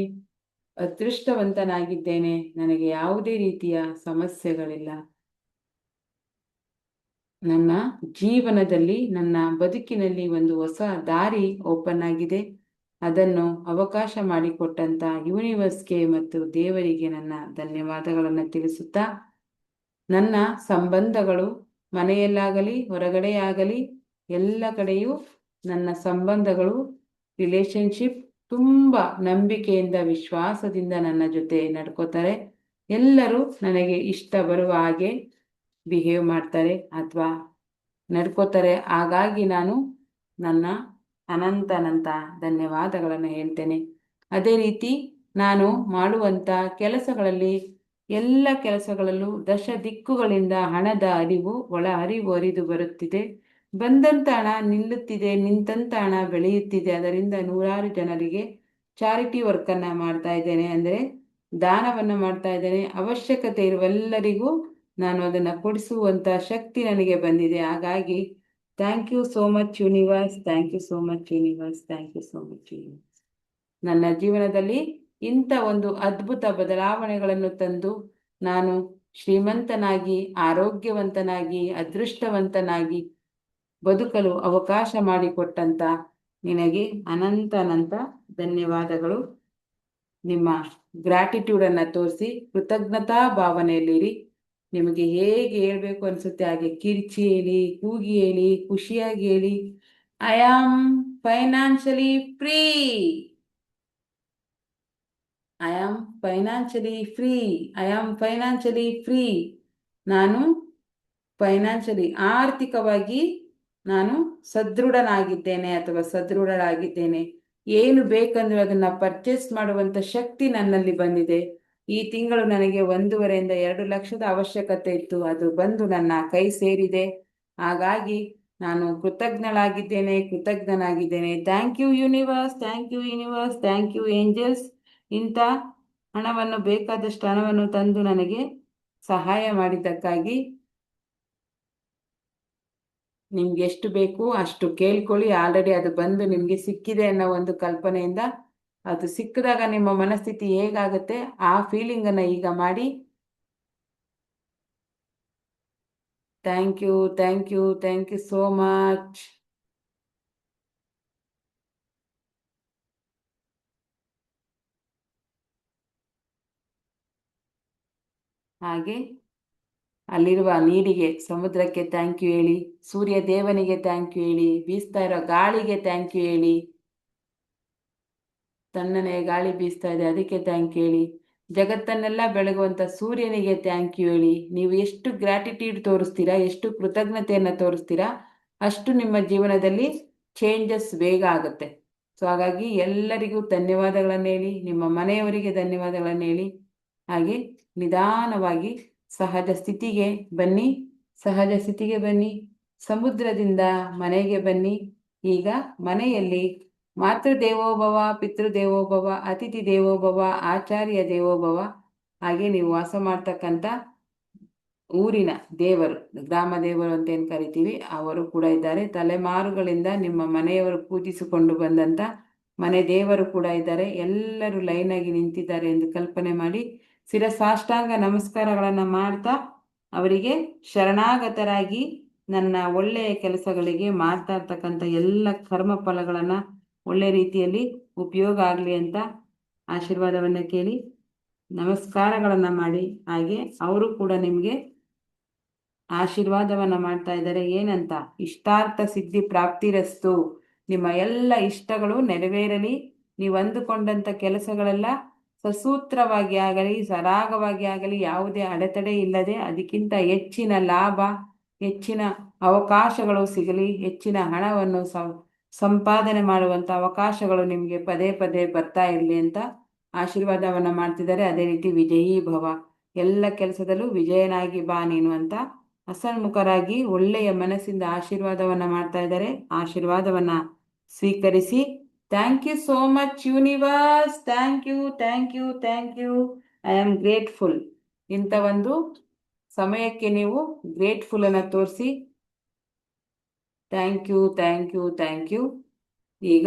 ಅದೃಷ್ಟವಂತನಾಗಿದ್ದೇನೆ. ನನಗೆ ಯಾವುದೇ ರೀತಿಯ ಸಮಸ್ಯೆಗಳಿಲ್ಲ. ನನ್ನ ಜೀವನದಲ್ಲಿ, ನನ್ನ ಬದುಕಿನಲ್ಲಿ ಒಂದು ಹೊಸ ದಾರಿ ಓಪನ್ ಆಗಿದೆ. ಅದನ್ನು ಅವಕಾಶ ಮಾಡಿಕೊಟ್ಟಂತ ಯೂನಿವರ್ಸ್ಗೆ ಮತ್ತು ದೇವರಿಗೆ ನನ್ನ ಧನ್ಯವಾದಗಳನ್ನು ತಿಳಿಸುತ್ತಾ, ನನ್ನ ಸಂಬಂಧಗಳು ಮನೆಯಲ್ಲಾಗಲಿ ಹೊರಗಡೆಯಾಗಲಿ ಎಲ್ಲ ಕಡೆಯೂ ನನ್ನ ಸಂಬಂಧಗಳು, ರಿಲೇಶನ್ಶಿಪ್ ತುಂಬ ನಂಬಿಕೆಯಿಂದ ವಿಶ್ವಾಸದಿಂದ ನನ್ನ ಜೊತೆ ನಡ್ಕೋತಾರೆ. ಎಲ್ಲರೂ ನನಗೆ ಇಷ್ಟ ಬರುವ ಹಾಗೆ ಬಿಹೇವ್ ಮಾಡ್ತಾರೆ ಅಥವಾ ನಡ್ಕೋತಾರೆ. ಹಾಗಾಗಿ ನಾನು ನನ್ನ ಅನಂತ ಧನ್ಯವಾದಗಳನ್ನು ಹೇಳ್ತೇನೆ. ಅದೇ ರೀತಿ ನಾನು ಮಾಡುವಂಥ ಕೆಲಸಗಳಲ್ಲಿ, ಎಲ್ಲ ಕೆಲಸಗಳಲ್ಲೂ ದಶ ದಿಕ್ಕುಗಳಿಂದ ಹಣದ ಅರಿವು, ಒಳ ಅರಿವು ಹರಿದು ಬರುತ್ತಿದೆ. ಬಂದಂಥ ಹಣ ನಿಲ್ಲುತ್ತಿದೆ, ನಿಂತಂಥ ಹಣ ಬೆಳೆಯುತ್ತಿದೆ. ಅದರಿಂದ ನೂರಾರು ಜನರಿಗೆ ಚಾರಿಟಿ ವರ್ಕನ್ನು ಮಾಡ್ತಾ ಇದ್ದೇನೆ, ಅಂದರೆ ದಾನವನ್ನು ಮಾಡ್ತಾ ಇದ್ದೇನೆ. ಅವಶ್ಯಕತೆ ಇರುವೆಲ್ಲರಿಗೂ ನಾನು ಅದನ್ನು ಕೊಡಿಸುವಂಥ ಶಕ್ತಿ ನನಗೆ ಬಂದಿದೆ. ಹಾಗಾಗಿ thank you so much universe, thank you so much universe, thank you so much universe. ನನ್ನ ಜೀವನದಲ್ಲಿ ಇಂಥ ಒಂದು ಅದ್ಭುತ ಬದಲಾವಣೆಗಳನ್ನು ತಂದು ನಾನು ಶ್ರೀಮಂತನಾಗಿ, ಆರೋಗ್ಯವಂತನಾಗಿ, ಅದೃಷ್ಟವಂತನಾಗಿ ಬದುಕಲು ಅವಕಾಶ ಮಾಡಿಕೊಟ್ಟಂತ ನಿನಗೆ ಅನಂತ ಧನ್ಯವಾದಗಳು. ನಿಮ್ಮ ಗ್ರ್ಯಾಟಿಟ್ಯೂಡನ್ನು ತೋರಿಸಿ ಕೃತಜ್ಞತಾ ಭಾವನೆಯಲ್ಲಿರಿ. ನಿಮಗೆ ಹೇಗೆ ಹೇಳಬೇಕು ಅನಿಸುತ್ತೆ ಹಾಗೆ ಕಿರ್ಚಿ ಹೇಳಿ, ಕೂಗಿ ಹೇಳಿ, ಖುಷಿಯಾಗಿ ಹೇಳಿ. I am financially free, I am financially free, I am financially free. ನಾನು ಫೈನಾನ್ಷಿಯಲಿ, ಆರ್ಥಿಕವಾಗಿ ನಾನು ಸದೃಢನಾಗಿದ್ದೇನೆ ಅಥವಾ ಸದೃಢಳಾಗಿದ್ದೇನೆ. ಏನು ಬೇಕಂದ್ರೆ ಅದನ್ನು ಪರ್ಚೇಸ್ ಮಾಡುವಂಥ ಶಕ್ತಿ ನನ್ನಲ್ಲಿ ಬಂದಿದೆ. ಈ ತಿಂಗಳು ನನಗೆ 1.5 ಇಂದ 2 ಲಕ್ಷದ ಅವಶ್ಯಕತೆ ಇತ್ತು, ಅದು ಬಂದು ನನ್ನ ಕೈ ಸೇರಿದೆ. ಹಾಗಾಗಿ ನಾನು ಕೃತಜ್ಞನಾಗಿದ್ದೇನೆ. Thank you universe, thank you universe, thank you angels. ಇಂಥ ಹಣವನ್ನು, ಬೇಕಾದಷ್ಟು ಹಣವನ್ನು ತಂದು ನನಗೆ ಸಹಾಯ ಮಾಡಿದ್ದಕ್ಕಾಗಿ. ನಿಮ್ಗೆ ಎಷ್ಟು ಬೇಕು ಅಷ್ಟು ಕೇಳ್ಕೊಳ್ಳಿ. ಆಲ್ರೆಡಿ ಅದು ಬಂದು ನಿಮಗೆ ಸಿಕ್ಕಿದೆ ಅನ್ನೋ ಒಂದು ಕಲ್ಪನೆಯಿಂದ, ಅದು ಸಿಕ್ಕಿದಾಗ ನಿಮ್ಮ ಮನಸ್ಥಿತಿ ಹೇಗಾಗುತ್ತೆ ಆ ಫೀಲಿಂಗನ್ನು ಈಗ ಮಾಡಿ. Thank you, thank you, thank you so much. ಹಾಗೆ ಅಲ್ಲಿರುವ ನೀರಿಗೆ, ಸಮುದ್ರಕ್ಕೆ ಥ್ಯಾಂಕ್ ಯು ಹೇಳಿ, ಸೂರ್ಯ ದೇವನಿಗೆ ಥ್ಯಾಂಕ್ ಯು ಹೇಳಿ, ಬೀಸ್ತಾ ಇರೋ ಗಾಳಿಗೆ ಥ್ಯಾಂಕ್ ಯು ಹೇಳಿ. ತಣ್ಣನೆ ಗಾಳಿ ಬೀಸ್ತಾ ಇದೆ, ಅದಕ್ಕೆ ಥ್ಯಾಂಕ್ ಯು ಹೇಳಿ. ಜಗತ್ತನ್ನೆಲ್ಲ ಬೆಳಗುವಂಥ ಸೂರ್ಯನಿಗೆ ಥ್ಯಾಂಕ್ ಯು ಹೇಳಿ. ನೀವು ಎಷ್ಟು ಗ್ರ್ಯಾಟಿಟ್ಯೂಡ್ ತೋರಿಸ್ತೀರಾ, ಎಷ್ಟು ಕೃತಜ್ಞತೆಯನ್ನು ತೋರಿಸ್ತೀರಾ, ಅಷ್ಟು ನಿಮ್ಮ ಜೀವನದಲ್ಲಿ ಚೇಂಜಸ್ ಬೇಗ ಆಗುತ್ತೆ. ಸೊ ಹಾಗಾಗಿ ಎಲ್ಲರಿಗೂ ಧನ್ಯವಾದಗಳನ್ನು ಹೇಳಿ, ನಿಮ್ಮ ಮನೆಯವರಿಗೆ ಧನ್ಯವಾದಗಳನ್ನು ಹೇಳಿ. ಹಾಗೆ ನಿಧಾನವಾಗಿ ಸಹಜ ಸ್ಥಿತಿಗೆ ಬನ್ನಿ, ಸಹಜ ಸ್ಥಿತಿಗೆ ಬನ್ನಿ. ಸಮುದ್ರದಿಂದ ಮನೆಗೆ ಬನ್ನಿ. ಈಗ ಮನೆಯಲ್ಲಿ ಮಾತೃದೇವೋಭವ, ಪಿತೃದೇವೋಭವ, ಅತಿಥಿ ದೇವೋಭವ, ಆಚಾರ್ಯ ದೇವೋಭವ, ಹಾಗೆ ನೀವು ವಾಸ ಮಾಡ್ತಕ್ಕಂಥ ಊರಿನ ದೇವರು, ಗ್ರಾಮ ದೇವರು ಅಂತ ಏನು ಕರಿತೀವಿ, ಅವರು ಕೂಡ ಇದ್ದಾರೆ. ತಲೆಮಾರುಗಳಿಂದ ನಿಮ್ಮ ಮನೆಯವರು ಪೂಜಿಸಿಕೊಂಡು ಬಂದಂಥ ಮನೆ ದೇವರು ಕೂಡ ಇದ್ದಾರೆ. ಎಲ್ಲರೂ ಲೈನಾಗಿ ನಿಂತಿದ್ದಾರೆ ಎಂದು ಕಲ್ಪನೆ ಮಾಡಿ ಶಿರಸಾಷ್ಟಾಂಗ ನಮಸ್ಕಾರಗಳನ್ನು ಮಾಡ್ತಾ ಅವರಿಗೆ ಶರಣಾಗತರಾಗಿ, ನನ್ನ ಒಳ್ಳೆಯ ಕೆಲಸಗಳಿಗೆ ಮಾಡ್ತಾ ಇರ್ತಕ್ಕಂಥ ಎಲ್ಲ ಕರ್ಮ ಫಲಗಳನ್ನು ಒಳ್ಳೆ ರೀತಿಯಲ್ಲಿ ಉಪಯೋಗ ಆಗಲಿ ಅಂತ ಆಶೀರ್ವಾದವನ್ನು ಕೇಳಿ ನಮಸ್ಕಾರಗಳನ್ನು ಮಾಡಿ. ಹಾಗೆ ಅವರು ಕೂಡ ನಿಮಗೆ ಆಶೀರ್ವಾದವನ್ನು ಮಾಡ್ತಾ ಇದ್ದಾರೆ. ಏನಂತ? ಇಷ್ಟಾರ್ಥ ಸಿದ್ಧಿ ಪ್ರಾಪ್ತಿರಸ್ತು. ನಿಮ್ಮ ಎಲ್ಲ ಇಷ್ಟಗಳು ನೆರವೇರಲಿ. ನೀವು ಅಂದುಕೊಂಡಂಥ ಕೆಲಸಗಳೆಲ್ಲ ಸಸೂತ್ರವಾಗಿ ಆಗಲಿ, ಸರಾಗವಾಗಿ ಆಗಲಿ, ಯಾವುದೇ ಅಡೆತಡೆ ಇಲ್ಲದೆ ಅದಕ್ಕಿಂತ ಹೆಚ್ಚಿನ ಲಾಭ, ಹೆಚ್ಚಿನ ಅವಕಾಶಗಳು ಸಿಗಲಿ, ಹೆಚ್ಚಿನ ಹಣವನ್ನು ಸಂಪಾದನೆ ಮಾಡುವಂಥ ಅವಕಾಶಗಳು ನಿಮಗೆ ಪದೇ ಪದೇ ಬರ್ತಾ ಇರಲಿ ಅಂತ ಆಶೀರ್ವಾದವನ್ನು ಮಾಡ್ತಿದ್ದಾರೆ. ಅದೇ ರೀತಿ ವಿಜಯೀ ಭವ, ಎಲ್ಲ ಕೆಲಸದಲ್ಲೂ ವಿಜಯನಾಗಿ ಬಾ ನೀನು ಅಂತ ಹಸನ್ಮುಖರಾಗಿ ಒಳ್ಳೆಯ ಮನಸ್ಸಿಂದ ಆಶೀರ್ವಾದವನ್ನು ಮಾಡ್ತಾ ಇದ್ದಾರೆ. ಆಶೀರ್ವಾದವನ್ನು ಸ್ವೀಕರಿಸಿ. Thank you so much universe. Thank you, thank you, thank you. I am grateful. ಇಂಥ ಒಂದು ಸಮಯಕ್ಕೆ ನೀವು ಗ್ರೇಟ್ಫುಲ್ ಅನ್ನು ತೋರಿಸಿ. Thank you, thank you, thank you. ಈಗ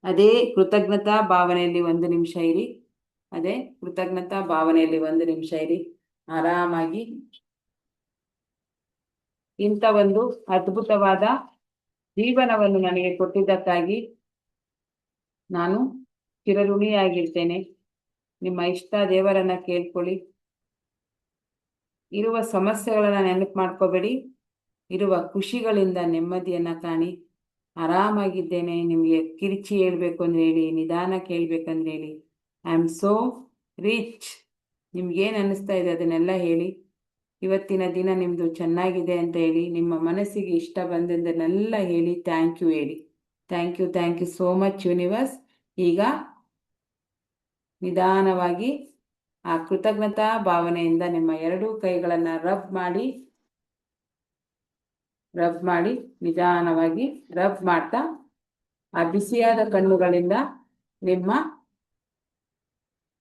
ಅದೇ ಕೃತಜ್ಞತಾ ಭಾವನೆಯಲ್ಲಿ 1 ನಿಮಿಷ ಇರಿ. ಅದೇ ಕೃತಜ್ಞತಾ ಭಾವನೆಯಲ್ಲಿ 1 ನಿಮಿಷ ಇರಿ. ಆರಾಮಾಗಿ ಇಂಥ ಒಂದು ಅದ್ಭುತವಾದ ಜೀವನವನ್ನು ನನಗೆ ಕೊಟ್ಟಿದ್ದಕ್ಕಾಗಿ ನಾನು ಚಿರಋಣಿಯಾಗಿರ್ತೇನೆ. ನಿಮ್ಮ ಇಷ್ಟ ದೇವರನ್ನ ಕೇಳ್ಕೊಳ್ಳಿ. ಇರುವ ಸಮಸ್ಯೆಗಳನ್ನ ನೆನಪು ಮಾಡ್ಕೋಬೇಡಿ. ಇರುವ ಖುಷಿಗಳಿಂದ ನೆಮ್ಮದಿಯನ್ನ ಕಾಣಿ. ಆರಾಮಾಗಿದ್ದೇನೆ. ನಿಮಗೆ ಕಿರಿಚಿ ಹೇಳ್ಬೇಕು ಅಂದ್ರೆ ಹೇಳಿ, ನಿಧಾನ ಕೇಳ್ಬೇಕಂದ್ರೆ ಹೇಳಿ. I am so rich. ನಿಮ್ಗೇನು ಅನ್ನಿಸ್ತಾ ಇದೆ ಅದನ್ನೆಲ್ಲ ಹೇಳಿ. ಇವತ್ತಿನ ದಿನ ನಿಮ್ಮದು ಚೆನ್ನಾಗಿದೆ ಅಂತ ಹೇಳಿ. ನಿಮ್ಮ ಮನಸ್ಸಿಗೆ ಇಷ್ಟ ಬಂದದ್ದನ್ನೆಲ್ಲ ಹೇಳಿ. ಥ್ಯಾಂಕ್ ಯು ಹೇಳಿ. Thank you, thank you so much universe. ಈಗ ನಿಧಾನವಾಗಿ ಆ ಕೃತಜ್ಞತಾ ಭಾವನೆಯಿಂದ ನಿಮ್ಮ 2 ಕೈಗಳನ್ನು ರಬ್ ಮಾಡಿ ನಿಧಾನವಾಗಿ ರಬ್ ಮಾಡ್ತಾ ಆ ಬಿಸಿಯಾದ ಕಣ್ಣುಗಳಿಂದ ನಿಮ್ಮ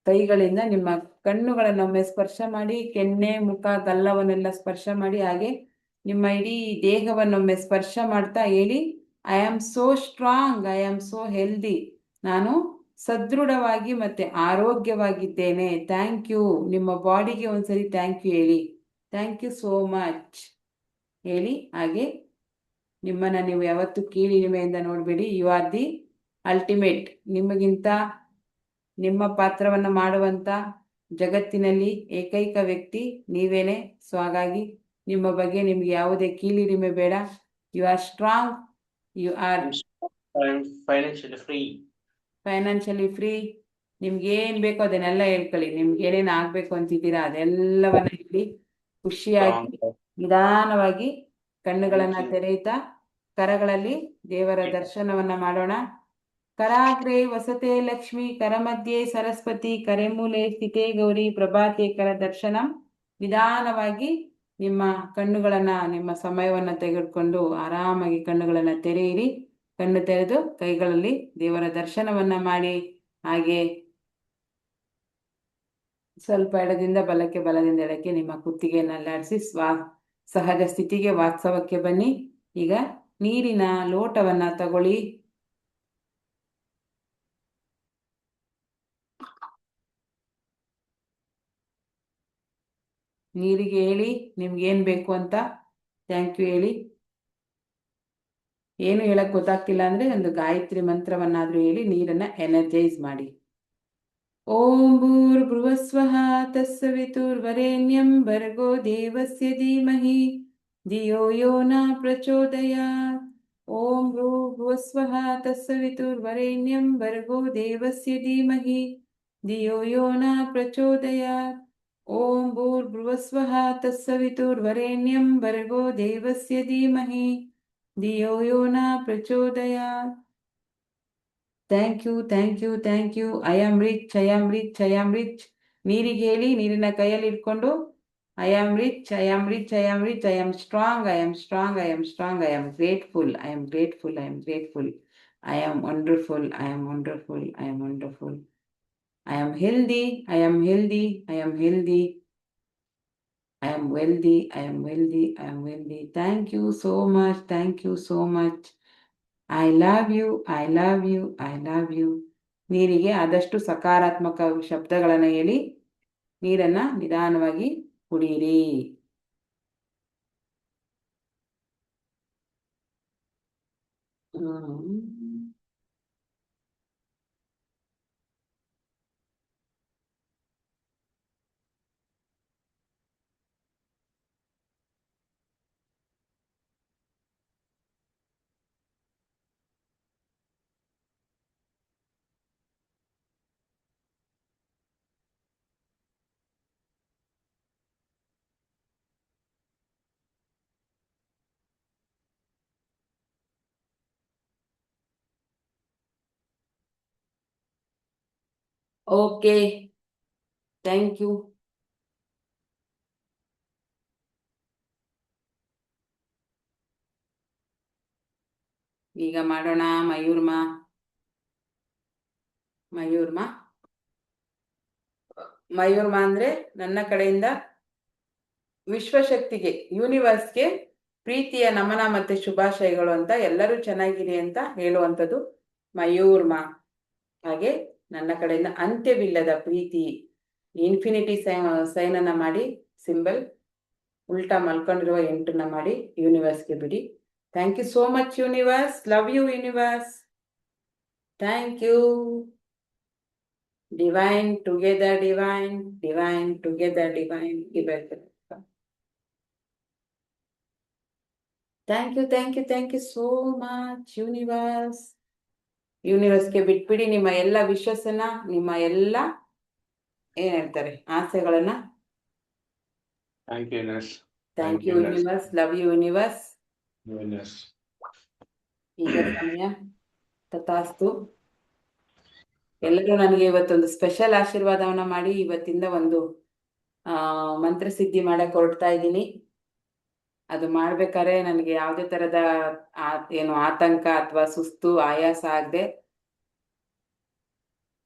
ಕೈಗಳಿಂದ ನಿಮ್ಮ ಕಣ್ಣುಗಳನ್ನೊಮ್ಮೆ ಸ್ಪರ್ಶ ಮಾಡಿ. ಕೆನ್ನೆ, ಮುಖ, ಗಲ್ಲವನ್ನೆಲ್ಲ ಸ್ಪರ್ಶ ಮಾಡಿ. ಹಾಗೆ ನಿಮ್ಮ ಇಡೀ ದೇಹವನ್ನೊಮ್ಮೆ ಸ್ಪರ್ಶ ಮಾಡ್ತಾ ಹೇಳಿ, I am so strong, I am so healthy. ನಾನು ಸದೃಢವಾಗಿ ಮತ್ತೆ ಆರೋಗ್ಯವಾಗಿದ್ದೇನೆ. Thank you. ನಿಮ್ಮ ಬಾಡಿಗೆ ಒಂದ್ಸರಿ ಥ್ಯಾಂಕ್ ಯು ಹೇಳಿ. ಥ್ಯಾಂಕ್ ಯು ಸೋ ಮಚ್ ಹೇಳಿ. ಹಾಗೆ ನಿಮ್ಮನ್ನು ನೀವು ಯಾವತ್ತೂ ಕೀಳಿಮೆಯಿಂದ ನೋಡಬೇಡಿ. You are the ultimate. ನಿಮಗಿಂತ ನಿಮ್ಮ ಪಾತ್ರವನ್ನು ಮಾಡುವಂಥ ಜಗತ್ತಿನಲ್ಲಿ ಏಕೈಕ ವ್ಯಕ್ತಿ ನೀವೇನೆ. ಸೊ ಹಾಗಾಗಿ ನಿಮ್ಮ ಬಗ್ಗೆ ನಿಮ್ಗೆ ಯಾವುದೇ ಕೀಳಿರಿಮೆ ಬೇಡ. You are strong. You are financially free. ನಿಮ್ಗೆ ಏನು ಬೇಕೋ ಅದನ್ನೆಲ್ಲ ಹೇಳ್ಕೊಳ್ಳಿ. ನಿಮ್ಗೆ ಏನೇನು ಆಗಬೇಕು ಅಂತಿದ್ದೀರಾ ಅದೆಲ್ಲವನ್ನ ಹೇಳಿ. ಖುಷಿಯಾಗಿ ನಿಧಾನವಾಗಿ ಕಣ್ಣುಗಳನ್ನು ತೆರೆಯುತ್ತಾ ಕರಗಳಲ್ಲಿ ದೇವರ ದರ್ಶನವನ್ನ ಮಾಡೋಣ. ಕರಾಗ್ರೆ ವಸತೆ ಲಕ್ಷ್ಮಿ, ಕರಮಧ್ಯೆ ಸರಸ್ವತಿ, ಕರೆಮೂಲೆ ಸ್ಥಿತೇ ಗೌರಿ, ಪ್ರಭಾತೆ ಕರ ದರ್ಶನಂ. ನಿಧಾನವಾಗಿ ನಿಮ್ಮ ಕಣ್ಣುಗಳನ್ನ, ನಿಮ್ಮ ಸಮಯವನ್ನ ತೆಗೆದುಕೊಂಡು ಆರಾಮಾಗಿ ಕಣ್ಣುಗಳನ್ನ ತೆರೆಯಿರಿ. ಕಣ್ಣು ತೆರೆದು ಕೈಗಳಲ್ಲಿ ದೇವರ ದರ್ಶನವನ್ನ ಮಾಡಿ. ಹಾಗೆ ಸ್ವಲ್ಪ ಎಡದಿಂದ ಬಲಕ್ಕೆ, ಬಲದಿಂದ ಎಡಕ್ಕೆ ನಿಮ್ಮ ಕುತ್ತಿಗೆಯನ್ನು ಅಲ್ಲಾಡಿಸಿ ಸಹಜ ಸ್ಥಿತಿಗೆ, ವಾಸ್ತವಕ್ಕೆ ಬನ್ನಿ. ಈಗ ನೀರಿನ ಲೋಟವನ್ನ ತಗೊಳ್ಳಿ. ನೀರಿಗೆ ಹೇಳಿ ನಿಮ್ಗೇನು ಬೇಕು ಅಂತ. ಥ್ಯಾಂಕ್ ಯು ಹೇಳಿ. ಏನು ಹೇಳಕ್ ಗೊತ್ತಾಗ್ತಿಲ್ಲ ಅಂದ್ರೆ ಒಂದು ಗಾಯತ್ರಿ ಮಂತ್ರವನ್ನಾದ್ರೂ ಹೇಳಿ ನೀರನ್ನ ಎನರ್ಜೈಸ್ ಮಾಡಿ. ಓಂ ಭೂರ್ಭುವಸ್ವಃ ತತ್ಸವಿತುರ್ವರೆಣ್ಯಂ ಭರ್ಗೋ ದೇವಸ್ಯ ಧೀಮಹಿ ಧಿಯೋ ಯೋ ನ ಪ್ರಚೋದಯಾತ್. ಓಂ ಭೂರ್ಭುವಸ್ವಃ ತತ್ಸವಿತುರ್ವರೆಣ್ಯಂ ಭರ್ಗೋ ದೇವಸ್ಯ ಧೀಮಹಿ ಧಿಯೋ ಯೋ ನ ಪ್ರಚೋದಯಾತ್. ಓಂ ಭೂರ್ಭುವಸ್ವಃ ತತ್ಸವಿತುರ್ವರೆಣ್ಯಂ ಭರ್ಗೋ ದೇವಸ್ಯ ಧೀಮಹಿ ಧಿಯೋ ಯೋ ನ ಪ್ರಚೋದಯಾತ್. Thank you, thank you, thank you. I am rich, I am rich, I am rich. ನೀರಿಗೆ ಹೇಳಿ, ನೀರಿನ ಕೈಯಲ್ಲಿ ಇಟ್ಕೊಂಡು I am rich, I am rich, I am rich, I am strong, I am strong, I am strong, I am grateful, I am grateful, I am grateful, I am wonderful, I am wonderful, I am wonderful, I am healthy, I am healthy, I am healthy, I am wealthy, I am wealthy, I am wealthy. Thank you so much, thank you so much. I love you, I love you, I love you. ನೀರಿಗೆ ಆದಷ್ಟು ಸಕಾರಾತ್ಮಕ ಶಬ್ದಗಳನ್ನು ಹೇಳಿ ನೀರನ್ನ ನಿಧಾನವಾಗಿ ಕುಡಿಯಿರಿ. Okay, thank you. ಈಗ ಮಾಡೋಣ ಮಯೂರ್ಮಾ. ಮಯೂರ್ಮಾ ಅಂದ್ರೆ ನನ್ನ ಕಡೆಯಿಂದ ವಿಶ್ವಶಕ್ತಿಗೆ, ಯೂನಿವರ್ಸ್ಗೆ ಪ್ರೀತಿಯ ನಮನ ಮತ್ತೆ ಶುಭಾಶಯಗಳು ಅಂತ, ಎಲ್ಲರೂ ಚೆನ್ನಾಗಿರಿ ಅಂತ ಹೇಳುವಂಥದ್ದು ಮಯೂರ್ಮಾ. ಹಾಗೆ ನನ್ನ ಕಡೆಯಿಂದ ಅಂತ್ಯವಿಲ್ಲದ ಪ್ರೀತಿ, ಇನ್ಫಿನಿಟಿ ಸೈನ್ ಅನ್ನ ಮಾಡಿ, ಸಿಂಬಲ್ ಉಲ್ಟಾ ಮಲ್ಕೊಂಡಿರುವ 8ನ ಮಾಡಿ ಯೂನಿವರ್ಸ್ಗೆ ಬಿಡಿ. Thank you so much universe. Love you universe. Thank you. Divine together, divine together, divine. Thank you so much universe. ಯೂನಿವರ್ಸ್ಗೆ ಬಿಟ್ಬಿಡಿ ನಿಮ್ಮ ಎಲ್ಲ ವಿಶ್ವಸನ್ನ, ನಿಮ್ಮ ಎಲ್ಲ ಏನ್ ಹೇಳ್ತಾರೆ ಆಸೆಗಳನ್ನ. Thank you universe. Thank you universe. Love you universe. ಈಗ ಸಮಯ ತಥಾಸ್ತು. ಎಲ್ಲರೂ ನನಗೆ ಇವತ್ತೊಂದು ಸ್ಪೆಷಲ್ ಆಶೀರ್ವಾದವನ್ನ ಮಾಡಿ ಇವತ್ತಿಂದ ಒಂದು ಮಂತ್ರಸಿದ್ಧಿ ಮಾಡಕ್ ಹೊರಡ್ತಾ ಇದ್ದೀನಿ. ಅದು ಮಾಡ್ಬೇಕಾದ್ರೆ ನನಗೆ ಯಾವುದೇ ತರದ ಏನು ಆತಂಕ ಅಥವಾ ಸುಸ್ತು ಆಯಾಸ ಆಗದೆ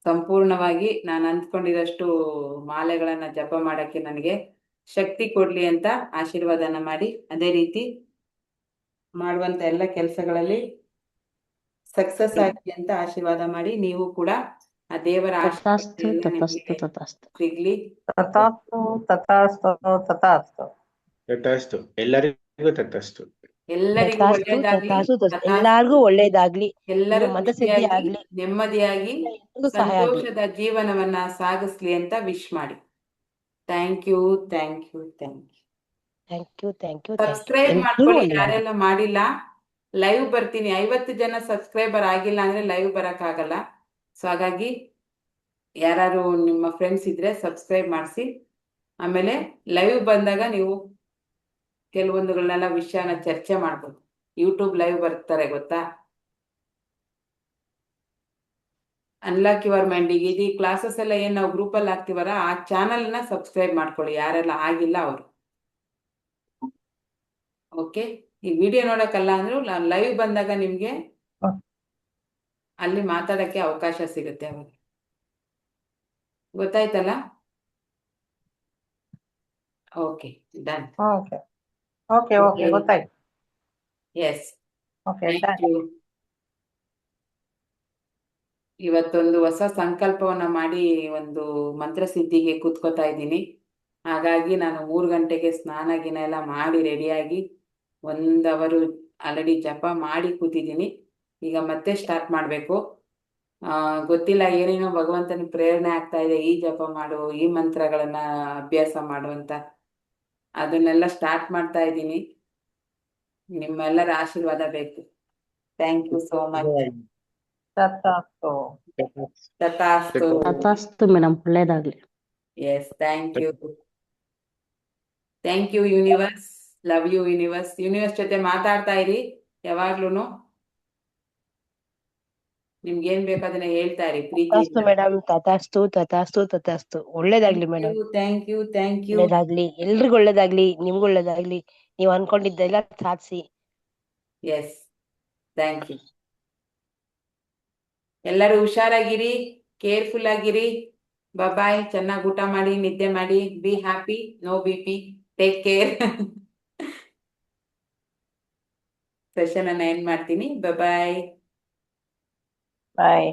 ಸಂಪೂರ್ಣವಾಗಿ ನಾನು ಅಂದ್ಕೊಂಡಿರೋಷ್ಟು ಮಾಲೆಗಳನ್ನ ಜಪ ಮಾಡಕ್ಕೆ ನನಗೆ ಶಕ್ತಿ ಕೊಡ್ಲಿ ಅಂತ ಆಶೀರ್ವಾದನ ಮಾಡಿ, ಅದೇ ರೀತಿ ಮಾಡುವಂತ ಎಲ್ಲ ಕೆಲಸಗಳಲ್ಲಿ ಸಕ್ಸಸ್ ಆಗಲಿ ಅಂತ ಆಶೀರ್ವಾದ ಮಾಡಿ, ನೀವು ಕೂಡ ಆ ದೇವರ ತಥಾಸ್ತು ಆಶೀರ್ವಾದ ತಥಾಸ್ತು ನಿಮಗೆ ತಥಾಸ್ತು. ಸಿಗ್ಲಿ. ತಥಾಸ್ತು ತಥಾಸ್ತು ತಥಾಸ್ತು. ತಥಾಸ್ತು. ಎಲ್ಲರಿಗೂ ತಥಾಸ್ತು. ಎಲ್ಲರಿಗೂ ತಥಾಸ್ತು ಒಳ್ಳೇದಾಗ್ಲಿ. ತಥಾಸ್ತು ತಥಾಸ್ತು. ತಥಾಸ್ತು. ಎಲ್ಲಾರ್ಗೂ ಒಳ್ಳೇದಾಗ್ಲಿ. ಎಲ್ಲರೂ ನಿಮ್ಮ ಮಂತ್ರಸಿದ್ಧಿ ಖುಷಿಯಾಗಿ ಆಗ್ಲಿ. ನೆಮ್ಮದಿಯಾಗಿ ಎಲ್ರಿಗೂ ಸಹಾಯ ಆಗ್ಲಿ. ಸಂತೋಷದ ಜೀವನವನ್ನ ಸಾಗಿಸ್ಲಿ ಅಂತ ವಿಶ್ ಮಾಡಿ. Thank you. Thank you thank you thank you. Subscribe ಎಲ್ರಿಗೂ ಮಾಡ್ಕೊಳ್ಳಿ ಒಳ್ಳೇದಾಗ್ಲಿ. ಯಾರೆಲ್ಲ ಮಾಡಿಲ್ಲ. ಲೈವ್ ಬರ್ತೀನಿ. 50 ಜನ ಸಬ್ಸ್ಕ್ರೈಬರ್ ಆಗಿಲ್ಲ ಅಂದ್ರೆ ಲೈವ್ ಬರಕ್ ಆಗಲ್ಲ. ಸೊ ಹಾಗಾಗಿ ಯಾರು ನಿಮ್ಮ ಫ್ರೆಂಡ್ಸ್ ಇದ್ರೆ ಸಬ್ಸ್ಕ್ರೈಬ್ ಮಾಡಿಸಿ. ಆಮೇಲೆ ಲೈವ್ ಬಂದಾಗ ನೀವು ಕೆಲವೊಂದುಗಳನ್ನೆಲ್ಲ ವಿಷಯನ ಚರ್ಚೆ ಮಾಡ್ಬೋದು. ಯೂಟ್ಯೂಬ್ ಲೈವ್ ಬರ್ತಾರೆ ಗೊತ್ತಾ. ಅನ್ಲಾಕ್ ಯುವರ್ ಮೈಂಡಿಗೆ ಇದು ಕ್ಲಾಸಸ್ ಎಲ್ಲ ಏನ್ ನಾವು ಗ್ರೂಪ್ ಅಲ್ಲಿ ಹಾಕ್ತಿವರ ಆ ಚಾನಲ್ ನ ಸಬ್ಸ್ಕ್ರೈಬ್ ಮಾಡ್ಕೊಳ್ಳಿ ಯಾರೆಲ್ಲ ಆಗಿಲ್ಲ ಅವರು. ಓಕೆ, ಈ ವಿಡಿಯೋ ನೋಡಕ್ಕಲ್ಲ ಅಂದ್ರೂ ಲೈವ್ ಬಂದಾಗ ನಿಮ್ಗೆ ಅಲ್ಲಿ ಮಾತಾಡಕ್ಕೆ ಅವಕಾಶ ಸಿಗುತ್ತೆ ಅವಾಗ. ಗೊತ್ತಾಯ್ತಲ್ಲ? Okay, done. Okay okay okay ಗೊತ್ತಾಯ್ತು. Yes, okay thank you. ಇವತ್ತೊಂದು ಹೊಸ ಸಂಕಲ್ಪವನ್ನ ಮಾಡಿ ಒಂದು ಮಂತ್ರಸಿದ್ಧಿಗೆ ಕೂತ್ಕೋತಾ ಇದ್ದೀನಿ. ಹಾಗಾಗಿ ನಾನು 3 ಗಂಟೆಗೆ ಸ್ನಾನ ಗಿನ ಎಲ್ಲ ಮಾಡಿ ರೆಡಿಯಾಗಿ 1 ಅವರು ಆಲ್ರೆಡಿ ಜಪ ಮಾಡಿ ಕೂತಿದ್ದೀನಿ. ಈಗ ಮತ್ತೆ ಸ್ಟಾರ್ಟ್ ಮಾಡಬೇಕು. ಗೊತ್ತಿಲ್ಲ, ಏನೇನೋ ಭಗವಂತನ ಪ್ರೇರಣೆ ಆಗ್ತಾ ಇದೆ, ಈ ಜಪ ಮಾಡು, ಈ ಮಂತ್ರಗಳನ್ನ ಅಭ್ಯಾಸ ಮಾಡು ಅಂತ. ಅದನ್ನೆಲ್ಲ ಸ್ಟಾರ್ಟ್ ಮಾಡ್ತಾ ಇದ್ದೀನಿ. ನಿಮ್ಮೆಲ್ಲರ ಆಶೀರ್ವಾದ ಬೇಕು. Thank you so much. ತಥಾಸ್ತು. ತಥಾಸ್ತು. ತಥಾಸ್ತು ಮೇಡಮ್, ಒಳ್ಳೇದಾಗ್ಲಿ. Yes, thank you. Thank you universe. Love you universe. Universe ಜೊತೆ ಮಾತಾಡ್ತಾ ಇರಿ ಯಾವಾಗ್ಲೂನು. ನಿಮ್ಗೆ ಏನ್ ಬೇಕು ಅದನ್ನ ಹೇಳ್ತಾ ಇರಿ ತಥಾಸ್ತು ಪ್ರೀತಿಯಿಂದ. ಮೇಡಮ್, ತಥಾಸ್ತು ತಥಾಸ್ತು ತಥಾಸ್ತು. ಒಳ್ಳೇದಾಗ್ಲಿ ಮೇಡಮ್, ಥ್ಯಾಂಕ್ ಯು. ಒಳ್ಳೇದಾಗ್ಲಿ. ಎಲ್ರಿಗೂ ಒಳ್ಳೇದಾಗ್ಲಿ, ನಿಮ್ಗೂ ಒಳ್ಳೇದಾಗ್ಲಿ. ನೀವ್ ಅನ್ಕೊಂಡಿದ್ದೆಲ್ಲ ಸಾಧಿಸಿ. Yes, thank you. ಎಲ್ಲರೂ ಹುಷಾರಾಗಿರಿ, ಕೇರ್ಫುಲ್ ಆಗಿರಿ. ಬಾಯ್. ಚೆನ್ನಾಗಿ ಊಟ ಮಾಡಿ, ನಿದ್ದೆ ಮಾಡಿ. Be happy, no BP. Take care. Session ಅನ್ನ ಎಂಡ್ ಮಾಡ್ತೀನಿ. ಬಾಯ್. ಬಾಯ್.